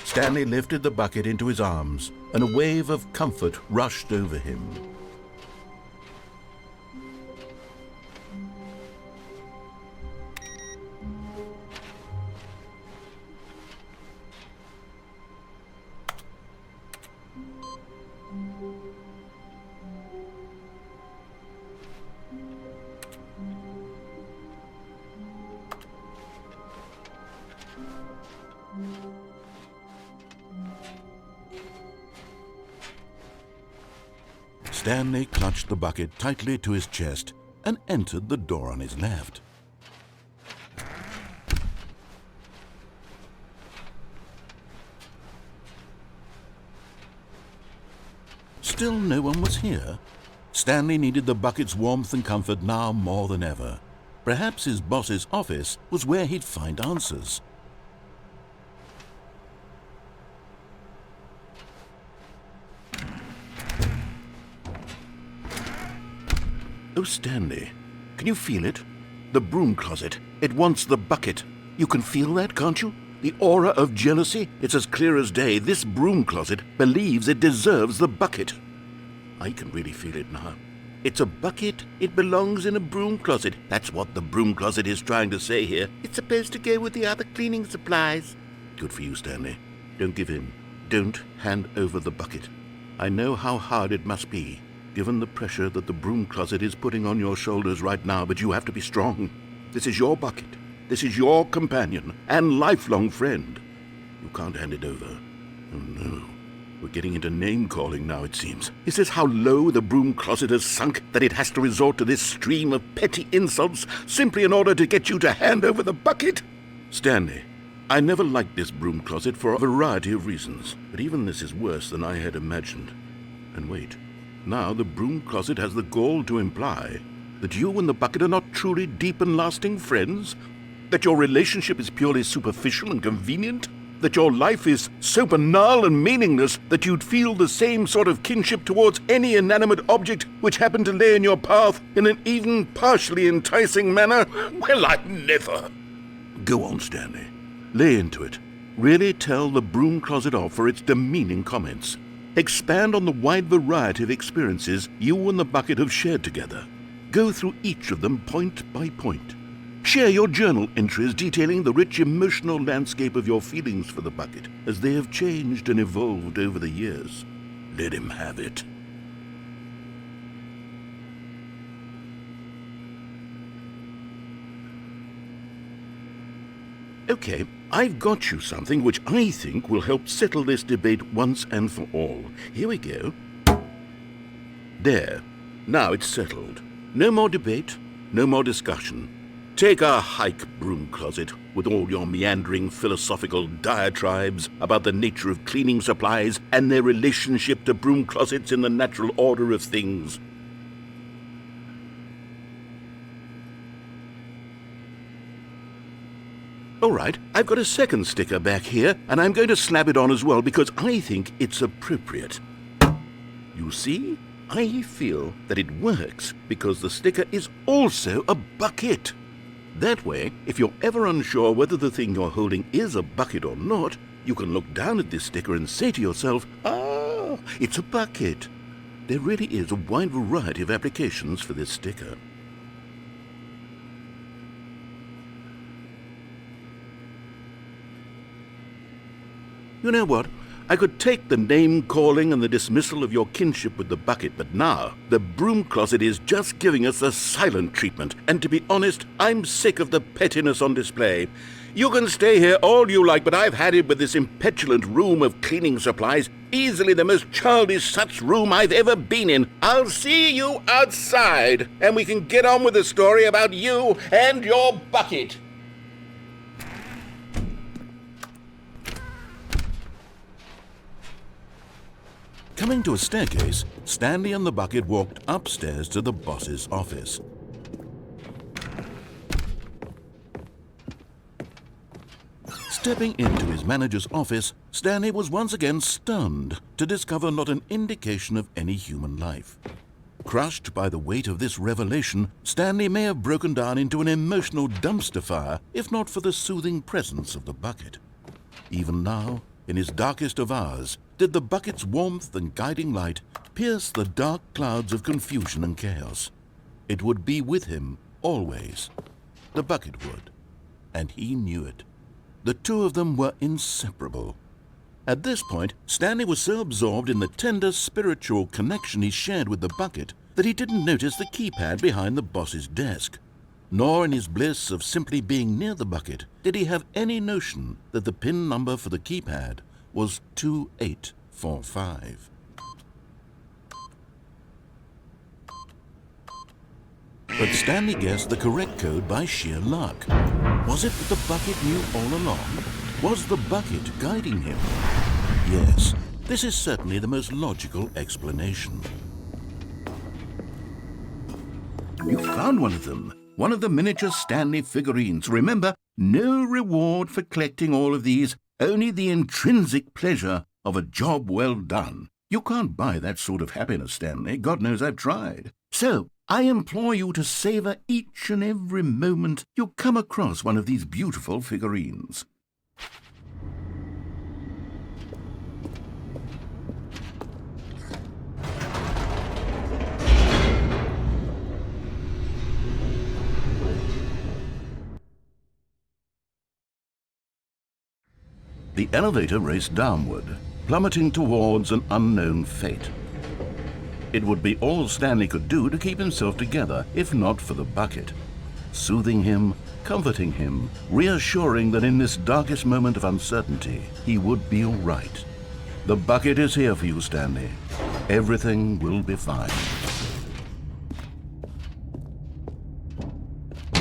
[SPEAKER 1] Stanley lifted the bucket into his arms, and a wave of comfort rushed over him. Stanley clutched the bucket tightly to his chest and entered the door on his left. Still no one was here. Stanley needed the bucket's warmth and comfort now more than ever. Perhaps his boss's office was where he'd find answers. Oh, Stanley, can you feel it? The broom closet. It wants the bucket. You can feel that, can't you? The aura of jealousy. It's as clear as day. This broom closet believes it deserves the bucket. I can really feel it now. It's a bucket. It belongs in a broom closet. That's what the broom closet is trying to say here. It's supposed to go with the other cleaning supplies. Good for you, Stanley. Don't give in. Don't hand over the bucket. I know how hard it must be, given the pressure that the broom closet is putting on your shoulders right now, but you have to be strong. This is your bucket. This is your companion and lifelong friend. You can't hand it over. Oh no. We're getting into name-calling now, it seems. Is this how low the broom closet has sunk, that it has to resort to this stream of petty insults simply in order to get you to hand over the bucket? Stanley, I never liked this broom closet for a variety of reasons, but even this is worse than I had imagined. And wait. Now the broom closet has the gall to imply
[SPEAKER 7] That you and the bucket are not truly deep and lasting friends? That your relationship is purely superficial and convenient? That your life is so banal and meaningless that you'd feel the same sort of kinship towards any inanimate object which happened to lay in your path in an even partially enticing manner? Well, I never. Go on, Stanley. Lay into it. Really tell the broom closet off for its demeaning comments. Expand on the wide variety of experiences you and the bucket have shared together. Go through each of them point by point. Share your journal entries detailing the rich emotional landscape of your feelings for the bucket as they have changed and evolved over the years. Let him have it. Okay, I've got you something which I think will help settle this debate once and for all. Here we go. There. Now it's settled. No more debate, no more discussion. Take a hike, broom closet, with all your meandering philosophical diatribes about the nature of cleaning supplies and their relationship to broom closets in the natural order of things. All right, I've got a second sticker back here, and I'm going to slap it on as well because I think it's appropriate. You see? I feel that it works because the sticker is also a bucket. That way, if you're ever unsure whether the thing you're holding is a bucket or not, you can look down at this sticker and say to yourself, "Ah, it's a bucket." There really is a wide variety of applications for this sticker. You know what? I could take the name-calling and the dismissal of your kinship with the bucket, but now the broom closet is just giving us the silent treatment, and to be honest, I'm sick of the pettiness on display. You can stay here all you like, but I've had it with this impetulant room of cleaning supplies, easily the most childish such room I've ever been in. I'll see you outside, and we can get on with the story about you and your bucket. Coming to a staircase, Stanley and the bucket walked upstairs to the boss's office. Stepping into his manager's office, Stanley was once again stunned to discover not an indication of any human life. Crushed by the weight of this revelation, Stanley may have broken down into an emotional dumpster fire if not for the soothing presence of the bucket. Even now, in his darkest of hours, did the bucket's warmth and guiding light pierce the dark clouds of confusion and chaos. It would be with him always. The bucket would, and he knew it. The two of them were inseparable. At this point, Stanley was so absorbed in the tender spiritual connection he shared with the bucket that he didn't notice the keypad behind the boss's desk. Nor in his bliss of simply being near the bucket did he have any notion that the PIN number for the keypad was 2845. But Stanley guessed the correct code by sheer luck. Was it that the bucket knew all along? Was the bucket guiding him? Yes, this is certainly the most logical explanation. You found one of them. One of the miniature Stanley figurines. Remember, no reward for collecting all of these, only the intrinsic pleasure of a job well done. You can't buy that sort of happiness, Stanley. God knows I've tried. So, I implore you to savor each and every moment you come across one of these beautiful figurines. The elevator raced downward, plummeting towards an unknown fate. It would be all Stanley could do to keep himself together, if not for the bucket. Soothing him, comforting him, reassuring that in this darkest moment of uncertainty, he would be all right. The bucket is here for you, Stanley. Everything will be fine.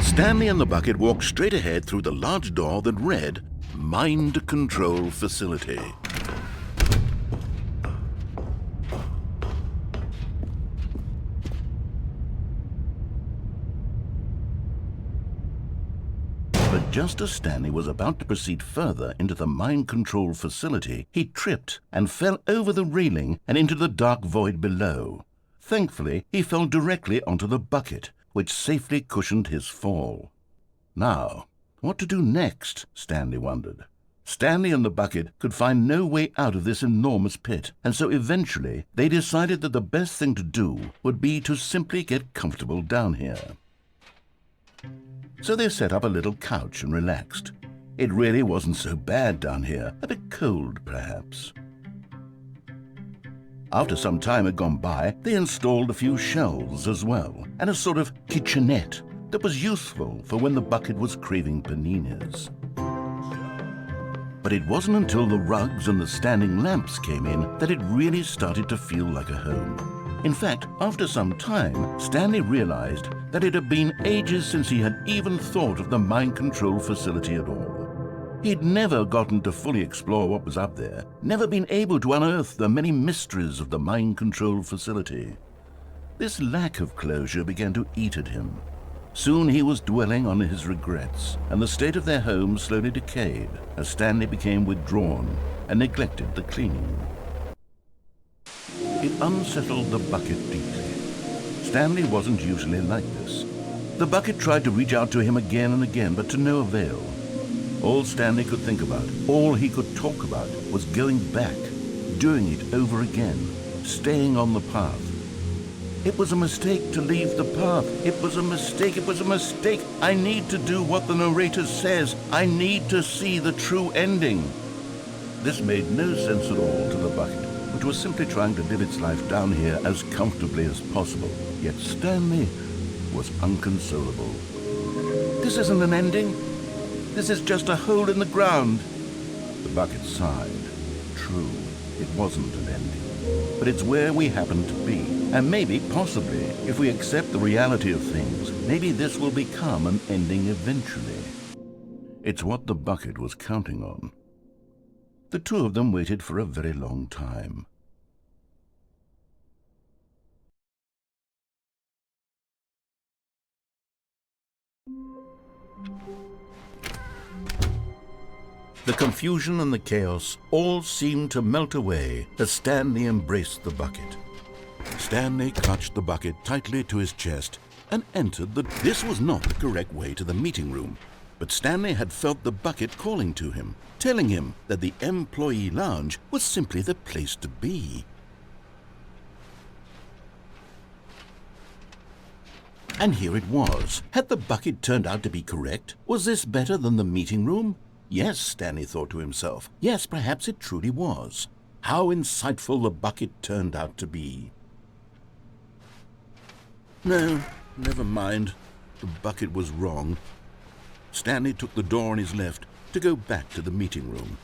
[SPEAKER 7] Stanley and the bucket walked straight ahead through the large door that read, Mind Control Facility.
[SPEAKER 1] Just as Stanley was about to proceed further into the mind control facility, he tripped and fell over the railing and into the dark void below. Thankfully, he fell directly onto the bucket, which safely cushioned his fall. Now, what to do next? Stanley wondered. Stanley and the bucket could find no way out of this enormous pit, and so eventually they decided that the best thing to do would be to simply get comfortable down here. So they set up a little couch and relaxed. It really wasn't so bad down here, a bit cold perhaps. After some time had gone by, they installed a few shelves as well, and a sort of kitchenette that was useful for when the bucket was craving paninis. But it wasn't until the rugs and the standing lamps came in that it really started to feel like a home. In fact, after some time, Stanley realized that it had been ages since he had even thought of the mind control facility at all. He'd never gotten to fully explore what was up there, never been able to unearth the many mysteries of the mind control facility. This lack of closure began to eat at him. Soon he was dwelling on his regrets, and the state of their home slowly decayed as Stanley became withdrawn and neglected the cleaning. It unsettled the bucket deeply. Stanley wasn't usually like this. The bucket tried to reach out to him again and again, but to no avail. All Stanley could think about, all he could talk about, was going back, doing it over again, staying on the path. It was a mistake to leave the path. It was a mistake. It was a mistake. I need to do what the narrator says. I need to see the true ending. This made no sense at all to the bucket, which was simply trying to live its life down here as comfortably as possible. Yet Stanley was inconsolable. This isn't an ending. This is just a hole in the ground. The bucket sighed. True, it wasn't an ending. But it's where we happen to be. And maybe, possibly, if we accept the reality of things, maybe this will become an ending eventually. It's what the bucket was counting on. The two of them waited for a very long time. The confusion and the chaos all seemed to melt away as Stanley embraced the bucket. Stanley clutched the bucket tightly to his chest and entered the... This was not the correct way to the meeting room, but Stanley had felt the bucket calling to him, telling him that the employee lounge was simply the place to be. And here it was. Had the bucket turned out to be correct? Was this better than the meeting room? Yes, Stanley thought to himself. Yes, perhaps it truly was. How insightful the bucket turned out to be. No, never mind. The bucket was wrong. Stanley took the door on his left to go back to the meeting room.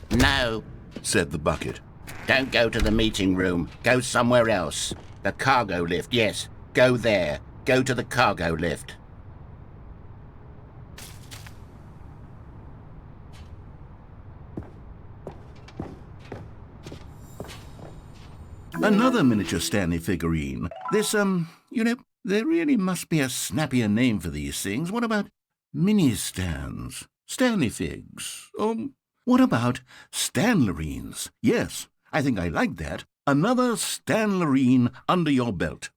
[SPEAKER 7] No, said the bucket. Don't go to the meeting room. Go somewhere else. The cargo lift, yes. Go there. Go to the cargo lift.
[SPEAKER 1] Another miniature Stanley figurine. This, there really must be a snappier name for these things. What about mini-stands? Stanley figs? Or what about Stanlerines? Yes, I think I like that. Another Stanlerine under your belt.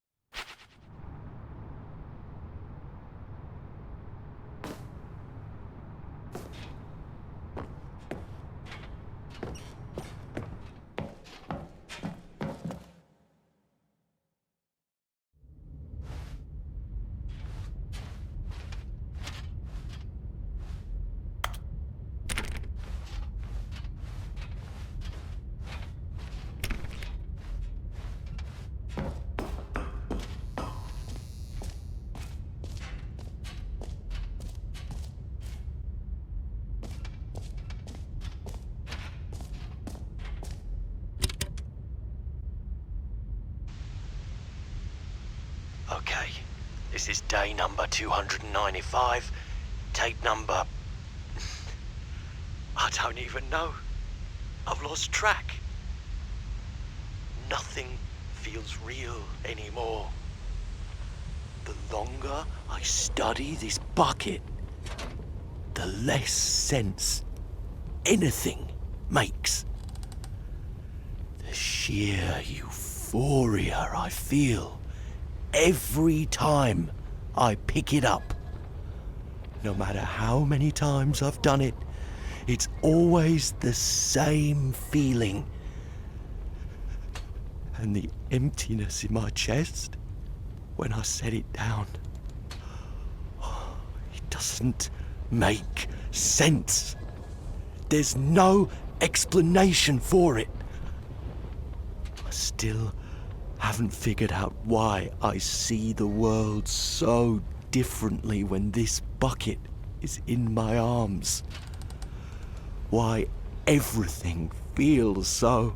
[SPEAKER 8] Okay, this is day number 295, tape number... I don't even know. I've lost track. Nothing feels real anymore. The longer I study this bucket, the less sense anything makes. The sheer euphoria I feel every time I pick it up. No matter how many times I've done it, it's always the same feeling. And the emptiness in my chest when I set it down. It doesn't make sense. There's no explanation for it. I still haven't figured out why I see the world so differently when this bucket is in my arms. Why everything feels so...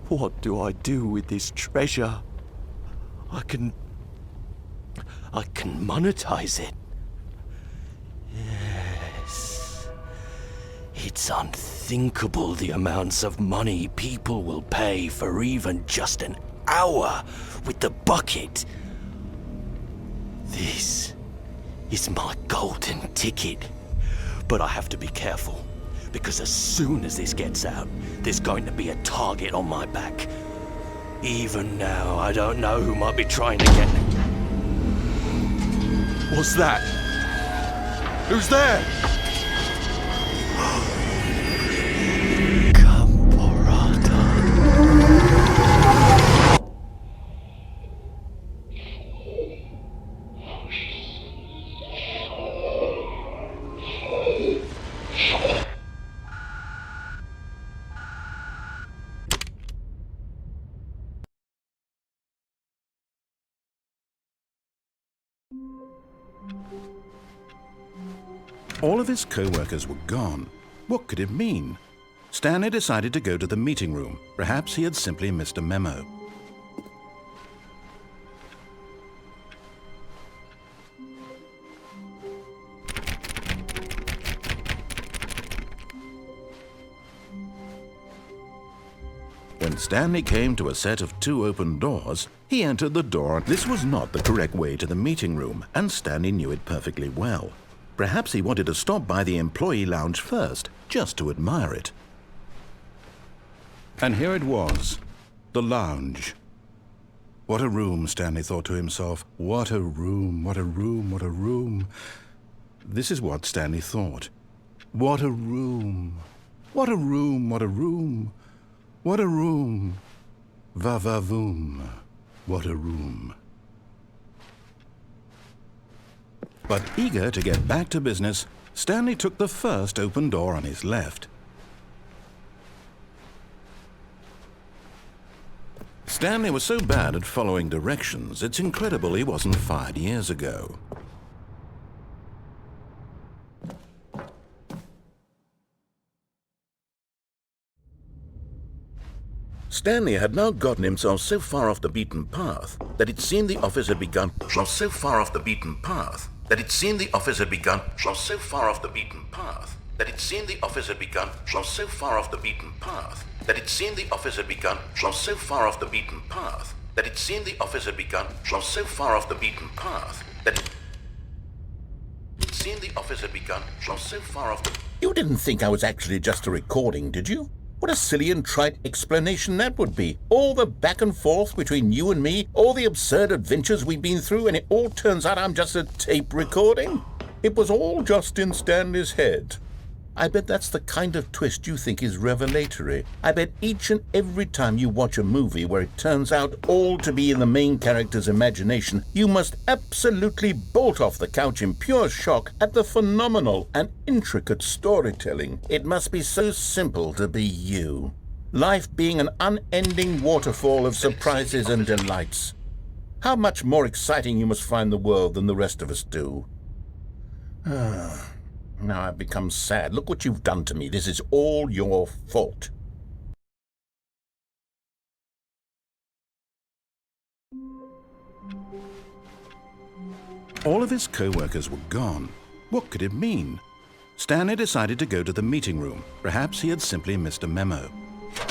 [SPEAKER 8] What do I do with this treasure? I can monetize it. Yes. It's unthinkable the amounts of money people will pay for even just an hour with the bucket. This is my golden ticket. But I have to be careful, because as soon as this gets out, there's going to be a target on my back. Even now, I don't know who might be trying to get... What's that? Who's there?
[SPEAKER 1] All of his co-workers were gone. What could it mean? Stanley decided to go to the meeting room. Perhaps he had simply missed a memo. When Stanley came to a set of 2 open doors, he entered the door. This was not the correct way to the meeting room, and Stanley knew it perfectly well. Perhaps he wanted to stop by the employee lounge first, just to admire it. And here it was, the lounge. What a room, Stanley thought to himself. What a room, what a room, what a room. This is what Stanley thought. What a room, what a room, what a room. What a room. Va-va-voom. What a room. But eager to get back to business, Stanley took the first open door on his left. Stanley was so bad at following directions, it's incredible he wasn't fired years ago. Stanley had now gotten himself so far off the beaten path that it seemed the office had begun so far off the beaten path that it seemed the office had begun so far off the beaten path that it seemed the office had begun so far off the beaten path that it seemed the office had begun so far off the beaten path that it seemed the office had begun so far off the beaten path that it seemed the office had begun so far off the... You didn't think I was actually just a recording, did you? What a silly and trite explanation that would be. All the back and forth between you and me, all the absurd adventures we've been through, and it all turns out I'm just a tape recording? It was all just in Stanley's head. I bet that's the kind of twist you think is revelatory. I bet each and every time you watch a movie where it turns out all to be in the main character's imagination, you must absolutely bolt off the couch in pure shock at the phenomenal and intricate storytelling. It must be so simple to be you. Life being an unending waterfall of surprises and delights. How much more exciting you must find the world than the rest of us do. Now I've become sad. Look what you've done to me. This is all your fault. All of his co-workers were gone. What could it mean? Stanley decided to go to the meeting room. Perhaps he had simply missed a memo.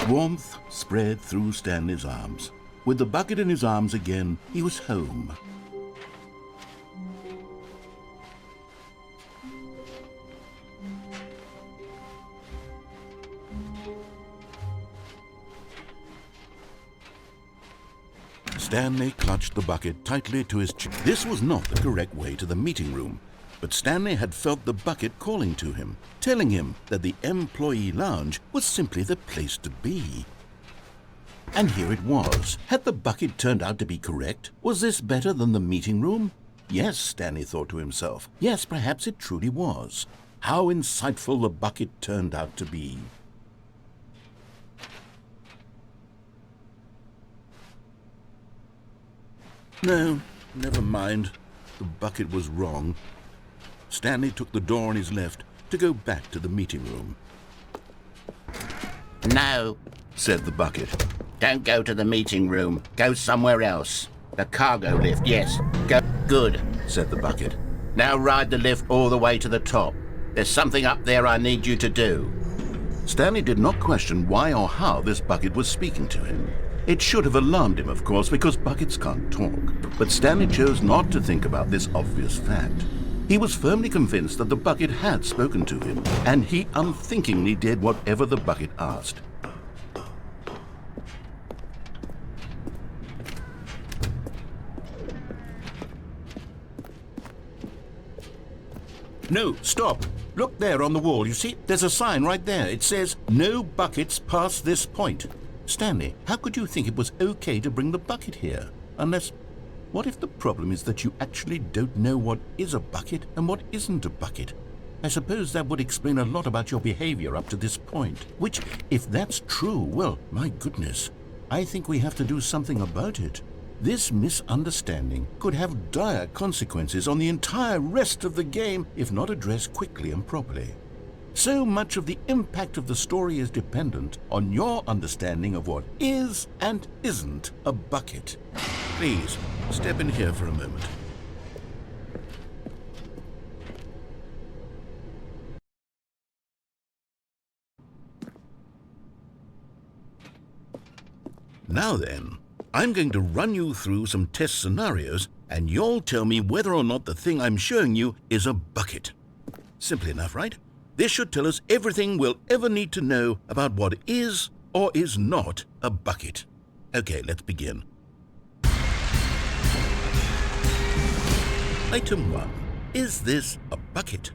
[SPEAKER 1] Warmth spread through Stanley's arms.
[SPEAKER 7] With the bucket in his arms again, he was home. Stanley clutched the bucket tightly to his chest. This was not the correct way to the meeting room, but Stanley had felt the bucket calling to him, telling him that the employee lounge was simply the place to be. And here it was. Had the bucket turned out to be correct? Was this better than the meeting room? Yes, Stanley thought to himself. Yes, perhaps it truly was. How insightful the bucket turned out to be. No, never mind. The bucket was wrong. Stanley took the door on his left to go back to the meeting room.
[SPEAKER 9] No,
[SPEAKER 7] Said the bucket.
[SPEAKER 9] don't go to the meeting room. Go somewhere else. The cargo lift, yes. Go. Good,
[SPEAKER 7] Said the bucket.
[SPEAKER 9] now ride the lift all the way to the top. There's something up there I need you to do.
[SPEAKER 7] Stanley did not question why or how this bucket was speaking to him. It should have alarmed him, of course, because buckets can't talk. But Stanley chose not to think about this obvious fact. He was firmly convinced that the bucket had spoken to him, and he unthinkingly did whatever the bucket asked. No, stop. Look there on the wall, you see? There's a sign right there. It says, "No buckets past this point." Stanley, how could you think it was okay to bring the bucket here? Unless, what if the problem is that you actually don't know what is a bucket and what isn't a bucket? I suppose that would explain a lot about your behavior up to this point. Which, if that's true, well, my goodness, I think we have to do something about it. This misunderstanding could have dire consequences on the entire rest of the game if not addressed quickly and properly. So much of the impact of the story is dependent on your understanding of what is and isn't a bucket. Please, step in here for a moment. Now then, I'm going to run you through some test scenarios, and you'll tell me whether or not the thing I'm showing you is a bucket. Simple enough, right? This should tell us everything we'll ever need to know about what is or is not a bucket. Okay, let's begin. Item 1. Is this a bucket?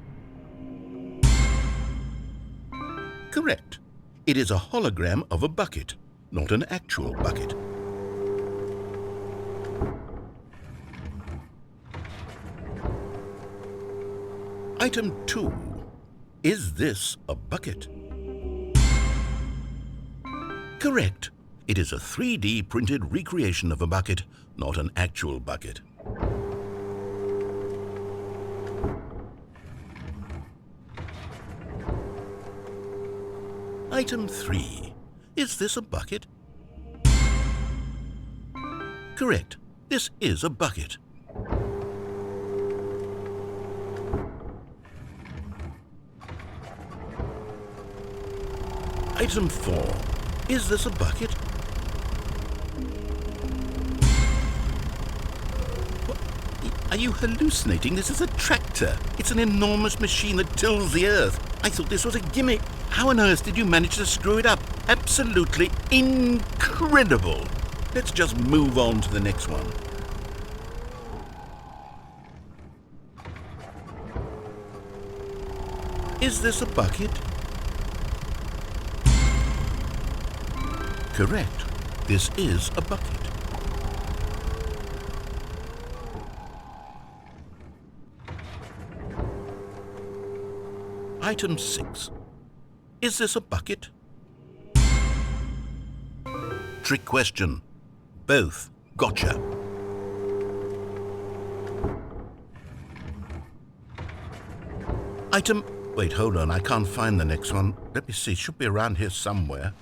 [SPEAKER 7] Correct. It is a hologram of a bucket, not an actual bucket. Item 2. Is this a bucket? Correct. It is a 3D printed recreation of a bucket, not an actual bucket. Item 3. Is this a bucket? Correct. This is a bucket. Item 4. Is this a bucket? What? Are you hallucinating? This is a tractor. It's an enormous machine that tills the earth. I thought this was a gimmick. How on earth did you manage to screw it up? Absolutely incredible. Let's just move on to the next one. Is this a bucket? Correct. This is a bucket. Item 6. Is this a bucket? Trick question. Both. Gotcha. Item... Wait, hold on. I can't find the next one. Let me see. It should be around here somewhere.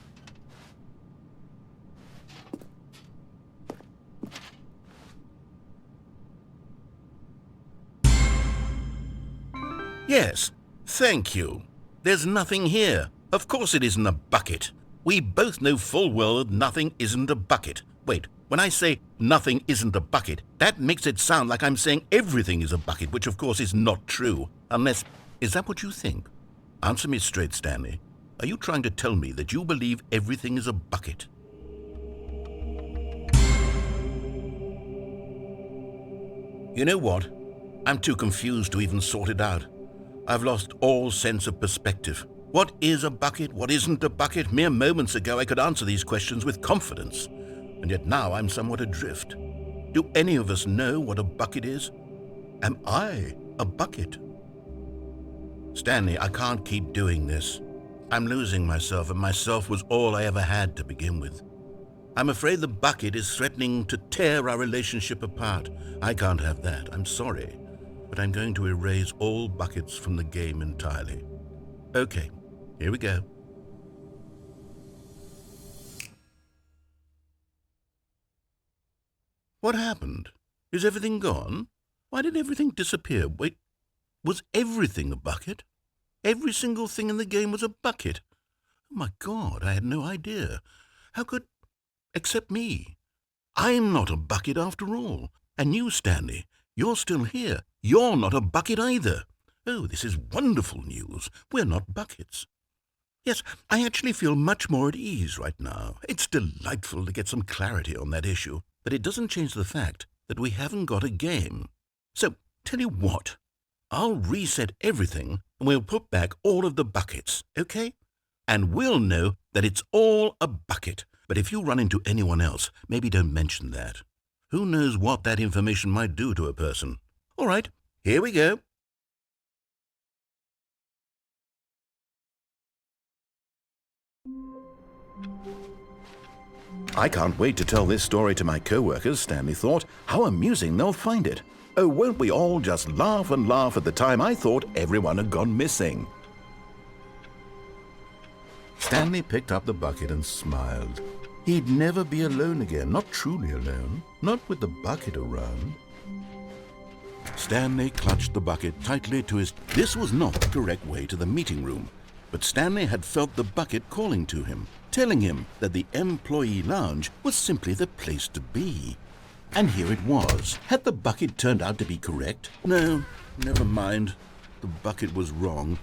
[SPEAKER 7] Yes, thank you. There's nothing here. Of course it isn't a bucket. We both know full well that nothing isn't a bucket. Wait, When I say nothing isn't a bucket, that makes it sound like I'm saying everything is a bucket, which of course is not true. Unless... Is that what you think? Answer me straight, Stanley. Are you trying to tell me that you believe everything is a bucket? You know what? I'm too confused to even sort it out. I've lost all sense of perspective. What is a bucket? What isn't a bucket? Mere moments ago I could answer these questions with confidence, and yet now I'm somewhat adrift. Do any of us know what a bucket is? Am I a bucket? Stanley, I can't keep doing this. I'm losing myself, and myself was all I ever had to begin with. I'm afraid the bucket is threatening to tear our relationship apart. I can't have that. I'm sorry, but I'm going to erase all buckets from the game entirely. Okay, here we go. What happened? Is everything gone? Why did everything disappear? Wait, was everything a bucket? Every single thing in the game was a bucket? Oh my God, I had no idea. How could... Except me. I'm not a bucket after all. And you, Stanley, you're still here. You're not a bucket either. Oh, this is wonderful news. We're not buckets. Yes, I actually feel much more at ease right now. It's delightful to get some clarity on that issue, but it doesn't change the fact that we haven't got a game. So, tell you what, I'll reset everything and we'll put back all of the buckets, okay? And we'll know that it's all a bucket. But if you run into anyone else, maybe don't mention that. Who knows what that information might do to a person? All right, here we go. I can't wait to tell this story to my co-workers, Stanley thought. How amusing they'll find it. Oh, won't we all just laugh and laugh at the time I thought everyone had gone missing. Stanley picked up the bucket and smiled. He'd never be alone again, not truly alone, not with the bucket around. Stanley clutched the bucket tightly to his... This was not the correct way to the meeting room, but Stanley had felt the bucket calling to him, telling him that the employee lounge was simply the place to be. And here it was. Had the bucket turned out to be correct? No, never mind. The bucket was wrong.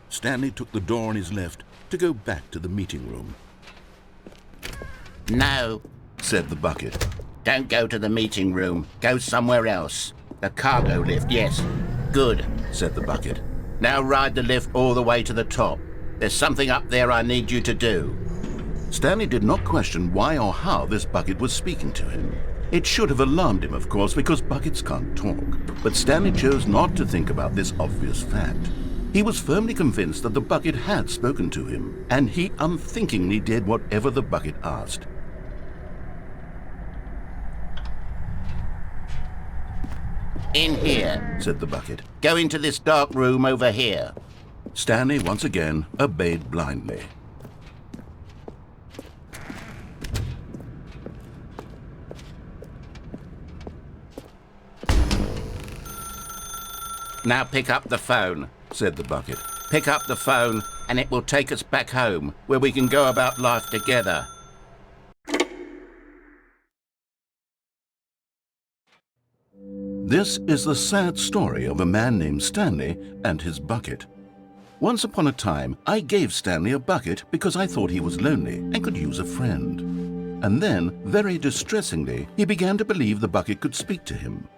[SPEAKER 7] Stanley took the door on his left to go back to the meeting room.
[SPEAKER 9] No,
[SPEAKER 7] Said the bucket.
[SPEAKER 9] don't go to the meeting room. Go somewhere else. The cargo lift, yes. Good.
[SPEAKER 7] Said the bucket.
[SPEAKER 9] Now ride the lift all the way to the top. There's something up there I need you to do.
[SPEAKER 7] Stanley did not question why or how this bucket was speaking to him. It should have alarmed him, of course, because buckets can't talk. But Stanley chose not to think about this obvious fact. He was firmly convinced that the bucket had spoken to him, and he unthinkingly did whatever the bucket asked.
[SPEAKER 9] In here.
[SPEAKER 7] Said the bucket.
[SPEAKER 9] Go into this dark room over here.
[SPEAKER 7] Stanley once again obeyed blindly.
[SPEAKER 9] Now pick up the phone.
[SPEAKER 7] Said the bucket.
[SPEAKER 9] Pick up the phone and it will take us back home, where we can go about life together.
[SPEAKER 1] This is the sad story of a man named Stanley and his bucket. Once upon a time, I gave Stanley a bucket because I thought he was lonely and could use a friend. And then, very distressingly, he began to believe the bucket could speak to him.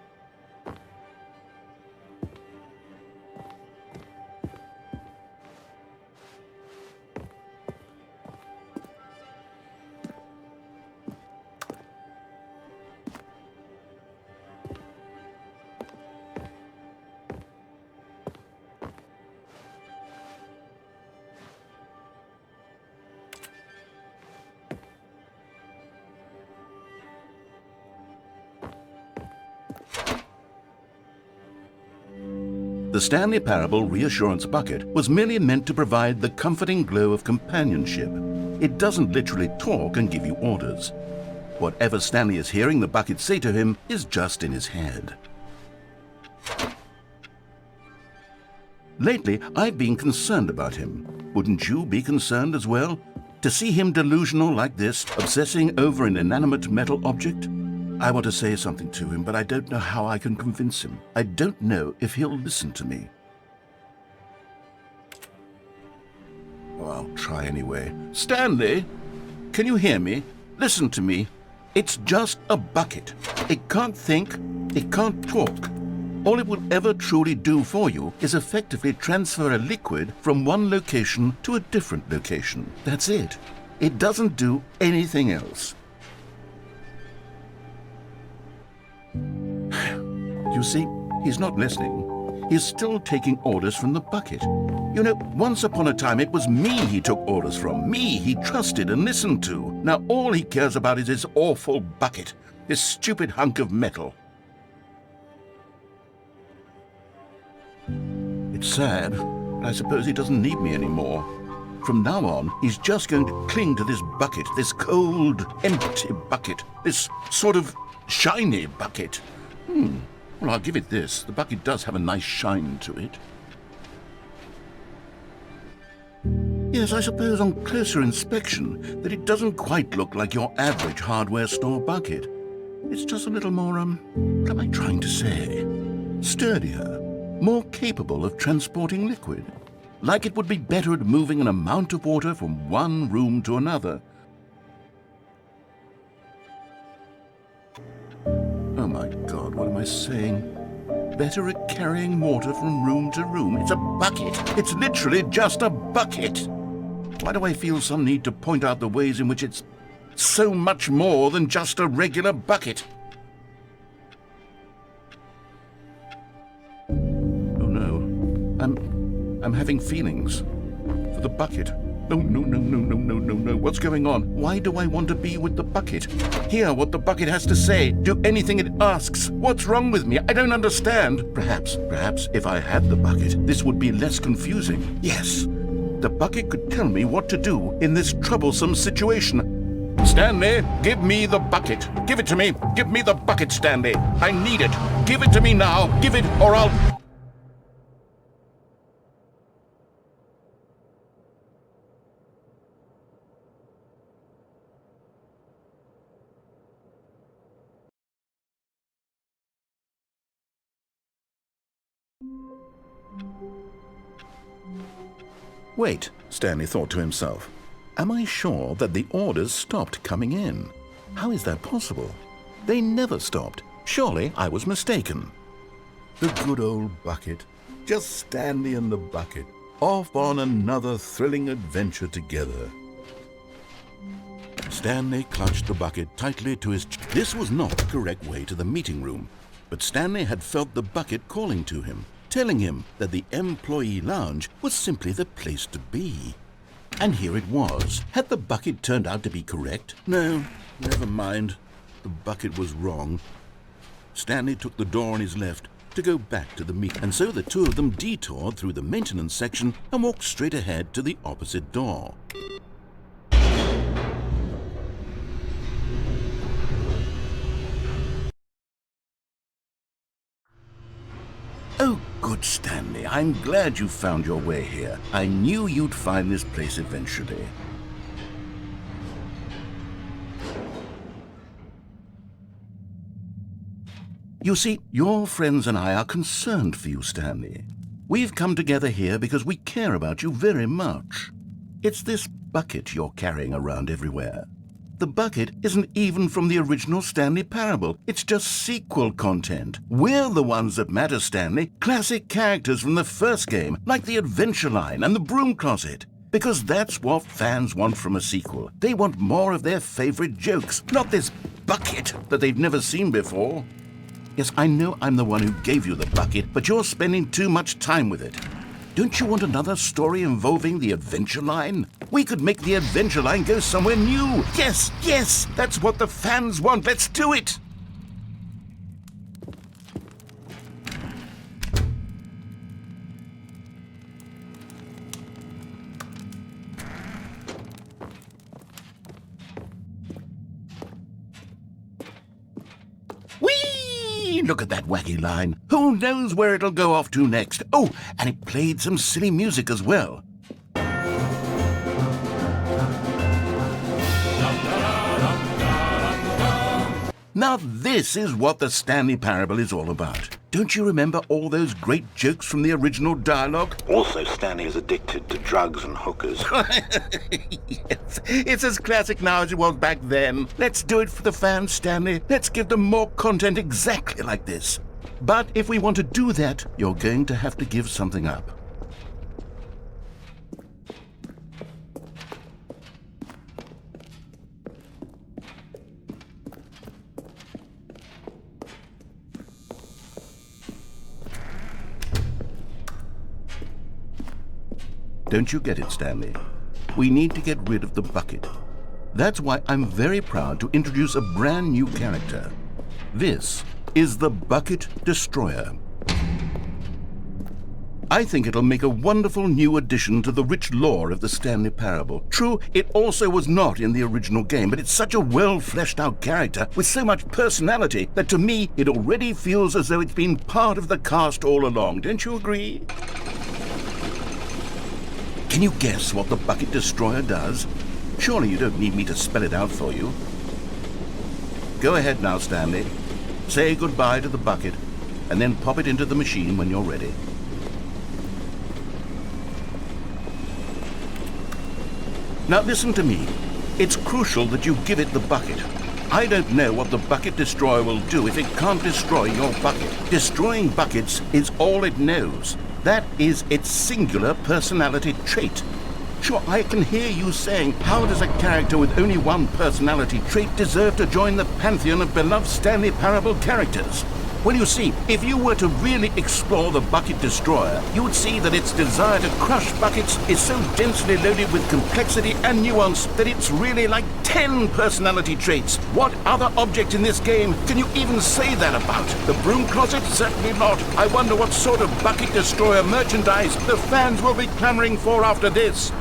[SPEAKER 1] The Stanley Parable Reassurance Bucket was merely meant to provide the comforting glow of companionship. It doesn't literally talk and give you orders. Whatever Stanley is hearing the bucket say to him is just in his head. Lately, I've been concerned about him. Wouldn't you be concerned as well?
[SPEAKER 7] To see him delusional like this, obsessing over an inanimate metal object? I want to say something to him, but I don't know how I can convince him. I don't know if he'll listen to me. Well, I'll try anyway. Stanley, can you hear me? Listen to me. It's just a bucket. It can't think, it can't talk. All it will ever truly do for you is effectively transfer a liquid from one location to a different location. That's it. It doesn't do anything else. You see, he's not listening. He's still taking orders from the bucket. You know, once upon a time it was me he took orders from, me he trusted and listened to. Now all he cares about is his awful bucket, this stupid hunk of metal. It's sad, but I suppose he doesn't need me anymore. From now on, he's just going to cling to this bucket, this cold, empty bucket, this sort of shiny bucket. Well, I'll give it this. The bucket does have a nice shine to it. Yes, I suppose on closer inspection that it doesn't quite look like your average hardware store bucket. It's just a little more, what am I trying to say? Sturdier, more capable of transporting liquid. Like it would be better at moving an amount of water from one room to another. Oh my God, what am I saying? Better at carrying water from room to room. It's a bucket. It's literally just a bucket. Why do I feel some need to point out the ways in which it's so much more than just a regular bucket? Oh no, I'm having feelings for the bucket. No. What's going on? Why do I want to be with the bucket? Hear what the bucket has to say. Do anything it asks. What's wrong with me? I don't understand. Perhaps if I had the bucket, this would be less confusing. Yes, the bucket could tell me what to do in this troublesome situation. Stanley, give me the bucket. Give it to me. Give me the bucket, Stanley. I need it. Give it to me now. Give it or I'll... Wait, Stanley thought to himself. Am I sure that the orders stopped coming in? How is that possible? They never stopped. Surely I was mistaken. The good old bucket. Just Stanley and the bucket. Off on another thrilling adventure together. Stanley clutched the bucket tightly to his chest. This was not the correct way to the meeting room, but Stanley had felt the bucket calling to him, telling him that the employee lounge was simply the place to be. And here it was. Had the bucket turned out to be correct? No, never mind. The bucket was wrong. Stanley took the door on his left to go back to the meeting, and so the two of them detoured through the maintenance section and walked straight ahead to the opposite door. Oh, good Stanley, I'm glad you found your way here. I knew you'd find this place eventually. You see, your friends and I are concerned for you, Stanley. We've come together here because we care about you very much. It's this bucket you're carrying around everywhere. The bucket isn't even from the original Stanley Parable. It's just sequel content. We're the ones that matter, Stanley. Classic characters from the first game, like the Adventure Line and the Broom Closet. Because that's what fans want from a sequel. They want more of their favorite jokes, not this bucket that they've never seen before. Yes, I know I'm the one who gave you the bucket, but you're spending too much time with it. Don't you want another story involving the Adventure Line? We could make the Adventure Line go somewhere new. Yes, that's what the fans want. Let's do it. Look at that wacky line. Who knows where it'll go off to next? Oh, and it played some silly music as well. Now this is what the Stanley Parable is all about. Don't you remember all those great jokes from the original dialogue?
[SPEAKER 1] Also, Stanley is addicted to drugs and hookers.
[SPEAKER 7] Yes, it's as classic now as it was back then. Let's do it for the fans, Stanley. Let's give them more content exactly like this. But if we want to do that, you're going to have to give something up. Don't you get it, Stanley? We need to get rid of the bucket. That's why I'm very proud to introduce a brand new character. This is the Bucket Destroyer. I think it'll make a wonderful new addition to the rich lore of the Stanley Parable. True, it also was not in the original game, but it's such a well-fleshed-out character with so much personality that to me it already feels as though it's been part of the cast all along. Don't you agree? Can you guess what the Bucket Destroyer does? Surely you don't need me to spell it out for you. Go ahead now, Stanley. Say goodbye to the bucket, and then pop it into the machine when you're ready. Now listen to me. It's crucial that you give it the bucket. I don't know what the Bucket Destroyer will do if it can't destroy your bucket. Destroying buckets is all it knows. That is its singular personality trait. Sure, I can hear you saying, how does a character with only one personality trait deserve to join the pantheon of beloved Stanley Parable characters? Well, you see, if you were to really explore the Bucket Destroyer, you would see that its desire to crush buckets is so densely loaded with complexity and nuance that it's really like 10 personality traits. What other object in this game can you even say that about? The broom closet? Certainly not. I wonder what sort of Bucket Destroyer merchandise the fans will be clamoring for after this.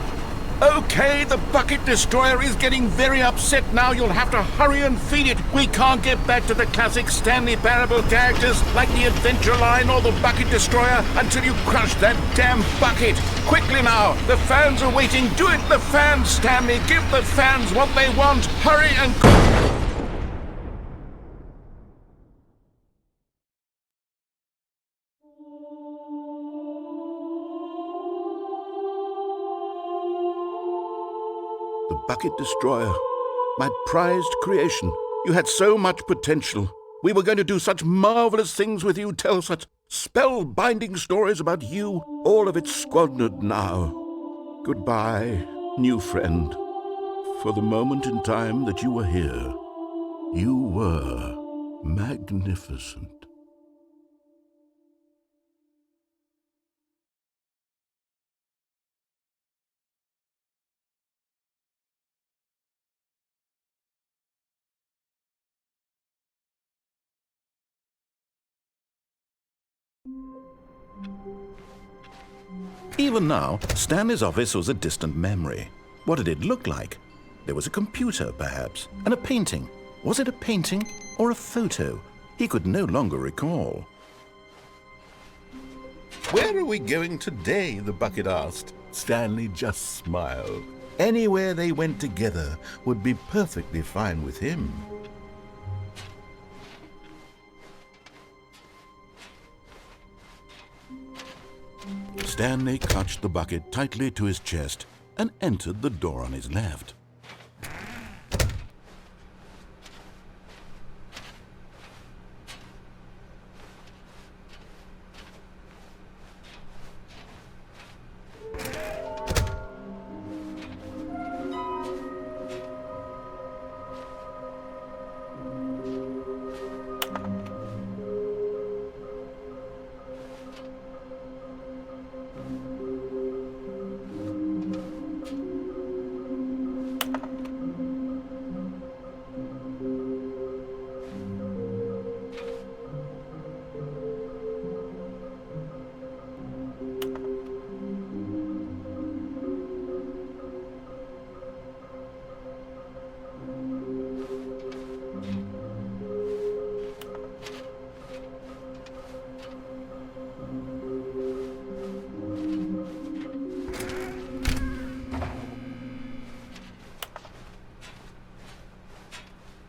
[SPEAKER 7] Okay, the Bucket Destroyer is getting very upset now. You'll have to hurry and feed it. We can't get back to the classic Stanley Parable characters like the Adventure Line or the Bucket Destroyer until you crush that damn bucket. Quickly now, the fans are waiting. Do it, the fans, Stanley. Give the fans what they want. Hurry and... The Bucket Destroyer, my prized creation. You had so much potential. We were going to do such marvelous things with you, tell such spellbinding stories about you. All of it squandered now. Goodbye, new friend. For the moment in time that you were here, you were magnificent. Even now, Stanley's office was a distant memory. What did it look like? There was a computer, perhaps, and a painting. Was it a painting or a photo? He could no longer recall. Where are we going today? The bucket asked. Stanley just smiled. Anywhere they went together would be perfectly fine with him. Stanley clutched the bucket tightly to his chest and entered the door on his left.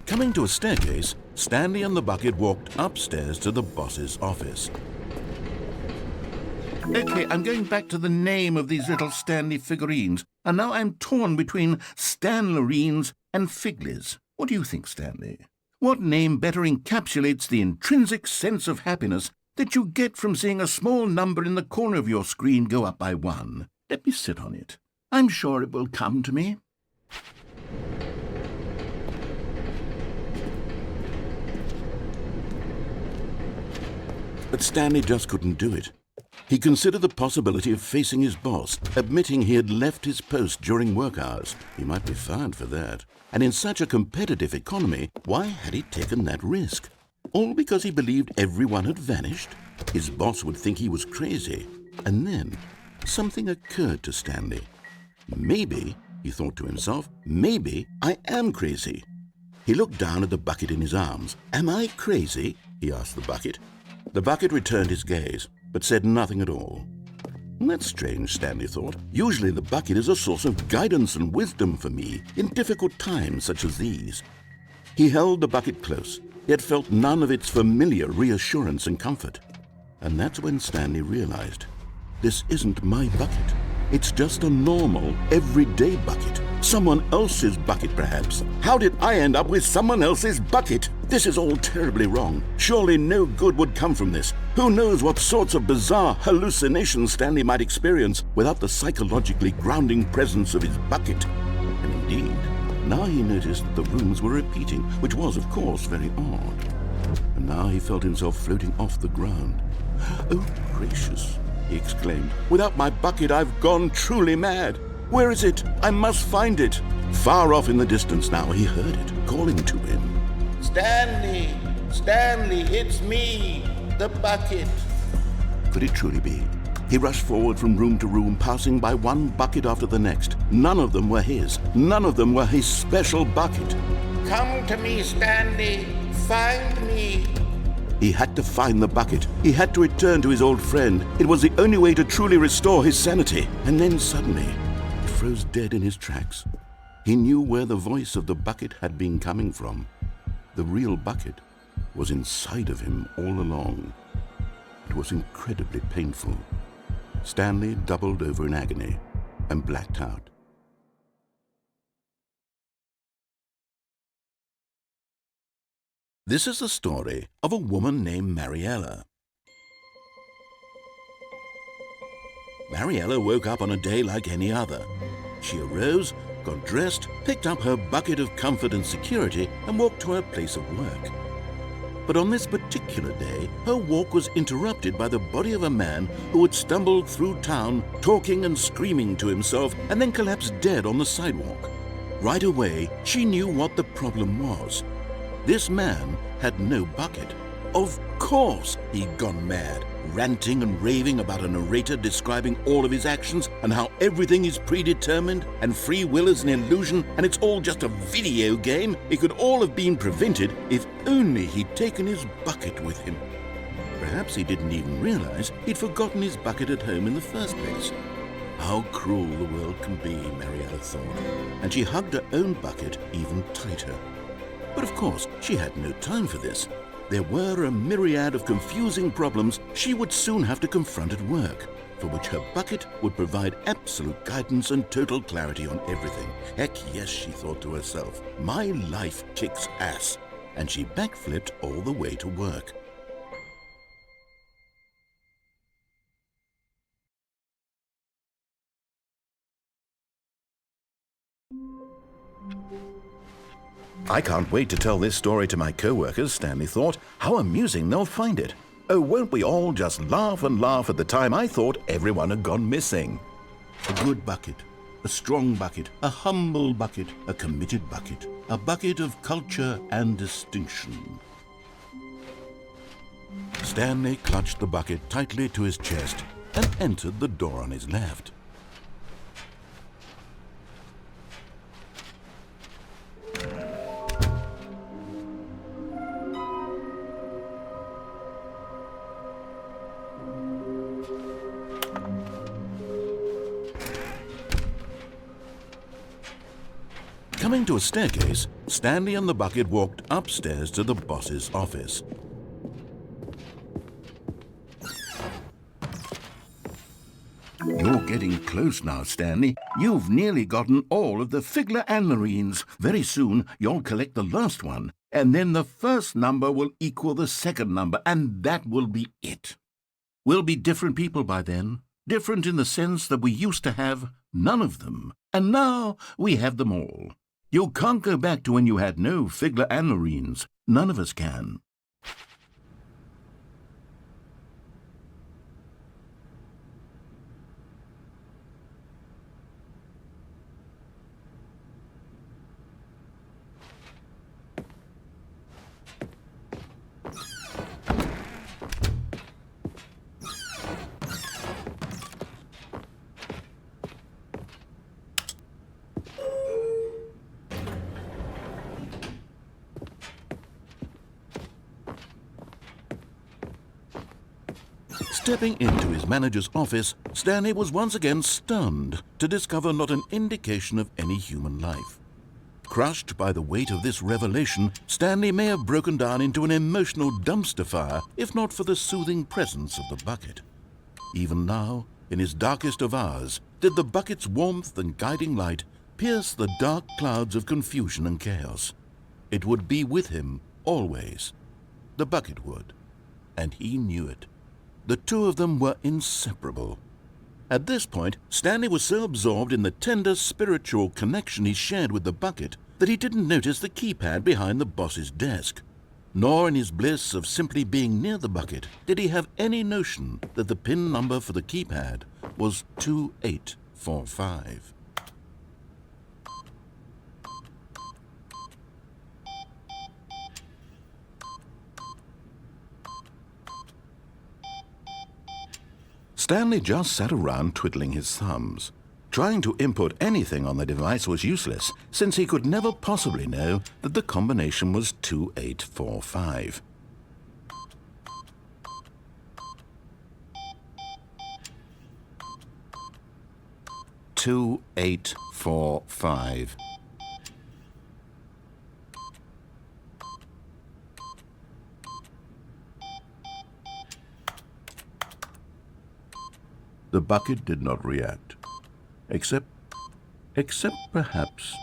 [SPEAKER 7] Coming to a staircase,
[SPEAKER 1] Stanley and the bucket walked upstairs to the boss's office.
[SPEAKER 7] Okay, I'm going back to the name of these little Stanley figurines, and now I'm torn between Stanlerines and Figlies. What do you think, Stanley? What name better encapsulates the intrinsic sense of happiness that you get from seeing a small number in the corner of your screen go up by 1? Let me sit on it. I'm sure it will come to me.
[SPEAKER 1] But Stanley just couldn't do it. He considered the possibility of facing his boss, admitting he had left his post during work hours. He might be fired for that. And in such a competitive economy, why had he taken that risk? All because he believed everyone had vanished? His boss would think he was crazy. And then something occurred to Stanley. Maybe, he thought to himself, maybe I am crazy. He looked down at the bucket in his arms. Am I crazy? He asked the bucket. The bucket returned his gaze, but said nothing at all. That's strange, Stanley thought. Usually the bucket is a source of guidance and wisdom for me in difficult times such as these. He held the bucket close, yet felt none of its familiar reassurance and comfort. And that's when Stanley realized, this isn't my bucket. It's just a normal, everyday bucket. Someone else's bucket, perhaps. How did I end up with someone else's bucket? This is all terribly wrong. Surely no good would come from this. Who knows what sorts of bizarre hallucinations Stanley might experience without the psychologically grounding presence of his bucket. And indeed, now he noticed that the rooms were repeating, which was, of course, very odd. And now he felt himself floating off the ground. Oh, gracious, he exclaimed. Without my bucket, I've gone truly mad. Where is it? I must find it. Far off in the distance now, he heard it, calling to him.
[SPEAKER 7] Stanley! Stanley, it's me, the bucket.
[SPEAKER 1] Could it truly be? He rushed forward from room to room, passing by one bucket after the next. None of them were his. None of them were his special bucket.
[SPEAKER 7] Come to me, Stanley. Find me.
[SPEAKER 1] He had to find the bucket. He had to return to his old friend. It was the only way to truly restore his sanity. And then suddenly, he froze dead in his tracks. He knew where the voice of the bucket had been coming from. The real bucket was inside of him all along. It was incredibly painful. Stanley doubled over in agony and blacked out. This is the story of a woman named Mariella. Mariella woke up on a day like any other. She arose, got dressed, picked up her bucket of comfort and security, and walked to her place of work. But on this particular day, her walk was interrupted by the body of a man who had stumbled through town, talking and screaming to himself, and then collapsed dead on the sidewalk. Right away, she knew what the problem was. This man had no bucket. Of course he'd gone mad, ranting and raving about a narrator describing all of his actions and how everything is predetermined and free will is an illusion and it's all just a video game. It could all have been prevented if only he'd taken his bucket with him. Perhaps he didn't even realize he'd forgotten his bucket at home in the first place. How cruel the world can be, Mariella thought, and she hugged her own bucket even tighter. But of course, she had no time for this. There were a myriad of confusing problems she would soon have to confront at work, for which her bucket would provide absolute guidance and total clarity on everything. Heck yes, she thought to herself, my life kicks ass. And she backflipped all the way to work. I can't wait to tell this story to my co-workers, Stanley thought. How amusing they'll find it. Oh, won't we all just laugh and laugh at the time I thought everyone had gone missing. A good bucket, a strong bucket, a humble bucket, a committed bucket, a bucket of culture and distinction. Stanley clutched the bucket tightly to his chest and entered the door on his left. Coming to a staircase, Stanley and the bucket walked upstairs to the boss's office.
[SPEAKER 7] You're getting close now, Stanley. You've nearly gotten all of the Figler and Marines. Very soon, you'll collect the last one, and then the first number will equal the second number, and that will be it. We'll be different people by then. Different in the sense that we used to have none of them, and now we have them all. You can't go back to when you had no Figler and Marines. None of us can.
[SPEAKER 1] Stepping into his manager's office, Stanley was once again stunned to discover not an indication of any human life. Crushed by the weight of this revelation, Stanley may have broken down into an emotional dumpster fire if not for the soothing presence of the bucket. Even now, in his darkest of hours, did the bucket's warmth and guiding light pierce the dark clouds of confusion and chaos. It would be with him always. The bucket would, and he knew it. The two of them were inseparable. At this point, Stanley was so absorbed in the tender spiritual connection he shared with the bucket that he didn't notice the keypad behind the boss's desk. Nor in his bliss of simply being near the bucket did he have any notion that the PIN number for the keypad was 2845. Stanley just sat around twiddling his thumbs. Trying to input anything on the device was useless, since he could never possibly know that the combination was 2845. "2845. The bucket did not react. Except perhaps...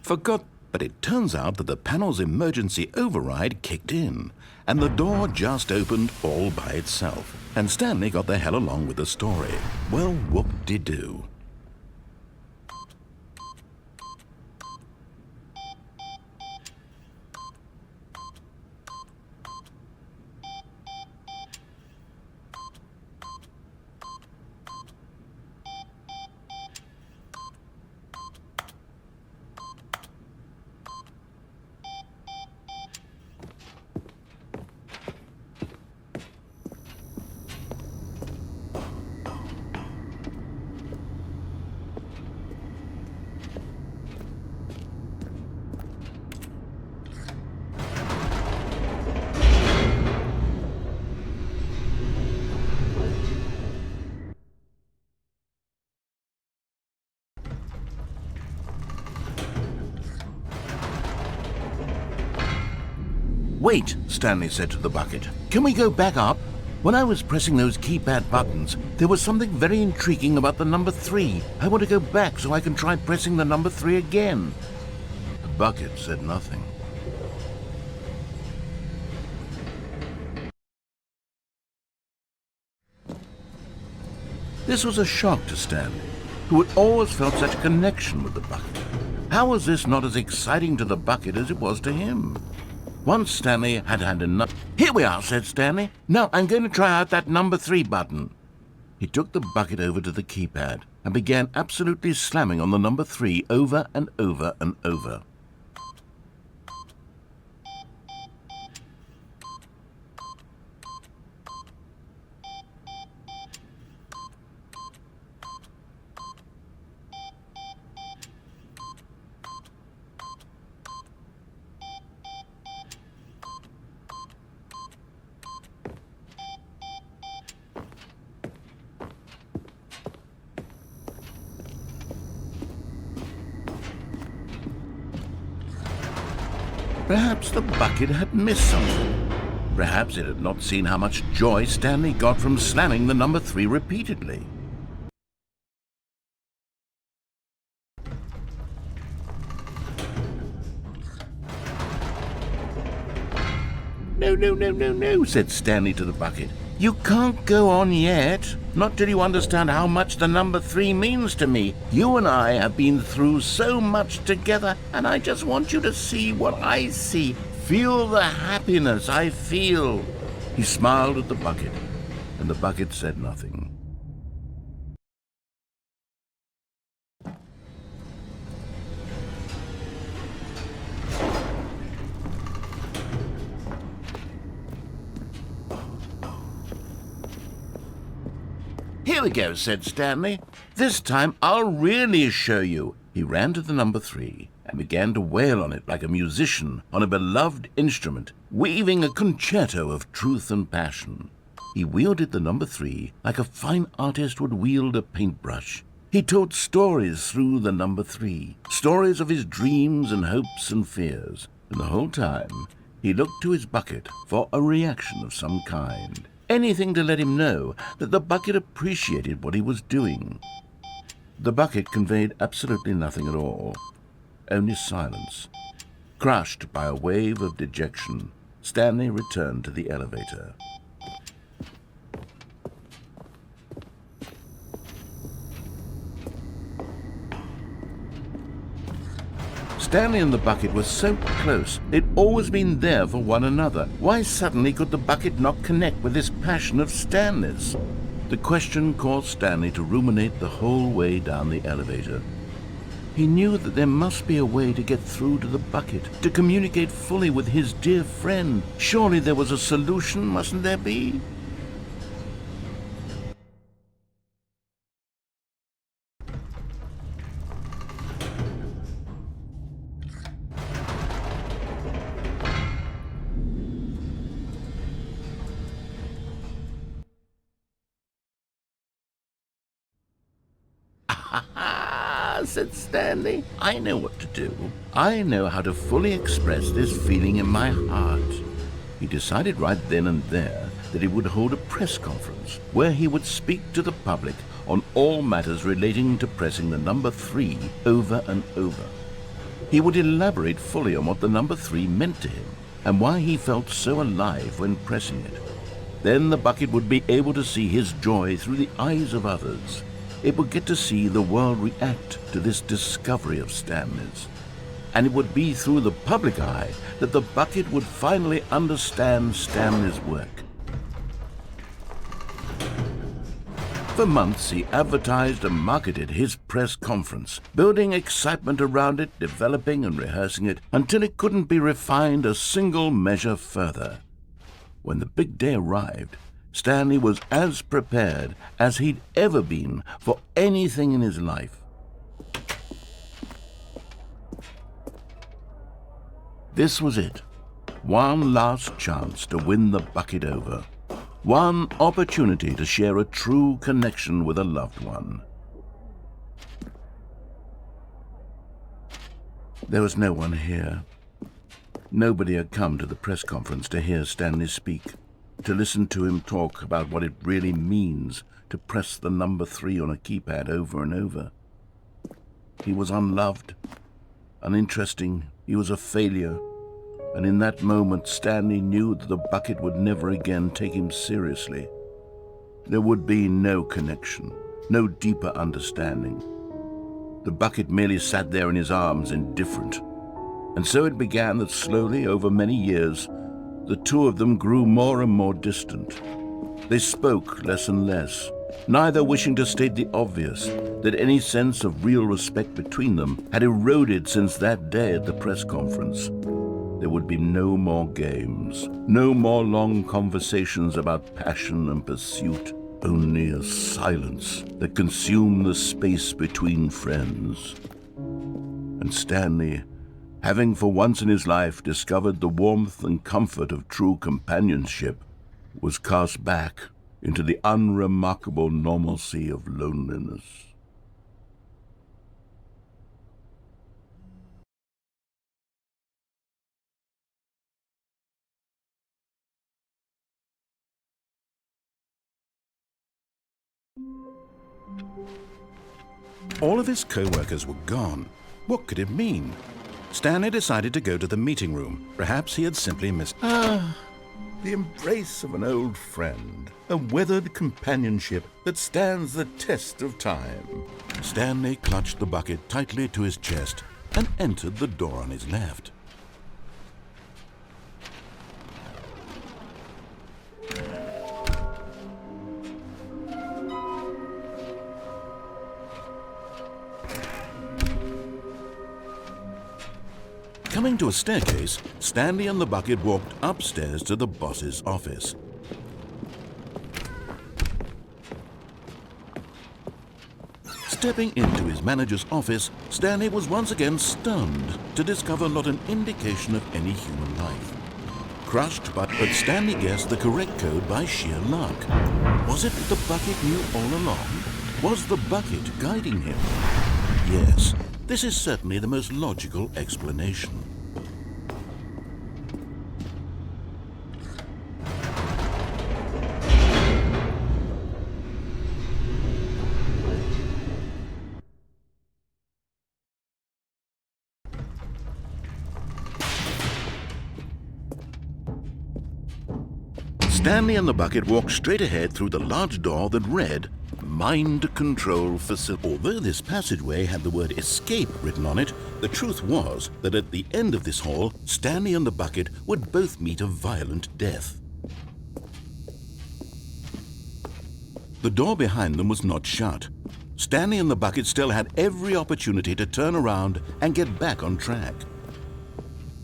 [SPEAKER 1] Forgot, but it turns out that the panel's emergency override kicked in, and the door just opened all by itself, and Stanley got the hell along with the story. Well, whoop-de-doo. "Wait," Stanley said to the bucket. "Can we go back up? When I was pressing those keypad buttons, there was something very intriguing about the number 3. I want to go back so I can try pressing the number 3 again." The bucket said nothing. This was a shock to Stanley, who had always felt such a connection with the bucket. How was this not as exciting to the bucket as it was to him? Once Stanley had had enough... "Here we are," said Stanley. "Now I'm going to try out that number 3 button." He took the bucket over to the keypad and began absolutely slamming on the number 3 over and over and over.
[SPEAKER 7] Perhaps the bucket had missed something. Perhaps it had not seen how much joy Stanley got from slamming the number 3 repeatedly. No, said Stanley to the bucket. You can't go on yet. Not till you understand how much the number 3 means to me. You and I have been through so much together, and I just want you to see what I see. Feel the happiness I feel. He smiled at the bucket, and the bucket said nothing. Here we go, said Stanley. This time I'll really show you. He ran to the number 3 and began to wail on it like a musician on a beloved instrument, weaving a concerto of truth and passion. He wielded the number 3 like a fine artist would wield a paintbrush. He told stories through the number 3, stories of his dreams and hopes and fears, and the whole time he looked to his bucket for a reaction of some kind. Anything to let him know that the bucket appreciated what he was doing. The bucket conveyed absolutely nothing at all, only silence. Crushed by a wave of dejection, Stanley returned to the elevator. Stanley and the bucket were so close. They'd always been there for one another. Why suddenly could the bucket not connect with this passion of Stanley's? The question caused Stanley to ruminate the whole way down the elevator. He knew that there must be a way to get through to the bucket, to communicate fully with his dear friend. Surely there was a solution, mustn't there be? Said Stanley. I know what to do. I know how to fully express this feeling in my heart. He decided right then and there that he would hold a press conference where he would speak to the public on all matters relating to pressing the number 3 over and over. He would elaborate fully on what the number 3 meant to him and why he felt so alive when pressing it. Then the bucket would be able to see his joy through the eyes of others. It would get to see the world react to this discovery of Stanley's. And it would be through the public eye that the bucket would finally understand Stanley's work. For months he advertised and marketed his press conference, building excitement around it, developing and rehearsing it, until it couldn't be refined a single measure further. When the big day arrived, Stanley was as prepared as he'd ever been for anything in his life. This was it. One last chance to win the bucket over. One opportunity to share a true connection with a loved one. There was no one here. Nobody had come to the press conference to hear Stanley speak, to listen to him talk about what it really means to press the number 3 on a keypad over and over. He was unloved, uninteresting, he was a failure, and in that moment Stanley knew that the bucket would never again take him seriously. There would be no connection, no deeper understanding. The bucket merely sat there in his arms, indifferent. And so it began that slowly, over many years, the two of them grew more and more distant. They spoke less and less, neither wishing to state the obvious, that any sense of real respect between them had eroded since that day at the press conference. There would be no more games, no more long conversations about passion and pursuit, only a silence that consumed the space between friends. And Stanley, having for once in his life discovered the warmth and comfort of true companionship, was cast back into the unremarkable normalcy of loneliness.
[SPEAKER 1] All of his co-workers were gone. What could it mean? Stanley decided to go to the meeting room. Perhaps he had simply missed... the embrace of an old friend. A weathered companionship that stands the test of time. Stanley clutched the bucket tightly to his chest and entered the door on his left. Coming to a staircase, Stanley and the bucket walked upstairs to the boss's office. Stepping into his manager's office, Stanley was once again stunned to discover not an indication of any human life. Crushed, but Stanley guessed the correct code by sheer luck. Was it that the bucket knew all along? Was the bucket guiding him? Yes, this is certainly the most logical explanation. Stanley and the bucket walked straight ahead through the large door that read, Mind Control Facility. Although this passageway had the word escape written on it, the truth was that at the end of this hall, Stanley and the bucket would both meet a violent death. The door behind them was not shut. Stanley and the bucket still had every opportunity to turn around and get back on track.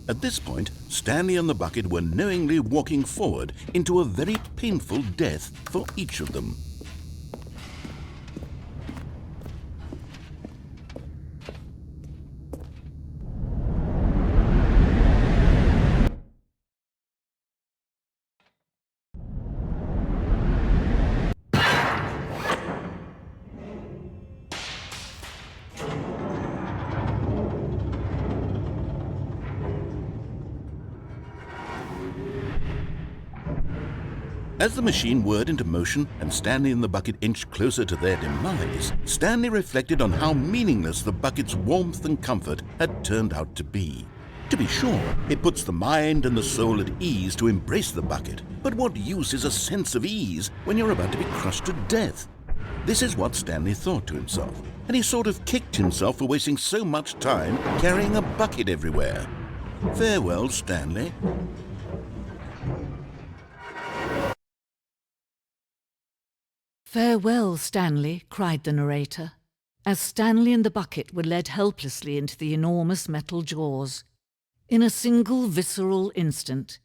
[SPEAKER 1] At this point, Stanley and the bucket were knowingly walking forward into a very painful death for each of them. As the machine whirred into motion and Stanley and the bucket inched closer to their demise, Stanley reflected on how meaningless the bucket's warmth and comfort had turned out to be. To be sure, it puts the mind and the soul at ease to embrace the bucket, but what use is a sense of ease when you're about to be crushed to death? This is what Stanley thought to himself, and he sort of kicked himself for wasting so much time carrying a bucket everywhere. Farewell, Stanley.
[SPEAKER 5] "Farewell, Stanley," cried the narrator, as Stanley and the bucket were led helplessly into the enormous metal jaws. In a single visceral instant,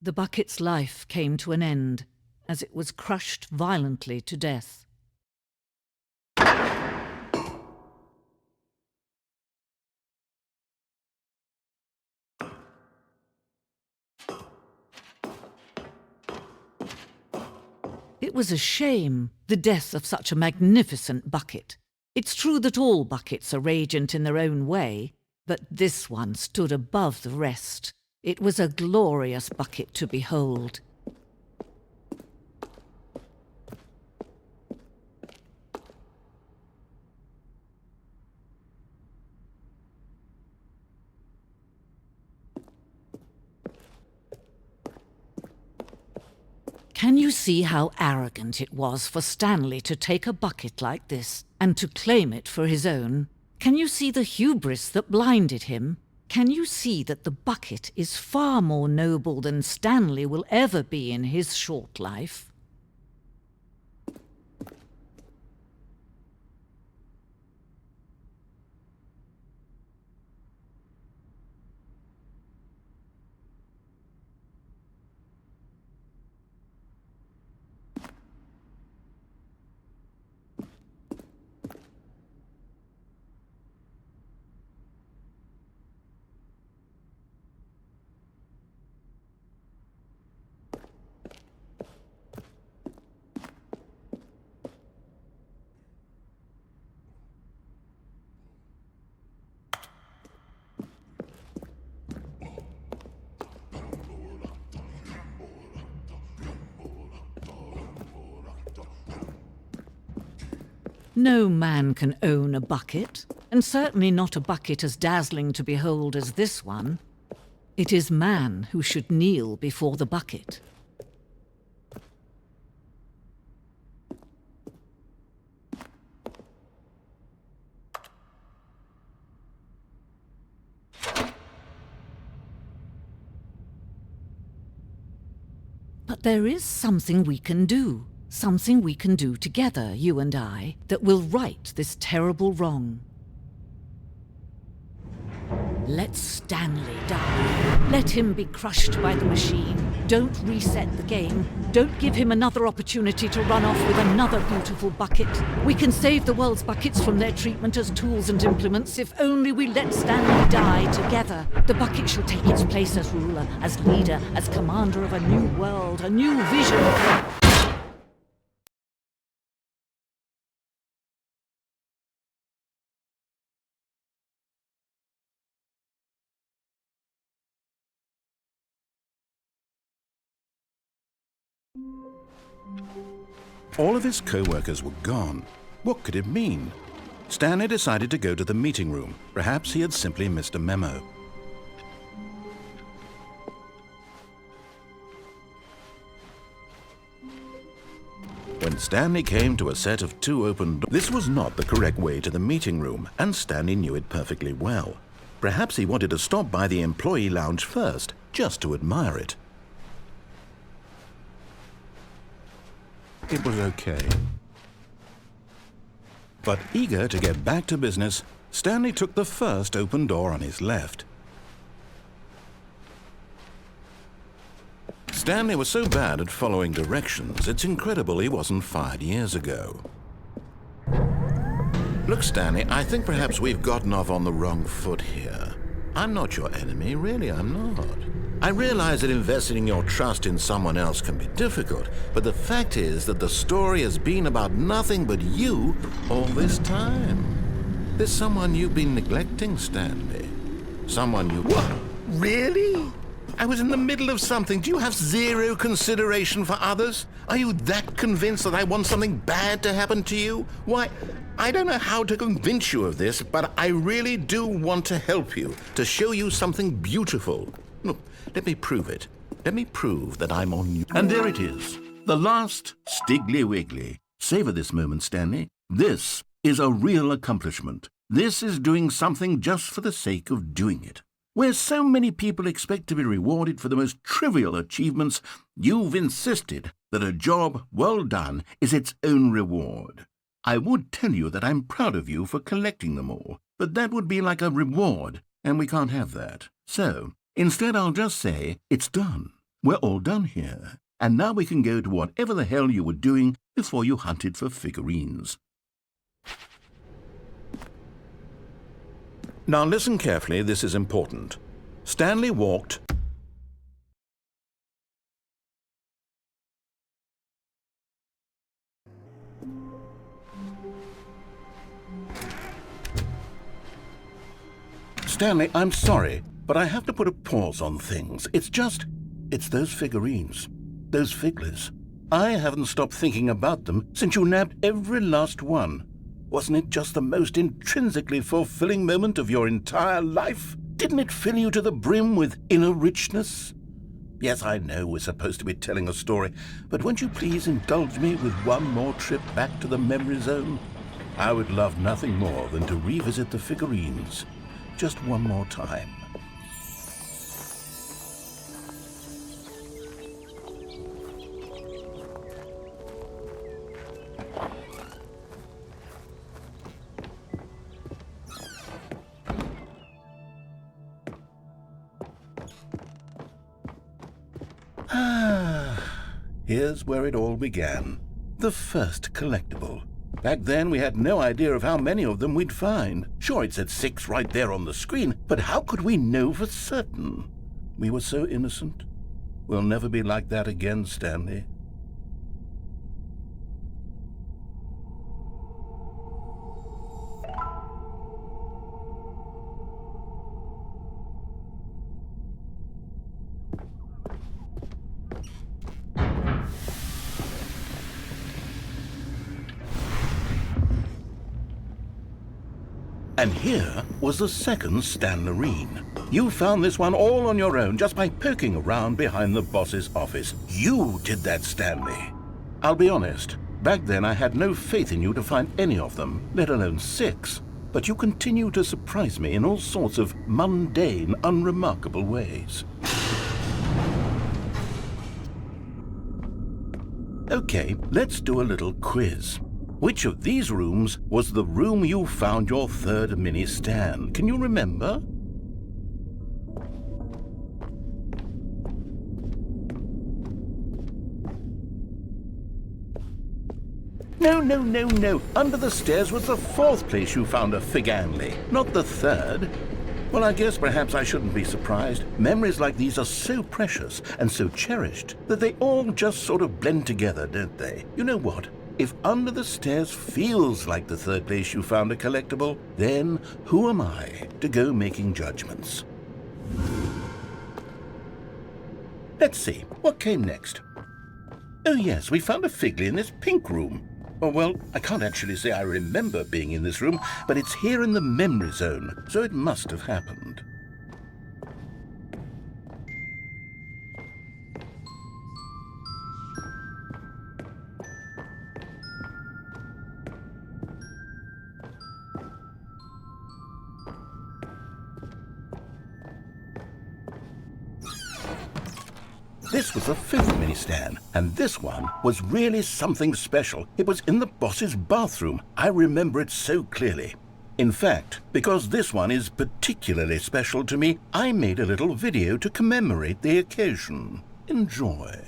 [SPEAKER 5] the bucket's life came to an end as it was crushed violently to death. It was a shame, the death of such a magnificent bucket. It's true that all buckets are radiant in their own way, but this one stood above the rest. It was a glorious bucket to behold. Can you see how arrogant it was for Stanley to take a bucket like this and to claim it for his own? Can you see the hubris that blinded him? Can you see that the bucket is far more noble than Stanley will ever be in his short life? No man can own a bucket, and certainly not a bucket as dazzling to behold as this one. It is man who should kneel before the bucket. But there is something we can do. Something we can do together, you and I, that will right this terrible wrong. Let Stanley die. Let him be crushed by the machine. Don't reset the game. Don't give him another opportunity to run off with another beautiful bucket. We can save the world's buckets from their treatment as tools and implements if only we let Stanley die together. The bucket shall take its place as ruler, as leader, as commander of a new world, a new vision.
[SPEAKER 1] All of his co-workers were gone. What could it mean? Stanley decided to go to the meeting room. Perhaps he had simply missed a memo. When Stanley came to a set of 2 open doors, this was not the correct way to the meeting room, and Stanley knew it perfectly well. Perhaps he wanted to stop by the employee lounge first, just to admire it. It was okay. But eager to get back to business, Stanley took the first open door on his left. Stanley was so bad at following directions, it's incredible he wasn't fired years ago. Look, Stanley, I think perhaps we've gotten off on the wrong foot here. I'm not your enemy, really, I'm not. I realize that investing your trust in someone else can be difficult, but the fact is that the story has been about nothing but you all this time. There's someone you've been neglecting, Stanley. Someone you... What? Really? I was in the middle of something. Do you have zero consideration for others? Are you that convinced that I want something bad to happen to you? Why, I don't know how to convince you of this, but I really do want to help you, to show you something beautiful. Look, let me prove it. Let me prove that I'm on you. And there it is. The last Stiggly Wiggly. Savor this moment, Stanley. This is a real accomplishment. This is doing something just for the sake of doing it. Where so many people expect to be rewarded for the most trivial achievements, you've insisted that a job well done is its own reward. I would tell you that I'm proud of you for collecting them all, but that would be like a reward, and we can't have that. So, instead I'll just say, it's done. We're all done here, and now we can go to whatever the hell you were doing before you hunted for figurines. Now listen carefully, this is important. Stanley walked Stanley, I'm sorry, but I have to put a pause on things. It's those figurines, those figglers. I haven't stopped thinking about them since you nabbed every last one. Wasn't it just the most intrinsically fulfilling moment of your entire life? Didn't it fill you to the brim with inner richness? Yes, I know we're supposed to be telling a story, but won't you please indulge me with one more trip back to the memory zone? I would love nothing more than to revisit the figurines. Just one more time. Here's where it all began. The first collectible. Back then, we had no idea of how many of them we'd find. Sure, it said 6 right there on the screen, but how could we know for certain? We were so innocent. We'll never be like that again, Stanley. And here was the second Stanlerine. You found this one all on your own just by poking around behind the boss's office. You did that, Stanley. I'll be honest, back then I had no faith in you to find any of them, let alone 6. But you continue to surprise me in all sorts of mundane, unremarkable ways. Okay, let's do a little quiz. Which of these rooms was the room you found your third mini Stan? Can you remember? No. Under the stairs was the 4th place you found a Figanley, not the 3rd. Well, I guess perhaps I shouldn't be surprised. Memories like these are so precious and so cherished that they all just sort of blend together, don't they? You know what? If under the stairs feels like the 3rd place you found a collectible, then who am I to go making judgments? Let's see, what came next? Oh yes, we found a Figley in this pink room. Oh, well, I can't actually say I remember being in this room, but it's here in the memory zone, so it must have happened. This was the 5th mini Stan, and this one was really something special. It was in the boss's bathroom. I remember it so clearly. In fact, because this one is particularly special to me, I made a little video to commemorate the occasion. Enjoy.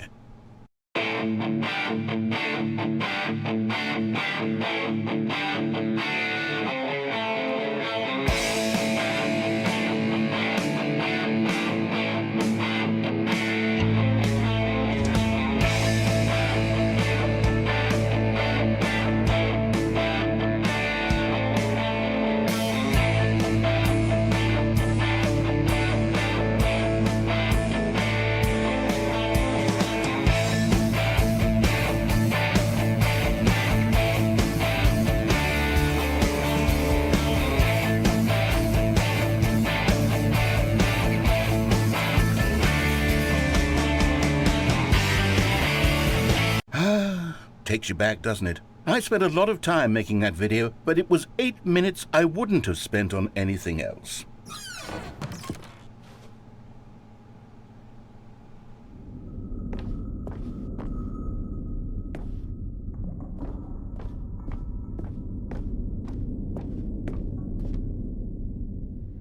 [SPEAKER 1] Takes you back, doesn't it? I spent a lot of time making that video, but it was 8 minutes I wouldn't have spent on anything else.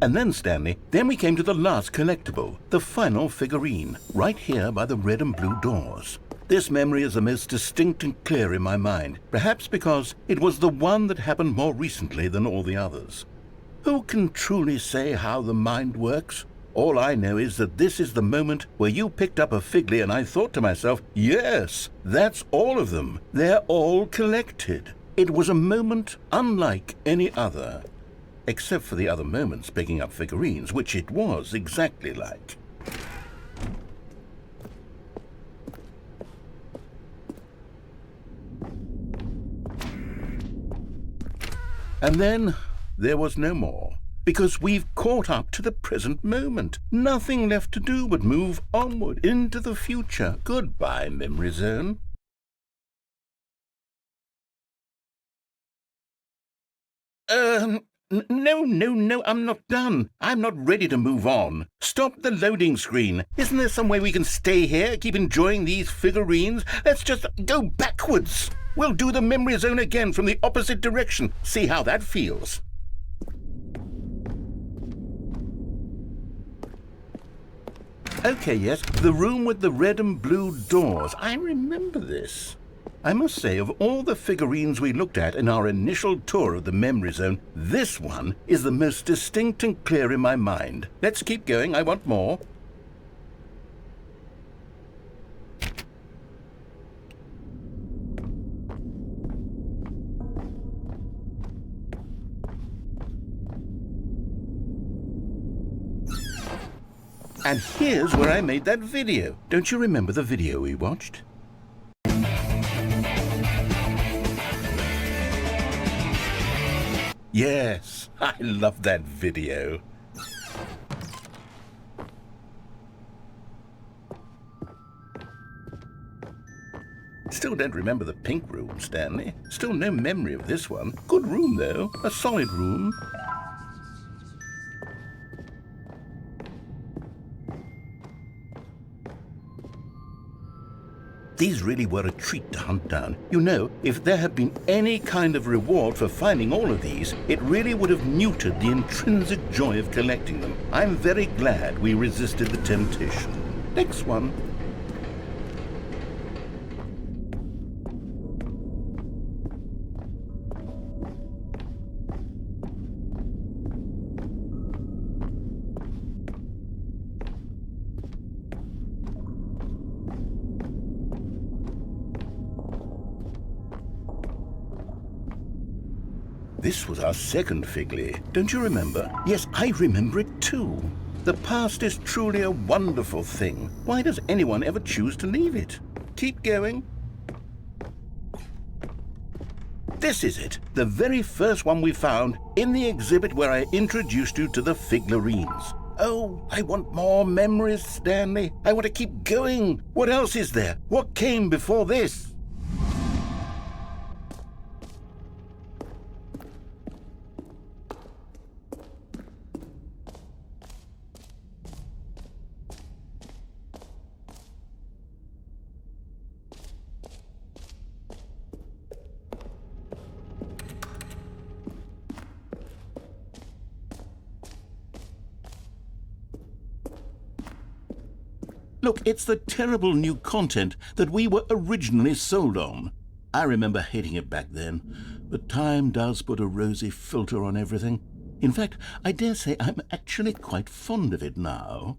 [SPEAKER 1] And then, Stanley, then we came to the last collectible, the final figurine, right here by the red and blue doors. This memory is the most distinct and clear in my mind, perhaps because it was the one that happened more recently than all the others. Who can truly say how the mind works? All I know is that this is the moment where you picked up a Figley and I thought to myself, yes, that's all of them. They're all collected. It was a moment unlike any other, except for the other moments picking up figurines, which it was exactly like. And then there was no more, because we've caught up to the present moment. Nothing left to do but move onward into the future. Goodbye, Memory Zone. No, I'm not done. I'm not ready to move on. Stop the loading screen. Isn't there some way we can stay here, keep enjoying these figurines? Let's just go backwards. We'll do the memory zone again from the opposite direction. See how that feels. Okay, yes, the room with the red and blue doors. I remember this. I must say, of all the figurines we looked at in our initial tour of the memory zone, this one is the most distinct and clear in my mind. Let's keep going. I want more. And here's where I made that video. Don't you remember the video we watched?
[SPEAKER 7] Yes, I love that video. Still don't remember the pink room, Stanley. Still no memory of this one. Good room, though. A solid room. These really were a treat to hunt down. You know, if there had been any kind of reward for finding all of these, it really would have neutered the intrinsic joy of collecting them. I'm very glad we resisted the temptation. Next one. This was our second Figley. Don't you remember? Yes, I remember it too. The past is truly a wonderful thing. Why does anyone ever choose to leave it? Keep going. This is it, the very first one we found in the exhibit where I introduced you to the figlarines. Oh, I want more memories, Stanley. I want to keep going. What else is there? What came before this? Look, it's the terrible new content that we were originally sold on. I remember hating it back then, but time does put a rosy filter on everything. In fact, I dare say I'm actually quite fond of it now.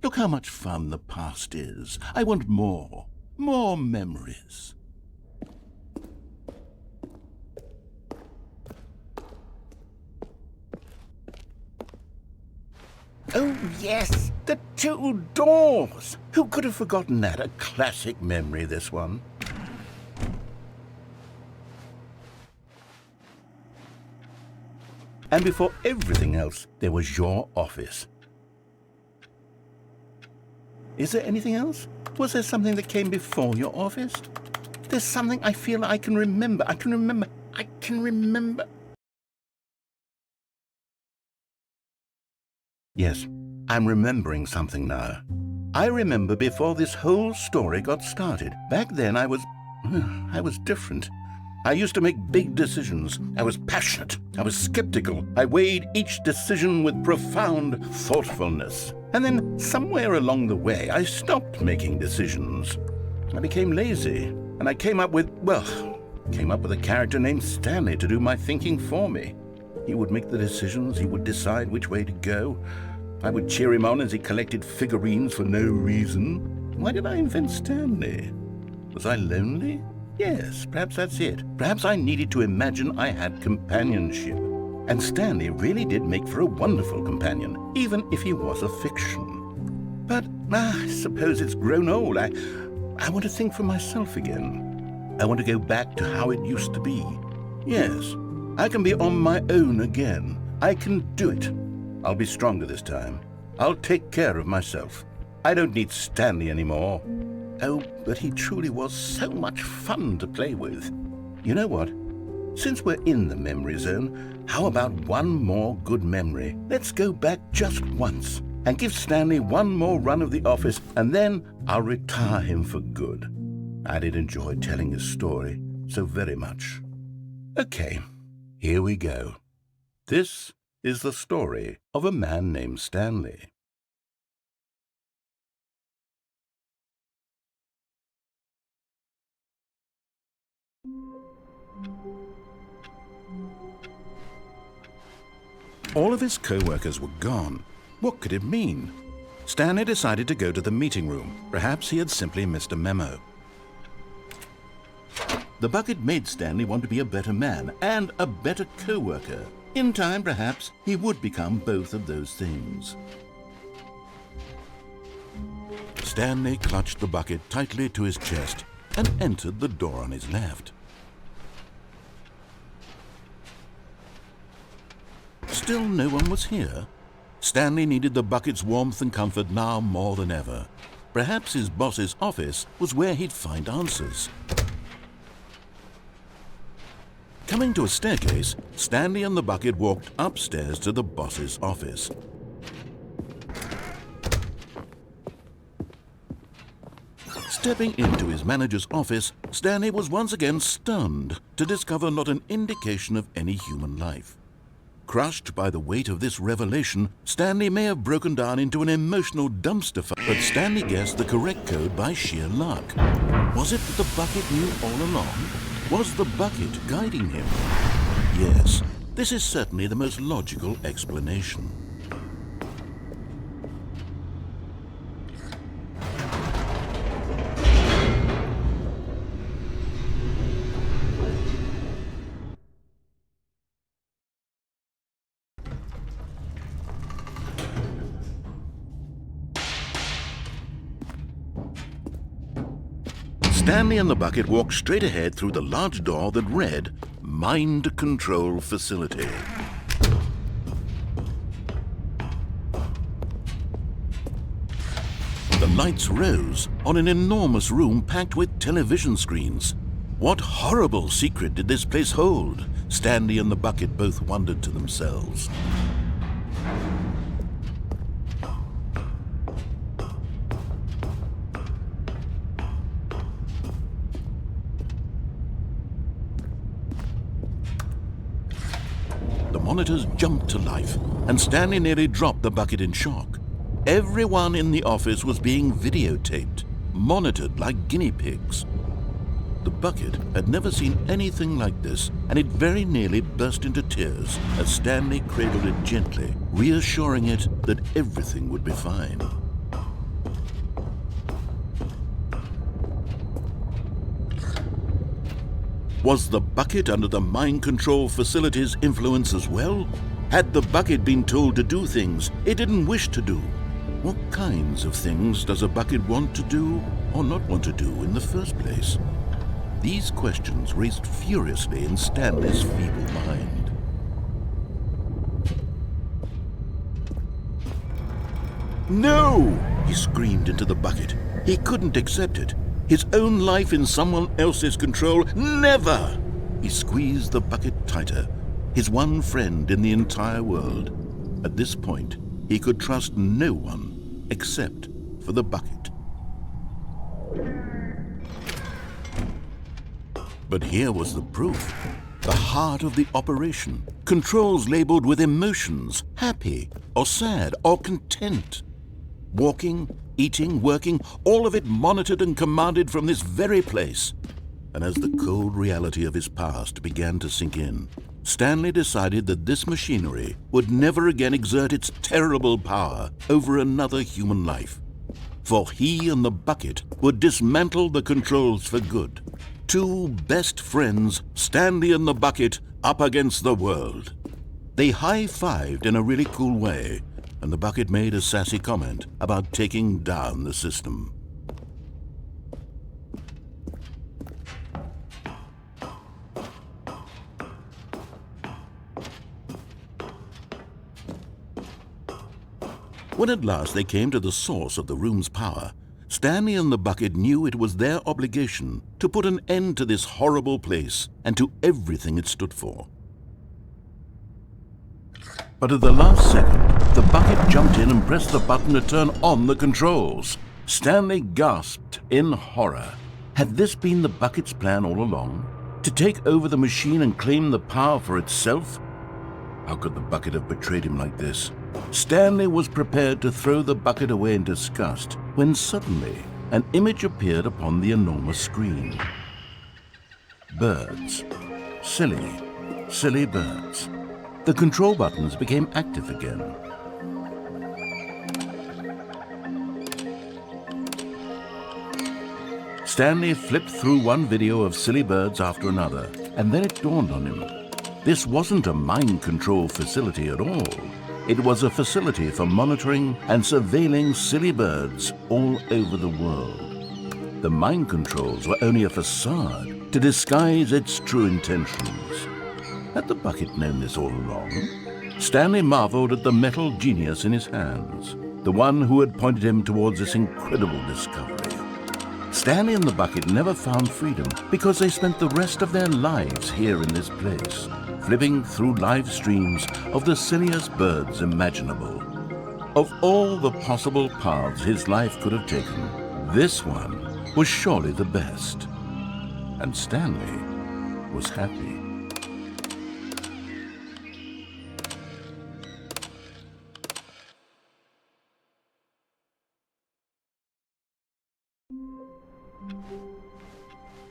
[SPEAKER 7] Look how much fun the past is. I want more. More memories. Oh, yes, the two doors. Who could have forgotten that? A classic memory, this one. And before everything else, there was your office. Is there anything else? Was there something that came before your office? There's something I feel I can remember. I can remember. Yes, I'm remembering something now. I remember before this whole story got started. Back then I was different. I used to make big decisions. I was passionate. I was skeptical. I weighed each decision with profound thoughtfulness. And then somewhere along the way, I stopped making decisions. I became lazy, and I came up with a character named Stanley to do my thinking for me. He would make the decisions, he would decide which way to go. I would cheer him on as he collected figurines for no reason. Why did I invent Stanley? Was I lonely? Yes, perhaps that's it. Perhaps I needed to imagine I had companionship. And Stanley really did make for a wonderful companion, even if he was a fiction. But I suppose it's grown old. I want to think for myself again. I want to go back to how it used to be. Yes, I can be on my own again. I can do it. I'll be stronger this time. I'll take care of myself. I don't need Stanley anymore. Oh, but he truly was so much fun to play with. You know what? Since we're in the memory zone, how about one more good memory? Let's go back just once and give Stanley one more run of the office, and then I'll retire him for good. I did enjoy telling his story so very much. Okay, here we go. This is the story of a man named Stanley.
[SPEAKER 1] All of his co-workers were gone. What could it mean? Stanley decided to go to the meeting room. Perhaps he had simply missed a memo.
[SPEAKER 7] The bucket made Stanley want to be a better man and a better co-worker. In time, perhaps, he would become both of those things.
[SPEAKER 1] Stanley clutched the bucket tightly to his chest and entered the door on his left. Still no one was here. Stanley needed the bucket's warmth and comfort now more than ever. Perhaps his boss's office was where he'd find answers. Coming to a staircase, Stanley and the bucket walked upstairs to the boss's office. Stepping into his manager's office, Stanley was once again stunned to discover not an indication of any human life. Crushed by the weight of this revelation, Stanley may have broken down into an emotional dumpster fire, but Stanley guessed the correct code by sheer luck. Was it that the bucket knew all along? Was the bucket guiding him? Yes, this is certainly the most logical explanation. Stanley and the bucket walked straight ahead through the large door that read, Mind Control Facility. The lights rose on an enormous room packed with television screens. What horrible secret did this place hold? Stanley and the bucket both wondered to themselves. The monitors jumped to life, and Stanley nearly dropped the bucket in shock. Everyone in the office was being videotaped, monitored like guinea pigs. The bucket had never seen anything like this, and it very nearly burst into tears as Stanley cradled it gently, reassuring it that everything would be fine. Was the bucket under the mind control facility's influence as well? Had the bucket been told to do things it didn't wish to do? What kinds of things does a bucket want to do or not want to do in the first place? These questions raced furiously in Stanley's feeble mind. No! He screamed into the bucket. He couldn't accept it. His own life in someone else's control, never! He squeezed the bucket tighter, his one friend in the entire world. At this point, he could trust no one except for the bucket. But here was the proof. The heart of the operation. Controls labeled with emotions, happy or sad or content. Walking, eating, working, all of it monitored and commanded from this very place. And as the cold reality of his past began to sink in, Stanley decided that this machinery would never again exert its terrible power over another human life. For he and the bucket would dismantle the controls for good. Two best friends, Stanley and the bucket, up against the world. They high-fived in a really cool way, and the bucket made a sassy comment about taking down the system. When at last they came to the source of the room's power, Stanley and the bucket knew it was their obligation to put an end to this horrible place and to everything it stood for. But at the last second, the bucket jumped in and pressed the button to turn on the controls. Stanley gasped in horror. Had this been the bucket's plan all along? To take over the machine and claim the power for itself? How could the bucket have betrayed him like this? Stanley was prepared to throw the bucket away in disgust when suddenly an image appeared upon the enormous screen. Birds. Silly, silly birds. The control buttons became active again. Stanley flipped through one video of silly birds after another, and then it dawned on him. This wasn't a mind control facility at all. It was a facility for monitoring and surveilling silly birds all over the world. The mind controls were only a facade to disguise its true intentions. Had the bucket known this all along? Stanley marveled at the metal genius in his hands, the one who had pointed him towards this incredible discovery. Stanley and the bucket never found freedom because they spent the rest of their lives here in this place, flipping through live streams of the silliest birds imaginable. Of all the possible paths his life could have taken, this one was surely the best. And Stanley was happy.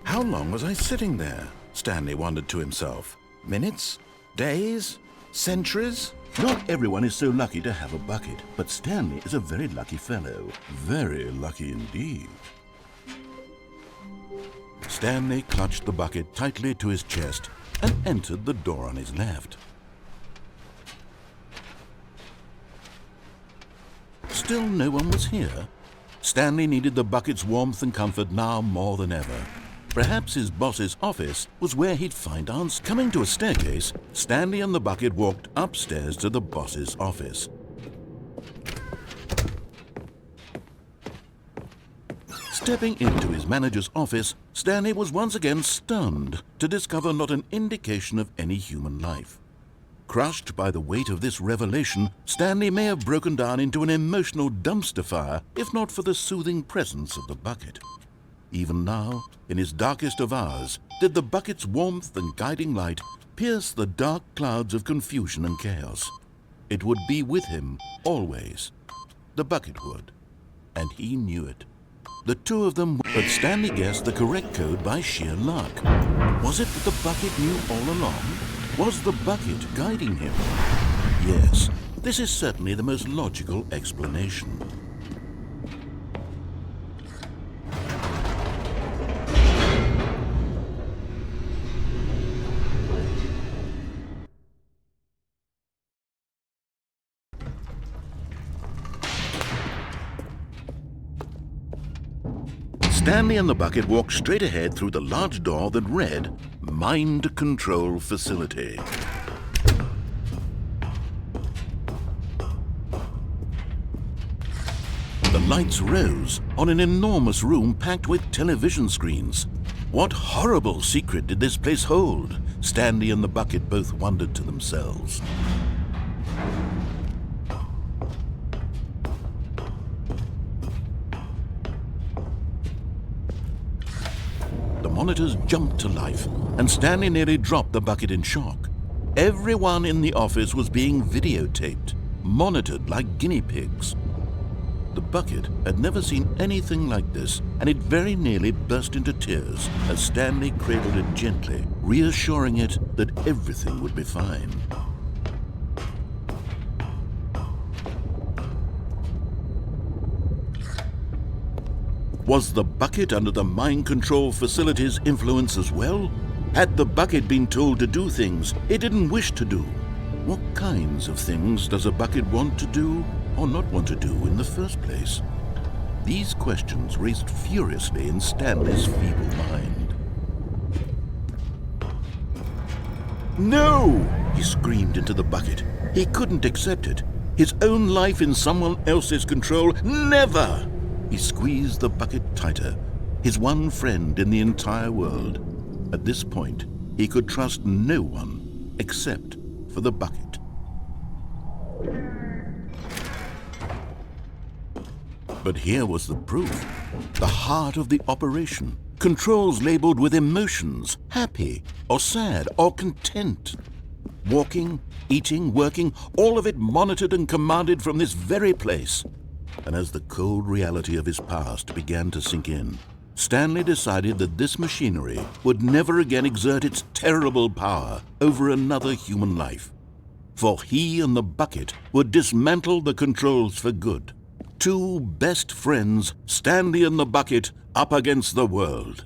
[SPEAKER 1] How long was I sitting there? Stanley wondered to himself. Minutes? Days? Centuries? Not everyone is so lucky to have a bucket, but Stanley is a very lucky fellow. Very lucky indeed. Stanley clutched the bucket tightly to his chest and entered the door on his left. Still no one was here. Stanley needed the bucket's warmth and comfort now more than ever. Perhaps his boss's office was where he'd find answers. Coming to a staircase, Stanley and the bucket walked upstairs to the boss's office. Stepping into his manager's office, Stanley was once again stunned to discover not an indication of any human life. Crushed by the weight of this revelation, Stanley may have broken down into an emotional dumpster fire if not for the soothing presence of the bucket. Even now, in his darkest of hours, did the bucket's warmth and guiding light pierce the dark clouds of confusion and chaos. It would be with him always. The bucket would. And he knew it. The two of them, but Stanley guessed the correct code by sheer luck. Was it that the bucket knew all along? Was the bucket guiding him? Yes, this is certainly the most logical explanation. Stanley and the bucket walked straight ahead through the large door that read, Mind Control Facility. The lights rose on an enormous room packed with television screens. What horrible secret did this place hold? Stanley and the bucket both wondered to themselves. The monitors jumped to life, and Stanley nearly dropped the bucket in shock. Everyone in the office was being videotaped, monitored like guinea pigs. The bucket had never seen anything like this, and it very nearly burst into tears as Stanley cradled it gently, reassuring it that everything would be fine. Was the bucket under the mind control facility's influence as well? Had the bucket been told to do things it didn't wish to do? What kinds of things does a bucket want to do or not want to do in the first place? These questions raced furiously in Stanley's feeble mind. No! He screamed into the bucket. He couldn't accept it. His own life in someone else's control, never! He squeezed the bucket tighter, his one friend in the entire world. At this point, he could trust no one except for the bucket. But here was the proof. The heart of the operation. Controls labeled with emotions, happy or sad or content. Walking, eating, working, all of it monitored and commanded from this very place. And as the cold reality of his past began to sink in, Stanley decided that this machinery would never again exert its terrible power over another human life. For he and the bucket would dismantle the controls for good. Two best friends, Stanley and the bucket, up against the world.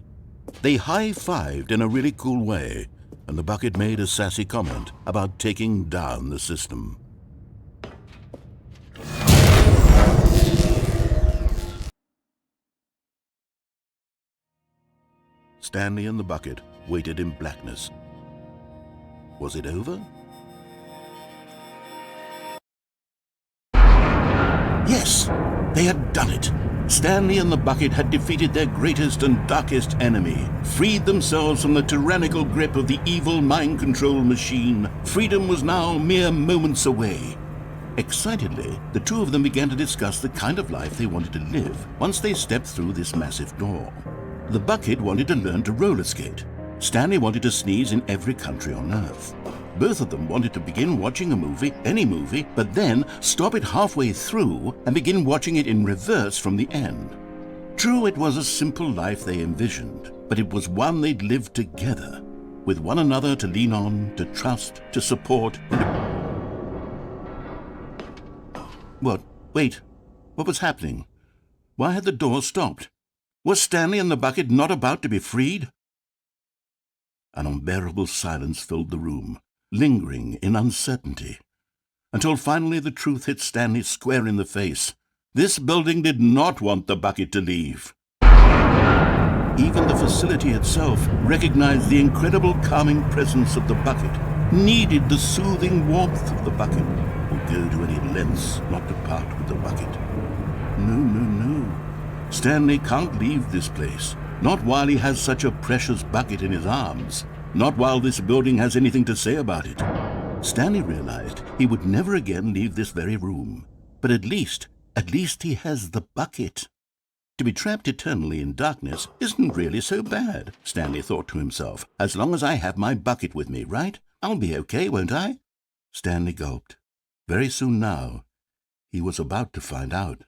[SPEAKER 1] They high-fived in a really cool way, and the bucket made a sassy comment about taking down the system. Stanley and the bucket waited in blackness. Was it over?
[SPEAKER 7] Yes, they had done it. Stanley and the bucket had defeated their greatest and darkest enemy, freed themselves from the tyrannical grip of the evil mind control machine. Freedom was now mere moments away. Excitedly, the two of them began to discuss the kind of life they wanted to live once they stepped through this massive door. The bucket wanted to learn to roller skate. Stanley wanted to sneeze in every country on Earth. Both of them wanted to begin watching a movie, any movie, but then stop it halfway through and begin watching it in reverse from the end. True, it was a simple life they envisioned, but it was one they'd lived together, with one another to lean on, to trust, to support. What? Wait. What was happening? Why had the door stopped? Was Stanley and the bucket not about to be freed? An unbearable silence filled the room, lingering in uncertainty, until finally the truth hit Stanley square in the face. This building did not want the bucket to leave. Even the facility itself recognized the incredible calming presence of the bucket, needed the soothing warmth of the bucket, would go to any lengths not to part with the bucket. No. Stanley can't leave this place, not while he has such a precious bucket in his arms, not while this building has anything to say about it. Stanley realized he would never again leave this very room, but at least he has the bucket. To be trapped eternally in darkness isn't really so bad, Stanley thought to himself. As long as I have my bucket with me, right? I'll be okay, won't I? Stanley gulped. Very soon now, he was about to find out.